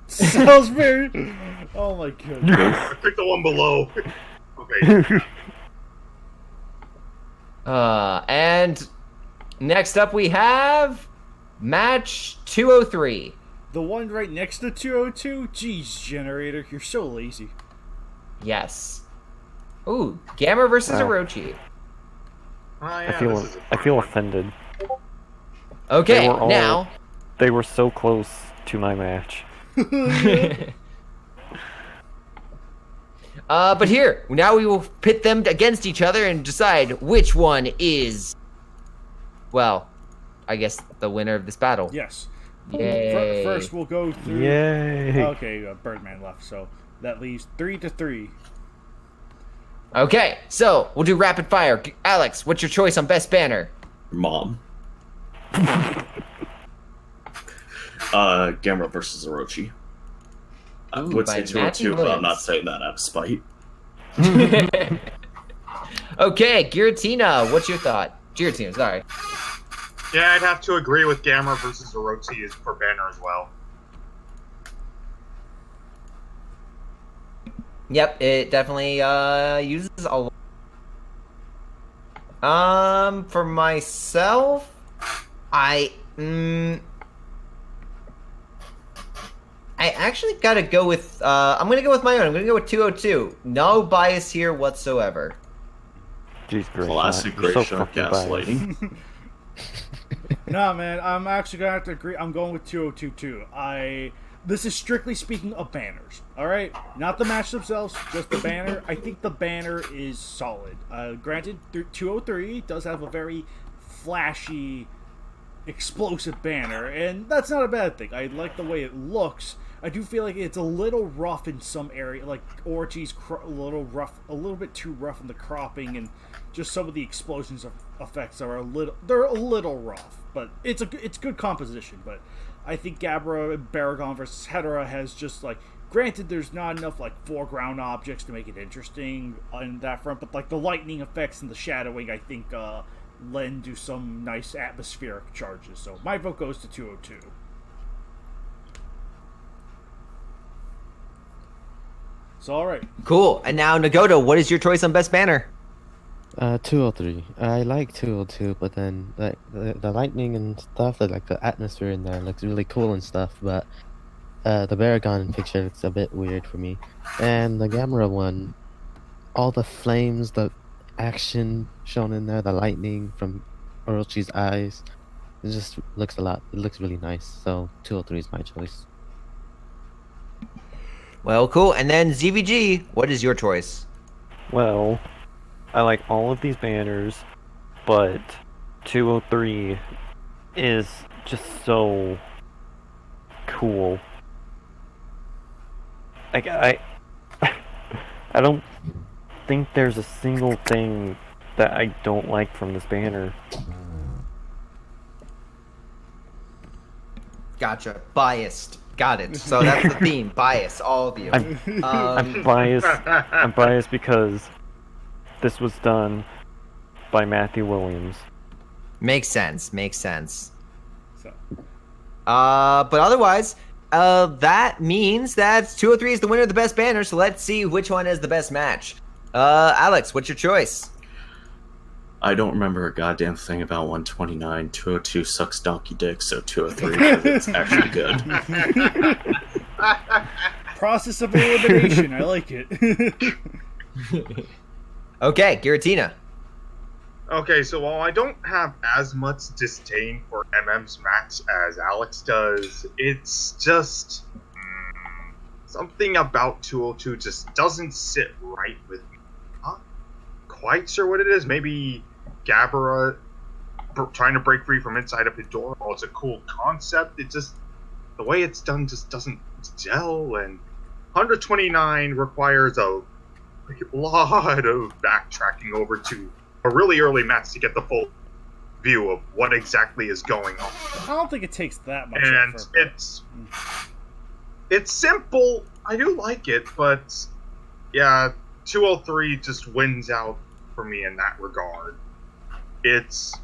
Salisbury. Oh my goodness. I clicked the one below. Okay. And next up, we have match 203. The one right next to 202. Jeez, generator, you're so lazy. Yes. Ooh, Gamma versus Wow. Orochi. Oh, yeah, I feel this is a I fun feel one. offended. Okay, They were all- now. They were so close to my match. But here, now we will pit them against each other and decide which one is, well, I guess the winner of this battle. Yes. Yay. First, we'll go through. Yay! Okay, Birdman left, so that leaves 3-3. Okay, so we'll do rapid fire. Alex, what's your choice on best banner? Mom. Gamera versus Orochi. I Ooh, would by say 202, Matthew but I'm not Williams. saying that out of spite. Okay, Giratina, what's your thought? Giratina, sorry. Yeah, I'd have to agree with Gamera versus Orochi is for banner as well. Yep, it definitely uses a lot. For myself, I actually gotta go with I'm gonna go with my own. I'm gonna go with 202. No bias here whatsoever. Jeez, great Classic shot. You're great so shot fucking biased. gaslighting. Nah, man, I'm actually gonna have to agree. I'm going with 202 too. This is strictly speaking of banners, all right? Not the match themselves, just the banner. I think the banner is solid. Granted, 203 does have a very flashy, explosive banner, and that's not a bad thing. I like the way it looks. I do feel like it's a little rough in some area, like Orochi's a little rough, a little bit too rough in the cropping, and just some of the explosions effects are a little rough. But it's good composition. But I think Gabra and Baragon versus Hedera has just like, granted, there's not enough like foreground objects to make it interesting on that front, but like the lightning effects and the shadowing, I think lend to some nice atmospheric charges. So my vote goes to 202. So all right. Cool. And now Nagoto, what is your choice on best banner? 203. I like 202, but then the lightning and stuff, like the atmosphere in there looks really cool and stuff, but the Baragon picture looks a bit weird for me. And the Gamera one, all the flames, the action shown in there, the lightning from Orochi's eyes, it just looks it looks really nice. So 203 is my choice. Well, cool. And then ZVG, what is your choice? Well, I like all of these banners, but 203 is just so cool. Like I don't think there's a single thing that I don't like from this banner. Gotcha. Biased. Got it. So that's the theme. Bias. All of you. I'm biased. I'm biased because this was done by Matthew Williams. Makes sense. Makes sense. So. But otherwise, that means that 203 is the winner of the best banner. So let's see which one is the best match. Alex, what's your choice? I don't remember a goddamn thing about 129. 202 sucks donkey dick, so 203 it's actually good. Process of elimination. I like it. Okay, Giratina. Okay, so while I don't have as much disdain for MM's match as Alex does, it's just something about 202 just doesn't sit right with me. Not quite sure what it is. Maybe Gabara trying to break free from inside of Hidora. Oh, it's a cool concept. It just, the way it's done just doesn't gel, and 129 requires a lot of backtracking over to a really early match to get the full view of what exactly is going on. I don't think it takes that much And effort. it's simple. I do like it, but yeah, 203 just wins out for me in that regard. It's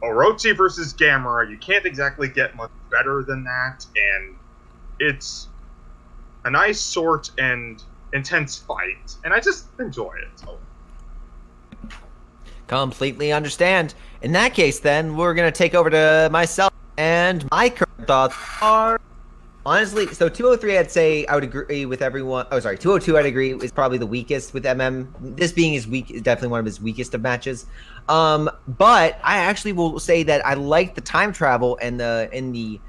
Orochi versus Gamera. You can't exactly get much better than that, and it's a nice, short, and intense fight, and I just enjoy it. So. Completely understand. In that case, then, we're going to take over to myself, and my current thoughts are, honestly, so 203, I'd say I would agree with everyone. Oh, sorry, 202, I'd agree, is probably the weakest with MM. This being his definitely one of his weakest of matches. But I actually will say that I like the time travel and the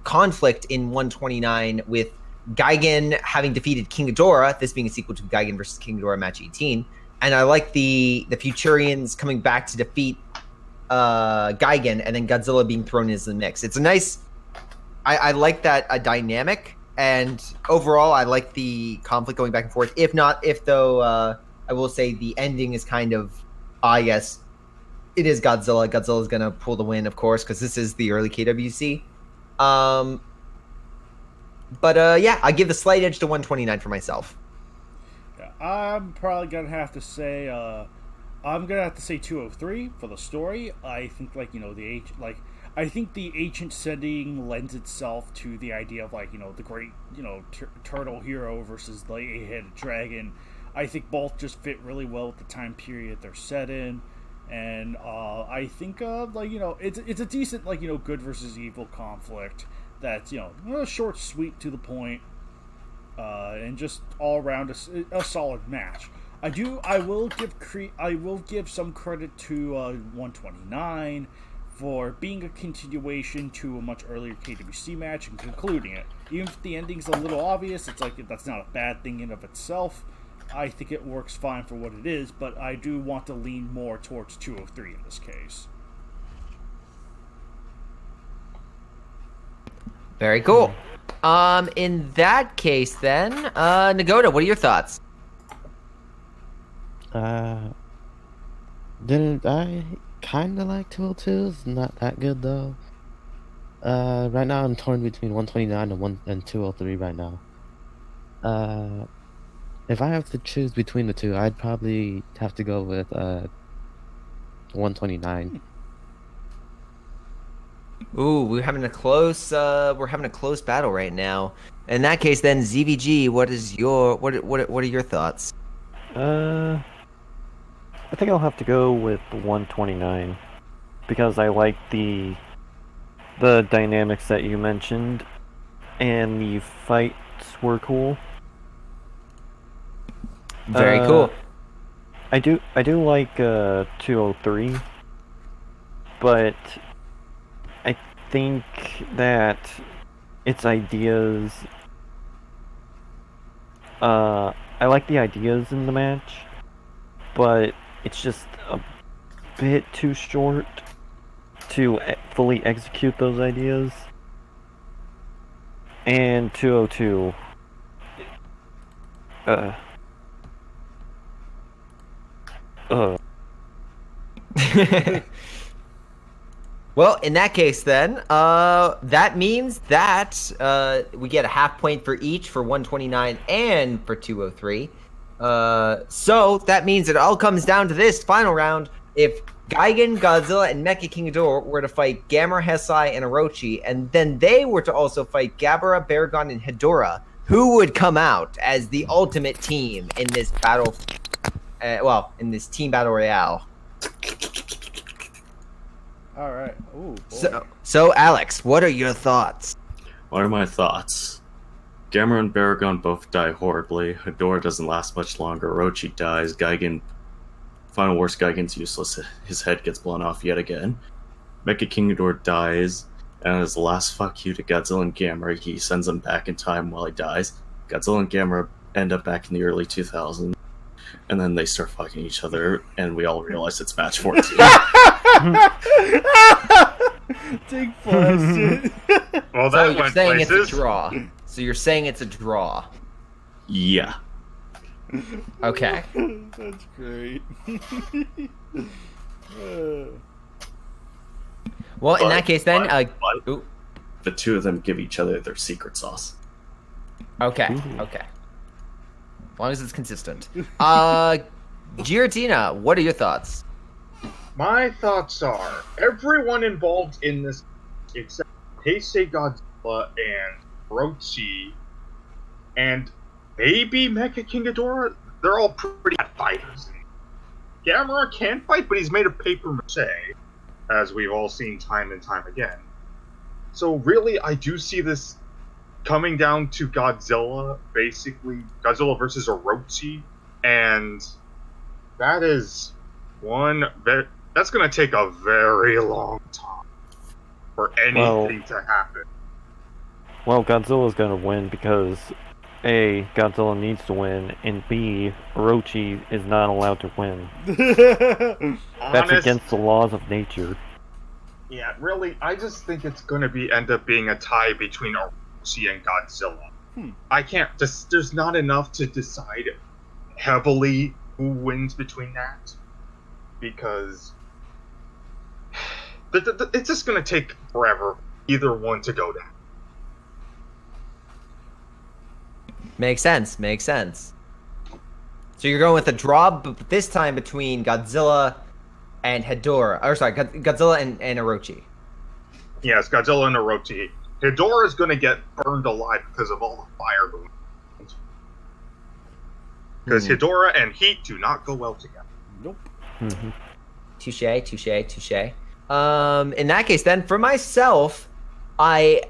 conflict in 129 with Gigan having defeated King Ghidorah, this being a sequel to Gigan versus King Ghidorah match 18. And I like the Futurians coming back to defeat Gigan, and then Godzilla being thrown into the mix. It's a nice... I like that dynamic, and overall I like the conflict going back and forth. If I will say the ending is kind of... yes, it is Godzilla. Godzilla's going to pull the win, of course, because this is the early KWC. But yeah, I give the slight edge to 129 for myself. I'm probably gonna have to say, 203 for the story. I think, I think the ancient setting lends itself to the idea of, the great, turtle hero versus the eight-headed dragon. I think both just fit really well with the time period they're set in, and I think, it's a decent, good versus evil conflict that's, short, sweet, to the point. And just all around a solid match. I will give some credit to 129 for being a continuation to a much earlier KWC match and concluding it. Even if the ending's a little obvious, it's that's not a bad thing in of itself. I think it works fine for what it is, but I do want to lean more towards 203 in this case. Very cool. In that case, then, Nagoda, what are your thoughts? Didn't I kind of like 202? It's not that good though. Right now I'm torn between 129 and 203 right now. If I have to choose between the two, I'd probably have to go with 129. Ooh, we're having a close battle right now. In that case, then, ZVG, what are your thoughts? I think I'll have to go with 129. because I like the dynamics that you mentioned, and the fights were cool. Very cool. I do like 203, but I think that its ideas. I like the ideas in the match, but it's just a bit too short to fully execute those ideas. And 202. Well, in that case, then, that means that we get a half point for each for 129 and for 203. So that means it all comes down to this final round. If Gigan, Godzilla, and Mecha King Ghidorah were to fight Gamera, Hesai, and Orochi, and then they were to also fight Gabara, Baragon, and Hedorah, who would come out as the ultimate team in this battle? In this team battle royale. All right. Ooh, boy. So Alex, what are your thoughts? What are my thoughts? Gamera and Baragon both die horribly. Hedorah doesn't last much longer. Orochi dies. Final Wars Gigan's useless. His head gets blown off yet again. Mecha King Ghidorah dies, and as the last fuck you to Godzilla and Gamera, he sends them back in time while he dies. Godzilla and Gamera end up back in the early 2000s, and then they start fucking each other, and we all realize it's match 14. Take plastic. Well, So that you're went saying places. it's a draw. So you're saying it's a draw. Yeah. Okay. That's great. Well, in that case, then, but ooh, the two of them give each other their secret sauce. okay. As long as it's consistent. Giratina, what are your thoughts? My thoughts are everyone involved in this, except Heisei Godzilla and Orochi, and maybe Mecha King Ghidorah, they're all pretty bad fighters. Gamera can fight, but he's made of paper mache, as we've all seen time and time again. So really, I do see this coming down to Godzilla, basically Godzilla versus Orochi, and that is that's going to take a very long time for anything to happen. Well, Godzilla's gonna win because A, Godzilla needs to win, and B, Orochi is not allowed to win. That's against the laws of nature. Yeah, really, I just think it's going to end up being a tie between Orochi and Godzilla. I can't, there's not enough to decide heavily who wins between that, because it's just going to take forever either one to go down. Makes sense. So you're going with a draw, but this time between Godzilla and Godzilla and Orochi. Yes, Godzilla and Orochi. Hedorah is going to get burned alive because of all the fire going on. Because Hedorah and heat do not go well together. Nope. Touche. In that case, then, for myself, I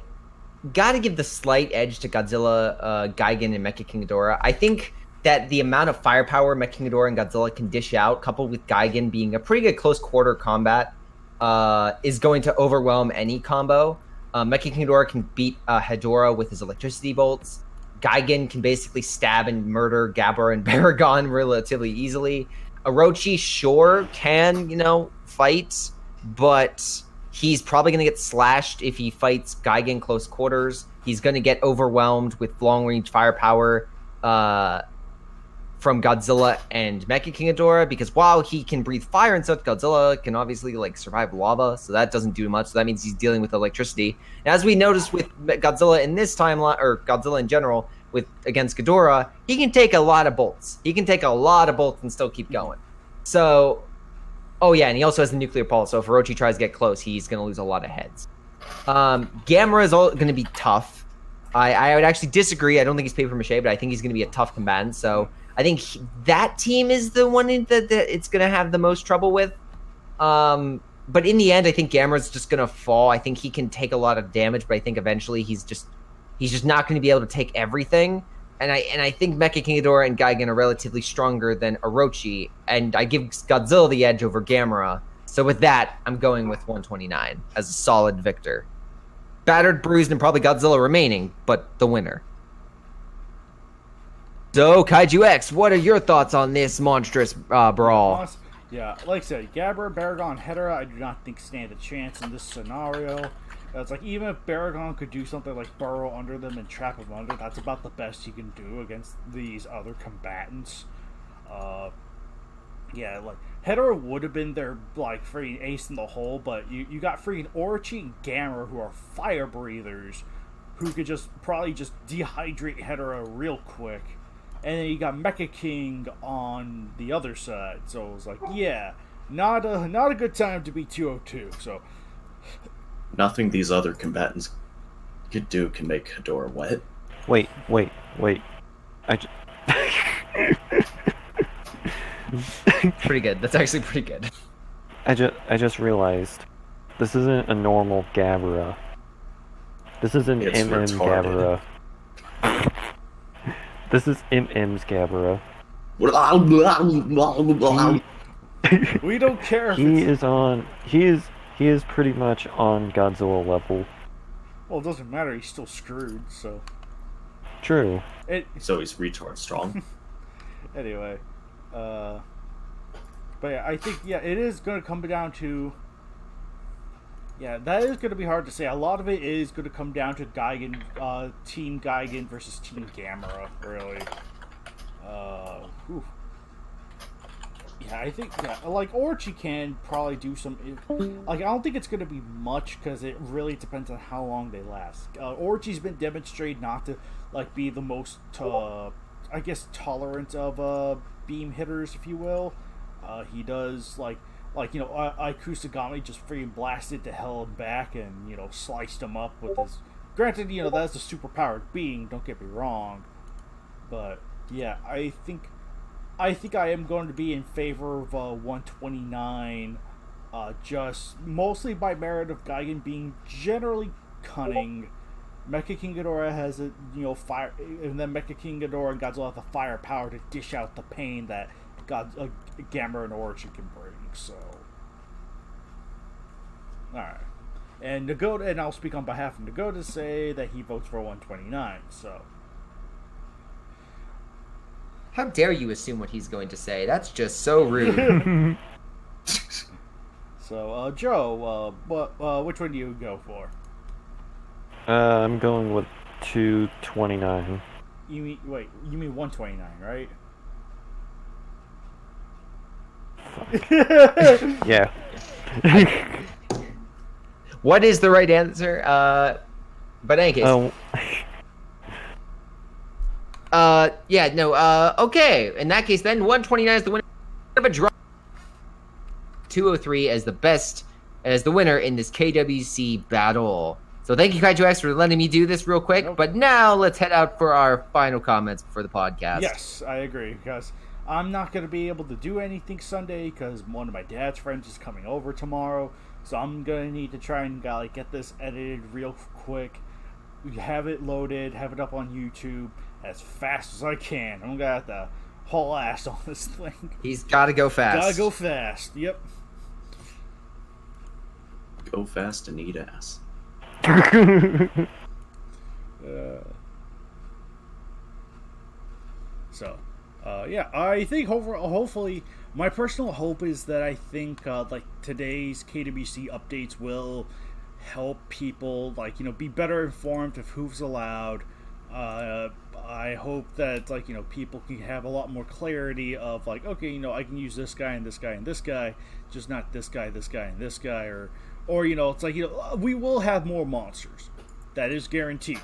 gotta give the slight edge to Godzilla, Gigan, and Mecha King Ghidorah. I think that the amount of firepower Mecha King Ghidorah and Godzilla can dish out, coupled with Gigan being a pretty good close quarter combat, is going to overwhelm any combo. Mecha King Ghidorah can beat Hedorah with his electricity bolts. Gigan can basically stab and murder Gabara and Baragon relatively easily. Orochi, sure, can, fight, but he's probably going to get slashed if he fights Gigan close quarters. He's going to get overwhelmed with long-range firepower from Godzilla and Mecha King Ghidorah, because while he can breathe fire and such, Godzilla can obviously survive lava, so that doesn't do much. So that means he's dealing with electricity. And as we noticed with Godzilla in this timeline, or Godzilla in general, against Ghidorah, he can take a lot of bolts. And still keep going. So, and he also has the nuclear pulse, so if Orochi tries to get close, he's going to lose a lot of heads. Gamera is going to be tough. I would actually disagree. I don't think he's paper mache, but I think he's going to be a tough combatant. So I think that team is the one that it's going to have the most trouble with. but in the end, I think Gamera's just gonna fall. I think he can take a lot of damage, but I think eventually he's just not going to be able to take everything. And I think Mecha King Ghidorah and Gigan are relatively stronger than Orochi, and I give Godzilla the edge over Gamera. So with that, I'm going with 129 as a solid victor. Battered, bruised, and probably Godzilla remaining, but the winner. So, Kaiju X, what are your thoughts on this monstrous brawl? Yeah, like I said, Gabra, Baragon, Hedera, I do not think stand a chance in this scenario. It's like, even if Baragon could do something like burrow under them and trap them under, that's about the best you can do against these other combatants. Yeah, like, Hedera would have been their, like, freaking ace in the hole, but you got freaking Orochi and Gamera, who are fire breathers, who could probably just dehydrate Hedera real quick. And then you got Mecha King on the other side, so it was like, yeah, not a good time to be 202, so... Nothing these other combatants could do can make Hedorah wet. Wait. Pretty good. That's actually pretty good. I just realized this isn't a normal Gabara. This is an It's MM retarded. Gabara. This is MM's Gabara. We don't care if He is pretty much on Godzilla level. Well, it doesn't matter, he's still screwed, so... True. So he's retard strong. Anyway, but yeah, I think, yeah, it is going to come down to... Yeah, that is going to be hard to say. A lot of it is going to come down to Gigan, Team Gigan versus Team Gamera, really. Whew. Yeah, I think, yeah, like, Orochi can probably do some, like, I don't think it's going to be much, because it really depends on how long they last. Orochi's been demonstrated not to, like, be the most, I guess, tolerant of, beam hitters, if you will. He does, like, you know, Kusagami just freaking blasted to hell and back and, you know, sliced him up with his... Granted, you know, that's a superpowered being, don't get me wrong. But, yeah, I think I am going to be in favor of 129, just mostly by merit of Gigan being generally cunning. Mecha King Ghidorah has a, you know, fire, and then Mecha King Ghidorah and Godzilla have the firepower to dish out the pain that Gamera and Orochi can bring. So, all right, and Nagoda, and I'll speak on behalf of Nagoda, to say that he votes for 129. So. How dare you assume what he's going to say? That's just so rude. So, Joe, which one do you go for? I'm going with 229. You mean 129, right? Yeah. What is the right answer? But in any case. Yeah, no, okay. In that case, then 129 is the winner of a draw. 203 as the best, as the winner in this KWC battle. So thank you, Kaiju X, for letting me do this real quick. Nope. But now let's head out for our final comments for the podcast. Yes, I agree, because I'm not going to be able to do anything Sunday because one of my dad's friends is coming over tomorrow. So I'm going to need to try and get this edited real quick. Have it loaded, have it up on YouTube as fast as I can. I'm gonna have to haul ass on this thing. He's gotta go fast. Gotta go fast, yep. Go fast and eat ass. Yeah, I think hopefully, my personal hope is that I think, like, today's KWC updates will help people, like, you know, be better informed of who's allowed. I hope that, like, you know, people can have a lot more clarity of, like, okay, you know, I can use this guy and this guy and this guy, just not this guy, this guy, and this guy, or you know, it's like, you know, we will have more monsters. That is guaranteed.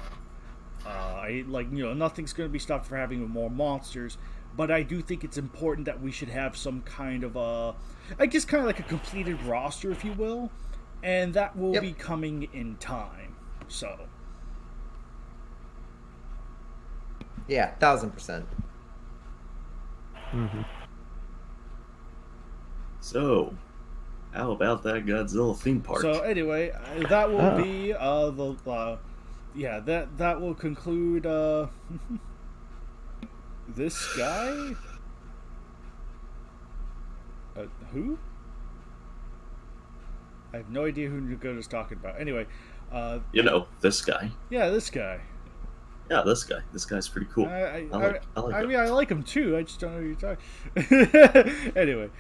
Like, you know, nothing's going to be stopped for having more monsters, but I do think it's important that we should have some kind of I guess kind of like a completed roster, if you will, and that will be coming in time, so. Yeah, 1000%. Mm-hmm. So, How about that Godzilla theme park? So anyway, that will be that will conclude this guy. Who? I have no idea who Nagota's talking about. Anyway, this guy. Yeah, this guy. Yeah, this guy. This guy's pretty cool. I him. mean, I like him too. I just don't know who you're talking. Anyway,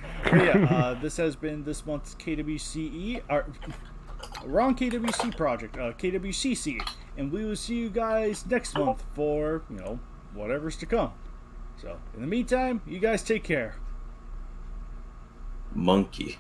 this has been this month's KWCE. Wrong KWC project, KWCC, and we will see you guys next month for whatever's to come. So, in the meantime, you guys take care. Monkey.